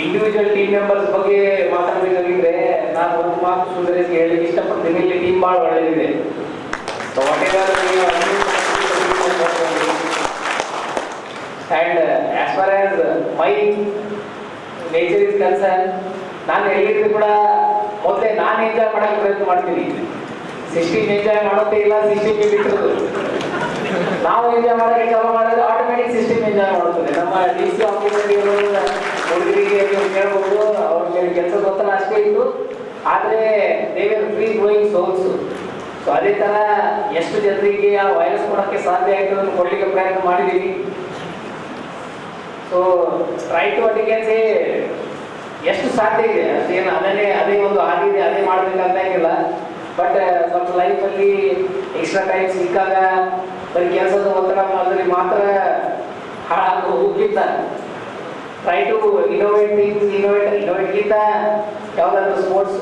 ಇಂಡಿವಿಜುವಲ್ ಟೀಮ್ ಮೆಂಬರ್ಸ್ ಬಗ್ಗೆ ಮಾತಾಡಬೇಕಾಗಿದ್ರೆ ನಾನು ಒಂದು ಮಾತು ಸುಂದರೇಶ್ಗೆ ಹೇಳಲಿಕ್ಕೆ ಇಷ್ಟಪಡ್ತೀನಿ. ಇಲ್ಲಿ ಟೀಮ್ ಭಾಳ ಒಳ್ಳೆಯದಿದೆ. So what ever and as far as my nature is concern, ನಾನು ಎಲ್ಲಿದ್ರು ಕೂಡ ಮೊದಲೇ ನಾನು ಎಂಜಾಯ್ ಮಾಡೋಕ್ಕೆ ಪ್ರಯತ್ನ ಮಾಡ್ತೀನಿ. ಸಿಸ್ಟಮ್ ಎಂಜಾಯ್ ಮಾಡೋದೇ ಇಲ್ಲ, ಸಿಸ್ಟಮ್ ಬಿಟ್ಟಿರೋದು. ನಾವು ಎಂಜಾಯ್ ಮಾಡೋಕ್ಕೆ ಚಾಲೂ ಮಾಡೋದು ಆಟೋಮೆಟಿಕ್ ಸಿಸ್ಟಮ್ ಎಂಜಾಯ್ ಮಾಡುತ್ತದೆ. ನಮ್ಮ ಡಿ ಸಿ ಆಫೀಸಲ್ಲಿ ಹುಡುಗರಿಗೆ ನೀವು ಕೇಳ್ಬೋದು, ಅವ್ರ ಕೆಲಸದ ಒತ್ತಡ ಅಷ್ಟೇ ಇತ್ತು, ಆದರೆ they were free growing souls. So ಅದೇ ಥರ ಎಷ್ಟು ಜನರಿಗೆ ಆ ವೈರಸ್ ಕೊಡೋಕ್ಕೆ ಸಾಧ್ಯ ಆಯಿತು ಅದನ್ನು ಕೊಡಲಿಕ್ಕೆ ಪ್ರಯತ್ನ ಮಾಡಿದ್ದೀವಿ. ಸೊ ಟ್ರೈ ಟು ಅಟಿಕೆನ್ಸಿ ಎಷ್ಟು ಸಾಧ್ಯ ಇದೆ ಅಷ್ಟೇನು ಅದೇ ಒಂದು ಹಾದಿದೆ, ಅದೇ ಮಾಡಬೇಕಂತಾಗಿಲ್ಲ. ಬಟ್ ಸ್ವಲ್ಪ ಲೈಫಲ್ಲಿ ಎಕ್ಸ್ಟ್ರಾ ಟೈಮ್ ಸಿಕ್ಕಾಗ ಬರೀ ಕೆಲಸದ ಒತ್ತಡ ಮಾಡಿದ್ರೆ ಮಾತ್ರ ಹಾಳಾಗಿ ಹೋಗಿದ್ದ ಟ್ರೈ ಟು ಇನೋವೇಟ್ ಇನೋವೇಟ್ಗಿಂತ ಯಾವುದಾದ್ರೂ ಸ್ಪೋರ್ಟ್ಸ್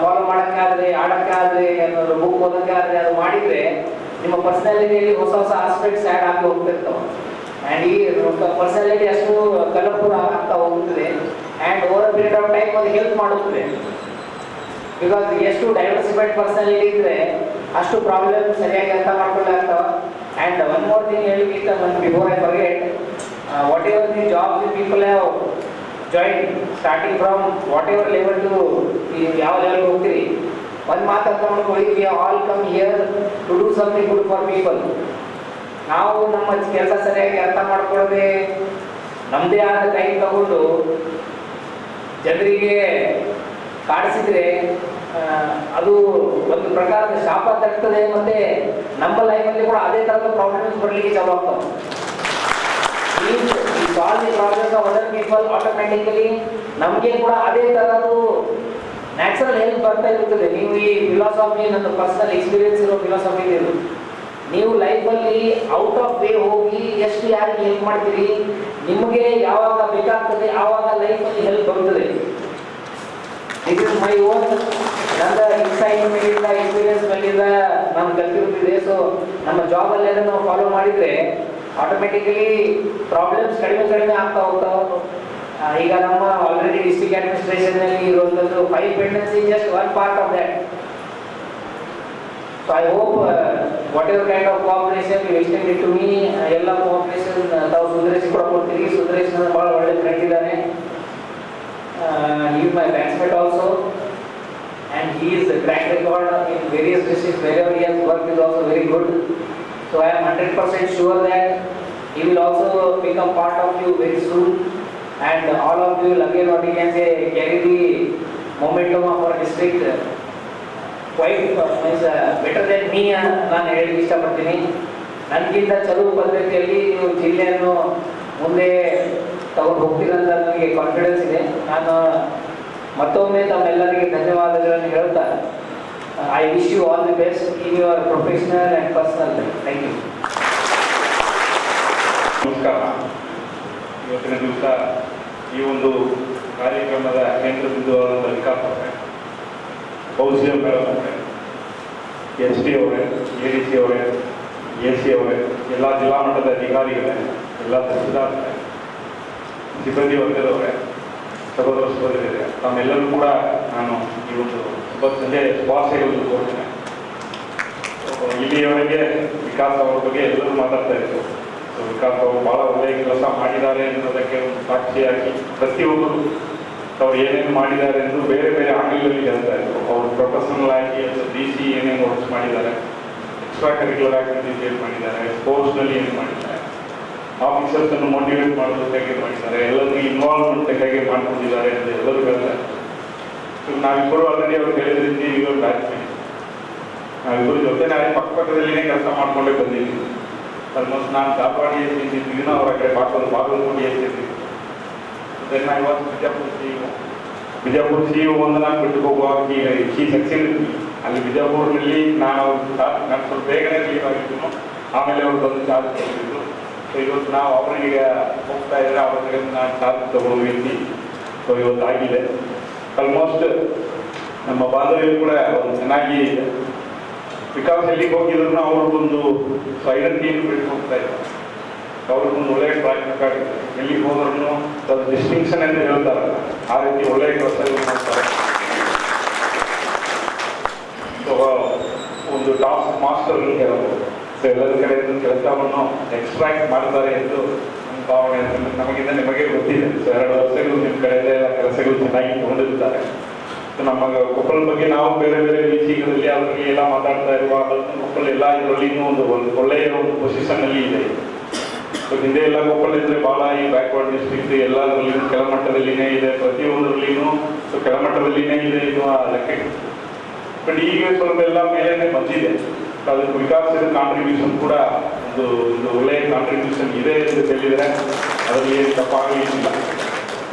ಫಾಲೋ ಮಾಡೋಕ್ಕಾದ್ರೆ ಆಡೋಕ್ಕಾದ್ರೆ ಏನಾದ್ರು ಬುಕ್ ಓದೋಕ್ಕಾದ್ರೆ ಅದು ಮಾಡಿದರೆ ನಿಮ್ಮ ಪರ್ಸನಾಲಿಟಿಯಲ್ಲಿ ಹೊಸ ಹೊಸ ಆಸ್ಪೆಕ್ಟ್ಸ್ ಆ್ಯಡ್ ಆಗಿ ಹೋಗ್ತಿರ್ತಾವೆ. ಆ್ಯಂಡ್ ಈ ಪರ್ಸನಾಲಿಟಿ ಅಷ್ಟು ಕಲರ್ಫುಲ್ ಆಗ್ತಾ ಹೋಗ್ತದೆ and over period of time ಅದು ಹೆಲ್ಪ್ ಮಾಡುತ್ತದೆ. ಬಿಕಾಸ್ ಎಷ್ಟು ಡೈವರ್ಸಿಫೈಡ್ ಪರ್ಸನಾಲಿಟಿ ಇದ್ದರೆ ಅಷ್ಟು ಪ್ರಾಬ್ಲಮ್ ಸರಿಯಾಗಿ ಅರ್ಥ ಮಾಡ್ಕೊಳ್ಳೆ ಆಗ್ತಾವೆ. ಆ್ಯಂಡ್ ಒನ್ ಮೋರ್ ಥಿಂಗ್ ಹೇಳಿಕ್ಕಿಂತ ಒಂದು before I forget, whatever the jobs the people have join starting from whatever level to ಯಾವ ಲೆವೆಲ್ ಹೋಗ್ತೀರಿ, ಒಂದು ಮಾತು ಅರ್ಥ ಮಾಡ್ಕೊಳ್ಳಿ, we all come here to do something good for people. ನಾವು ನಮ್ಮ ಕೆಲಸ ಸರಿಯಾಗಿ ಅರ್ಥ ಮಾಡ್ಕೊಳ್ಳದೆ ನಮ್ಮದೇ ಆದ ಕೈ ತಗೊಂಡು ಜನರಿಗೆ ಕಾಡಿಸಿದ್ರೆ ಅದು ಒಂದು ಪ್ರಕಾರದ ಶಾಪ ತಗ್ತದೆ. ಮತ್ತೆ ನಮ್ಮ ಲೈಫಲ್ಲಿ ಕೂಡ ಅದೇ ಥರದ ಪ್ರಾಬ್ಲಮ್ಸ್ ಬರಲಿಕ್ಕೆ ಚಾಲು ಆಗ್ತವೆ. Solve the problems of other people automatically ನಮಗೆ ಕೂಡ ಅದೇ ಥರದ್ದು ನ್ಯಾಚುರಲ್ ಹೆಲ್ಪ್ ಬರ್ತಾ ಇರ್ತದೆ. ನೀವು ಈ ಫಿಲಾಸಫಿ ನನ್ನ ಪರ್ಸನಲ್ ಎಕ್ಸ್ಪೀರಿಯನ್ಸ್ ಇರೋ ಫಿಲಾಸಫಿ ಇದು. ನೀವು ಲೈಫಲ್ಲಿ ಔಟ್ ಆಫ್ ವೇ ಹೋಗಿ ಎಷ್ಟು ಯಾರಿಗೆ ಹೆಲ್ಪ್ ಮಾಡ್ತೀರಿ, ನಿಮಗೆ ಯಾವಾಗ ಬೇಕಾಗ್ತದೆ ಆವಾಗ ಲೈಫಲ್ಲಿ ಹೆಲ್ಪ್ ಬರ್ತದೆ. ದಿಸ್ ಇಸ್ ಮೈ ಓನ್ ನನ್ನ ಇನ್ಸೈಟ್ ಮೇಲಿಂದ ಎಕ್ಸ್ಪೀರಿಯನ್ಸ್ ಮೇಲಿಂದ ನಾನು ಕಲ್ತಿರ್ತಿದೆ. ಸೊ ನಮ್ಮ ಜಾಬಲ್ಲಿ ಅದನ್ನು ನಾವು ಫಾಲೋ ಮಾಡಿದರೆ ಆಟೋಮೆಟಿಕಲಿ ಪ್ರಾಬ್ಲಮ್ಸ್ ಕಡಿಮೆ ಆಗ್ತಾ ಹೋಗ್ತಾವೆ. ಈಗ ನಮ್ಮ ಆಲ್ರೆಡಿ ಡಿಸ್ಟ್ರಿಕ್ಟ್ ಅಡ್ಮಿನಿಸ್ಟ್ರೇಷನ್ನಲ್ಲಿ ಇರುವಂಥದ್ದು 5 pendency just one part of that. So I hope whatever kind of cooperation you extended to me, ಎಲ್ಲ ಕೋಆಪರೇಷನ್ ತಾವು ಸುಂದರೇಶ್ ಕೂಡ ಕೊಡ್ತೀರಿ. ಸುಂದರೇಶ್ ನನ್ನ ಭಾಳ ಒಳ್ಳೆ ಫ್ರೆಂಡ್ ಇದ್ದಾನೆ. he is my batchmate also and he is a track record in various districts wherever he has worked is also very good. So I am 100% sure that he will also become part of you very soon and all of you will again what you can say carry the momentum of our district quite better than me. ನಾನು ಹೇಳಲಿಕ್ಕೆ ಇಷ್ಟಪಡ್ತೀನಿ. ನನಗಿಂತ ಚಲೋ ಪದ್ಧತಿಯಲ್ಲಿ ನೀವು ಜಿಲ್ಲೆಯನ್ನು ಮುಂದೆ ತಗೊಂಡು ಹೋಗ್ತೀರಂತ ನನಗೆ ಕಾನ್ಫಿಡೆನ್ಸ್ ಇದೆ. ನಾನು ಮತ್ತೊಮ್ಮೆ ತಮ್ಮೆಲ್ಲರಿಗೆ ಧನ್ಯವಾದಗಳನ್ನು ಹೇಳ್ತಾ I wish you all the best in your professional and personal life. Thank you. ನಮಸ್ಕಾರ. ಇವತ್ತಿನ ದಿವಸ ಈ ಒಂದು ಕಾರ್ಯಕ್ರಮದ ಕೇಂದ್ರ ಬಿಂದುವಾದಂಥ ವಿಕಾಸ್ ಅವರೇ, ಕೌನ್ಸಿಲರ್ ಮೇಡಮ್ ಅವರೇ, ಎಸ್ ಟಿ ಅವರೇ, ಎ ಡಿ ಸಿ ಅವರೇ, ಎ ಸಿ ಅವರೇ, ಎಲ್ಲ ಜಿಲ್ಲಾ ಮಟ್ಟದ ಅಧಿಕಾರಿಗಳೇ, ಎಲ್ಲ ತಹಸೀಲ್ದಾರರೇ, ಸಿಬ್ಬಂದಿ ವರ್ಗದವರೇ, ಸಹೋದರ ಸಹೋದರಿಯರೇ, ತಮ್ಮೆಲ್ಲರೂ ಕೂಡ ನಾನು ಈ ಒಂದು ಸಂಜೆ ಶುಭಾಶಯಗಳನ್ನು ಕೋರ್ತೇನೆ. ಇಲ್ಲಿಯವರೆಗೆ ವಿಕಾಸ್ ಅವರ ಬಗ್ಗೆ ಎಲ್ಲರೂ ಮಾತಾಡ್ತಾ ಇದ್ರು. ಸೊ ವಿಕಾಸ್ ಅವರು ಭಾಳ ಒಳ್ಳೆಯ ಕೆಲಸ ಮಾಡಿದ್ದಾರೆ ಎನ್ನುವುದಕ್ಕೆ ಒಂದು ಸಾಕ್ಷಿಯಾಗಿ ಪ್ರತಿಯೊಬ್ಬರು ಅವ್ರು ಏನೇನು ಮಾಡಿದ್ದಾರೆ ಎಂದು ಬೇರೆ ಬೇರೆ ಆಂಗಲಲ್ಲಿ ಹೇಳ್ತಾ ಇದ್ರು. ಅವರು ಪ್ರೊಫೆಷನಲ್ ಆಗಿ ಡಿ ಸಿ ಏನೇನು ವರ್ಕ್ಸ್ ಮಾಡಿದ್ದಾರೆ, ಎಕ್ಸ್ಟ್ರಾ ಕರಿಕ್ಯುಲರ್ ಆಕ್ಟಿವಿಟೀಸ್ ಏನು ಮಾಡಿದ್ದಾರೆ, ಸ್ಪೋರ್ಟ್ಸ್ನಲ್ಲಿ ಏನು ಮಾಡಿದ್ದಾರೆ, ಆಫೀಸರ್ಸ್ ಅನ್ನು ಮೋಟಿವೇಟ್ ಮಾಡೋದಕ್ಕೆ ಹೇಗೆ ಮಾಡಿದ್ದಾರೆ, ಎಲ್ಲರಿಗೂ ಇನ್ವಾಲ್ವ್ಮೆಂಟ್ ಹೇಗೆ ಮಾಡ್ಕೊಂಡಿದ್ದಾರೆ ಅಂತ ಎಲ್ಲರೂ ಹೇಳ್ತಾರೆ. ಸೊ ನಾವಿಬ್ಬರು ಆಲ್ರೆಡಿ ಅವ್ರು ಹೇಳಿದ್ರಿಂದ ಇವರು ಬ್ಯಾಚ್ಮೆಂಟ್, ನಾವಿಬ್ಬರು ಜೊತೆ ನಾಳೆ ಪಕ್ಕದಲ್ಲಿನೇ ಕೆಲಸ ಮಾಡ್ಕೊಂಡೇ ಬಂದಿದ್ದೀವಿ. ಆಲ್ಮೋಸ್ಟ್ ನಾನು ಧಾರವಾಡಿ ಎತ್ತಿದ್ದೀವಿ, ಅವ್ರ ಕಡೆ ಬಾಗಲಕೋಟೆ ಎತ್ತಿದ್ದೀವಿ. Then I was Bijapur C E ಒಂದು ನಾನು ಬಿಟ್ಟು ಹೋಗುವಾಗ ಈ ಸೆಕ್ಷನ್ ಅಲ್ಲಿ ಬಿಜಾಪುರ್ನಲ್ಲಿ ನಾನು ಸ್ವಲ್ಪ ಬೇಗನೆ ಲೀವ್ ಆಗಿದ್ದು, ಆಮೇಲೆ ಅವ್ರು ಬಂದು ಚಾರ್ಜ್ ತಗೊಂಡಿದ್ರು. ಸೊ ಇವತ್ತು ನಾವು ಅವರಿಗೆ ಹೋಗ್ತಾ ಇದ್ರೆ ಅವ್ರ ಕಡೆ ನಾನು ಚಾರ್ಜ್ ತಗೊಂಡು ವ್ಯಕ್ತಿ. ಸೊ ಇವತ್ತು ಆಗಿದೆ. ಆಲ್ಮೋಸ್ಟ್ ನಮ್ಮ ಬಾಂಧವ್ಯ ಕೂಡ ಒಂದು ಚೆನ್ನಾಗಿ ವಿಕಾಸ್ ಎಲ್ಲಿಗೆ ಹೋಗಿದ್ರು ಅವ್ರಿಗೊಂದು ಐಡೆಂಟಿಟಿಯನ್ನು ಬಿಟ್ಟು ಹೋಗ್ತಾ ಇದ್ದಾರೆ. ಅವ್ರಿಗೊಂದು ಒಳ್ಳೆಯ ಟ್ರ್ಯಾಕ್ ರೆಕಾರ್ಡ್ ಇದೆ. ಎಲ್ಲಿಗೆ ಹೋದ್ರೂ ಅದು ಡಿಸ್ಟಿಂಕ್ಷನ್ ಅಂತ ಹೇಳ್ತಾರಲ್ಲ, ಆ ರೀತಿ ಒಳ್ಳೆಯ ಕೆಲಸ ಮಾಡ್ತಾರೆ. ಸೊ ಒಂದು ಟಾಸ್ಕ್ ಮಾಸ್ಟರ್ ಅಂತ ಹೇಳ್ಬೋದು. ಸೊ ಎಲ್ಲರ ಕಡೆಯಿಂದ ಕೆಲಸವನ್ನು ಎಕ್ಸ್ಟ್ರಾಕ್ಟ್ ಮಾಡ್ತಾರೆ ಎಂದು ನಮ್ಮ ಭಾವನೆ. ನಮಗಿಂತ ನಿಮಗೆ ಗೊತ್ತಿದೆ. ಸೊ 2 ವರ್ಷಗಳು ನಿಮ್ಮ ಕಡೆಯಿಂದ ಎಲ್ಲ ಕೆಲಸಗಳು ಚೆನ್ನಾಗಿ ತಗೊಂಡಿರ್ತಾರೆ. ಸೊ ನಮ್ಮ ಕೊಪ್ಪಳ ಬಗ್ಗೆ ನಾವು ಬೇರೆ ಬೇರೆ ವಿಷಯಗಳಲ್ಲಿ ಅವರಿಗೆ ಎಲ್ಲ ಮಾತಾಡ್ತಾ ಇರುವಾಗ ಕೊಪ್ಪಳ ಎಲ್ಲ ಇದರಲ್ಲಿನೂ ಒಂದು ಒಳ್ಳೆಯ ಒಂದು ಪೊಸಿಷನ್ನಲ್ಲಿ ಇದೆ. ಸೊ ಹಿಂದೆ ಎಲ್ಲ ಕೊಪ್ಪಳ ಇದ್ರೆ ಭಾಳ ಈ ಬ್ಯಾಕ್ವರ್ಡ್ ಡಿಸ್ಟ್ರಿಕ್ಟ್ ಎಲ್ಲದರಲ್ಲಿನೂ ಕೆಳಮಟ್ಟದಲ್ಲಿನೇ ಇದೆ, ಪ್ರತಿಯೊಂದರಲ್ಲಿನೂ ಸೊ ಕೆಳಮಟ್ಟದಲ್ಲಿನೇ ಇದೆ ಎನ್ನುವ ಲೆಕ್ಕ. ಬಟ್ ಈಗ ಸ್ವಲ್ಪ ಎಲ್ಲ ಮೇಲೇನೆ ಬಂದಿದೆ. ಸೊ ಅದಕ್ಕೆ ವಿಕಾಸದ ಕಾಂಟ್ರಿಬ್ಯೂಷನ್ ಕೂಡ ಒಂದು ಒಳ್ಳೆಯ ಕಾಂಟ್ರಿಬ್ಯೂಷನ್ ಇದೆ ಎಂದು ಹೇಳಿದರೆ ಅದರಲ್ಲಿ ಏನು ತಪ್ಪಾಗಲಿಲ್ಲ.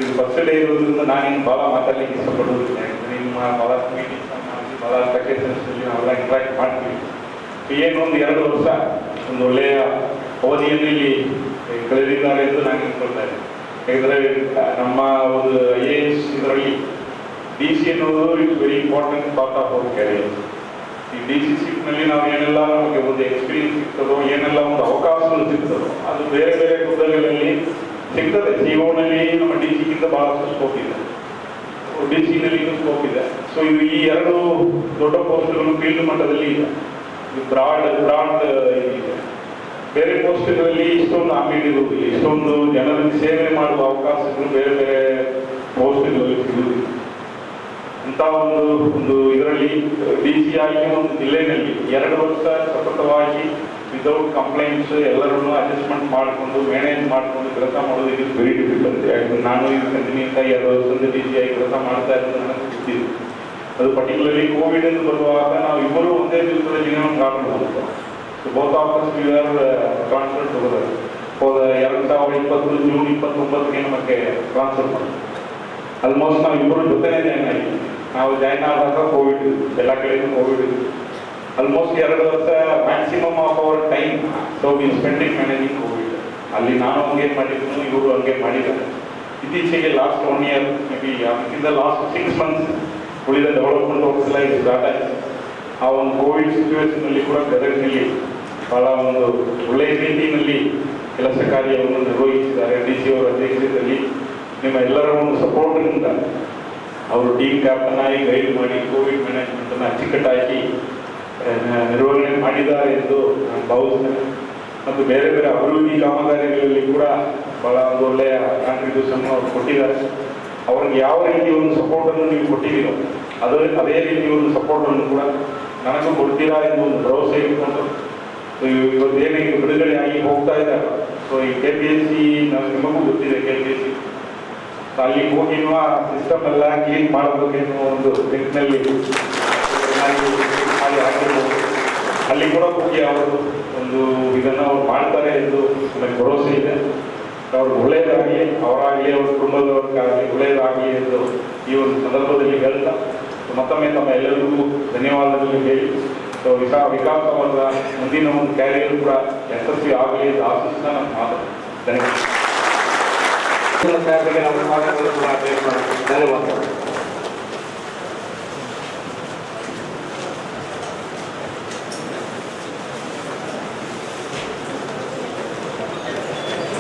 ಇದು ಫಸ್ಟ್ ಡೇ ಇರೋದ್ರಿಂದ ನಾನೇನು ಭಾಳ ಮಾತಾಡಲಿಕ್ಕೆ ಇಷ್ಟಪಡೋದಿಲ್ಲ. ನಿಮ್ಮ ಭಾಳ ಮೀಟಿಂಗ್ಸ್ ಭಾಳ ಅಕೇಷನ್ಸ್ನಲ್ಲಿ ನಾವೆಲ್ಲ ಇಂಟ್ರಾಕ್ಟ್ ಮಾಡ್ತೀವಿ. ಏನು ಒಂದು 2 ವರ್ಷ ಒಂದು ಒಳ್ಳೆಯ ಅವಧಿಯನ್ನು ಇಲ್ಲಿ ಕಳೆದಿದ್ದಾರೆ ಎಂದು ನಾನು ಅಂದ್ಕೊಳ್ತಾ ಇದ್ದೀನಿ. ಯಾಕಂದರೆ ನಮ್ಮ ಒಂದು IAS ಇದರಲ್ಲಿ DC ಅನ್ನೋದು it's very important part of our carrier. ಈ DC ಸೀಟ್ನಲ್ಲಿ ನಾವು ಏನೆಲ್ಲ ನಮಗೆ ಒಂದು ಎಕ್ಸ್ಪೀರಿಯನ್ಸ್ ಸಿಗ್ತದೋ, ಏನೆಲ್ಲ ಒಂದು ಅವಕಾಶಗಳು ಸಿಗ್ತದೋ ಅದು ಬೇರೆ ಬೇರೆ ಹುದ್ದೆಗಳಲ್ಲಿ ಸಿಗ್ತದೆ. CO-ನಲ್ಲಿ ನಮ್ಮ DC-ಗಿಂತ ಭಾಳಷ್ಟು ಸ್ಕೋಪ್ ಇದೆ, DC-ನಲ್ಲಿ ಸ್ಕೋಪ್ ಇದೆ. ಸೊ ಇದು ಈ 2 ದೊಡ್ಡ ಪೋಸ್ಟ್ಗಳು ಫೀಲ್ಡ್ ಮಟ್ಟದಲ್ಲಿ ಇದೆ. ಬ್ರಾಡ್ ಇದೆ. ಬೇರೆ ಪೋಸ್ಟ್ಗಳಲ್ಲಿ ಇಷ್ಟೊಂದು ಆಮೇಲೆ ಇರುವುದಿಲ್ಲ, ಇಷ್ಟೊಂದು ಜನರಿಗೆ ಸೇವೆ ಮಾಡುವ ಅವಕಾಶಗಳು ಬೇರೆ ಬೇರೆ ಪೋಸ್ಟ್ಗಳಲ್ಲಿ ಸಿಗುವುದಿಲ್ಲ. ಅಂತ ಒಂದು ಇದರಲ್ಲಿ DC ಆಗಿ ಒಂದು ಜಿಲ್ಲೆಯಲ್ಲಿ 2 ವರ್ಷ ಸತತವಾಗಿ ವಿತೌಟ್ ಕಂಪ್ಲೇಂಟ್ಸ್ ಎಲ್ಲರನ್ನು ಅಡ್ಜಸ್ಟ್ಮೆಂಟ್ ಮಾಡಿಕೊಂಡು ಮ್ಯಾನೇಜ್ ಮಾಡಿಕೊಂಡು ಕೆಲಸ ಮಾಡೋದು ಇದು ವೆರಿ ಡಿಫಿಕಲ್ಟ್. ಯಾಕಂದ್ರೆ ನಾನು ಇದು ಕಂಟಿನ್ಯೂಸ್ ಆಗಿ 2 ವರ್ಷದಿಂದ DC ಆಗಿ ಕೆಲಸ ಮಾಡ್ತಾ ಇರೋದು ನನಗೆ ಗೊತ್ತಿದೆ. ಅದು ಪರ್ಟಿಕ್ಯುಲರ್ಲಿ ಕೋವಿಡ್ ಎಂದು ಬರುವಾಗ ನಾವು ಇಬ್ಬರು ಒಂದೇ ದಿವಸದಲ್ಲಿ ಕಾಣಬಹುದು. Both of us we are transfer together. 2020 June 29ಗೆ ನಮಗೆ ಟ್ರಾನ್ಸ್ಫರ್ ಮಾಡಿದ್ರು. ಆಲ್ಮೋಸ್ಟ್ ನಾವು ಇಬ್ಬರು ಜೊತೆನೇ ಜಾಯ್ನ್ ಆಗಿದ್ವಿ. ನಾವು ಜಾಯ್ನ್ ಆದಾಗ ಕೋವಿಡ್ ಎಲ್ಲ ಕಡೆಯೂ ಕೋವಿಡ್ ಇತ್ತು. ಆಲ್ಮೋಸ್ಟ್ 2 ವರ್ಷ maximum of our time so we spending managing Covid. ಅಲ್ಲಿ ನಾನು ಹಂಗೆ ಮಾಡಿದ್ರು, ಇವರು ಹಂಗೆ ಮಾಡಿದ್ದಾರೆ. ಇತ್ತೀಚೆಗೆ ಲಾಸ್ಟ್ 1 year ಮೇ ಬಿ ಅದಕ್ಕಿಂತ ಲಾಸ್ಟ್ 6 months ಉಳಿದ ಡೆವಲಪ್ಮೆಂಟ್ ವರ್ಕ್ಸ್ ಎಲ್ಲ ಇದು ಸ್ಟಾರ್ಟ್ ಆಯಿತು. ಆ ಒಂದು ಕೋವಿಡ್ ಸಿಚುವೇಶನ್ನಲ್ಲಿ ಕೂಡ ಗದಗಿನಲ್ಲಿ ಭಾಳ ಒಂದು ಒಳ್ಳೆಯ ರೀತಿಯಲ್ಲಿ ಕೆಲಸ ಕಾರ್ಯವನ್ನು ನಿರ್ವಹಿಸಿದ್ದಾರೆ. DC ಅವರ ಅಧ್ಯಕ್ಷತೆಯಲ್ಲಿ ನಿಮ್ಮ ಎಲ್ಲರ ಒಂದು ಸಪೋರ್ಟ್ನಿಂದ ಅವರು ಟೀಮ್ ಕ್ಯಾಪ್ಟನ್ ಆಗಿ ಗೈಡ್ ಮಾಡಿ ಕೋವಿಡ್ ಮ್ಯಾನೇಜ್ಮೆಂಟನ್ನು ಅಚ್ಚುಕಟ್ಟಾಗಿ ನಿರ್ವಹಣೆ ಮಾಡಿದ್ದಾರೆ ಎಂದು ನಾನು ಭಾವಿಸ್ತೇನೆ. ಮತ್ತು ಬೇರೆ ಬೇರೆ ಅಭಿವೃದ್ಧಿ ಕಾಮಗಾರಿಗಳಲ್ಲಿ ಕೂಡ ಭಾಳ ಒಂದು ಒಳ್ಳೆಯ ಕಾಂಟ್ರಿಬ್ಯೂಷನ್ ಅವರು ಕೊಟ್ಟಿದ್ದಾರೆ. ಅವ್ರಿಗೆ ಯಾವ ರೀತಿ ಒಂದು ಸಪೋರ್ಟನ್ನು ನೀವು ಕೊಟ್ಟಿದ್ದೀರೋ ಅದೇ ರೀತಿ ಒಂದು ಸಪೋರ್ಟನ್ನು ಕೂಡ ನನಗೂ ಕೊಡ್ತೀರಾ ಎಂದು ಒಂದು ಭರವಸೆ ಇಟ್ಕೊಂಡು ಇವತ್ತೇನು ಈಗ ಬಿಡುಗಡೆ ಆಗಿ ಹೋಗ್ತಾ ಇದ್ದಾರೆ. ಸೊ ಈ KPSC ನಿಮಗೂ ಗೊತ್ತಿದೆ, KPSC ಅಲ್ಲಿ ಹೋಗಿರುವ ಸಿಸ್ಟಮ್ ಎಲ್ಲ ಕ್ಲೀನ್ ಮಾಡಬೇಕೆನ್ನುವ ಒಂದು ನಿಟ್ಟಿನಲ್ಲಿ ಆಗಿರ್ಬೋದು. ಅಲ್ಲಿ ಕೂಡ ಹೋಗಿ ಅವರು ಒಂದು ಇದನ್ನು ಅವ್ರು ಮಾಡ್ತಾರೆ ಎಂದು ನನಗೆ ಭರವಸೆ ಇದೆ. ಅವ್ರಿಗೆ ಒಳ್ಳೆಯದಾಗಲಿ, ಅವರಾಗಲಿ ಅವ್ರ ಕುಟುಂಬದವ್ರಿಗಾಗಲಿ ಒಳ್ಳೆಯದಾಗಲಿ ಎಂದು ಈ ಒಂದು ಸಂದರ್ಭದಲ್ಲಿ ಹೇಳ್ತಾ ಮತ್ತೊಮ್ಮೆ ತಮ್ಮ ಎಲ್ಲರಿಗೂ ಧನ್ಯವಾದಗಳು ಹೇಳಿ ವಿಕಾಸ್ ಅವರ ಮುಂದಿನ ಒಂದು ಕ್ಯಾರಿಯರ್ ಕೂಡ ಯಶಸ್ವಿ ಆಗಲಿ ಎಂದು ಆಶಿಸ್ತಾ ನಾನು ಮಾತಾಡ್ತೀನಿ. ಧನ್ಯವಾದ. ಧನ್ಯವಾದ.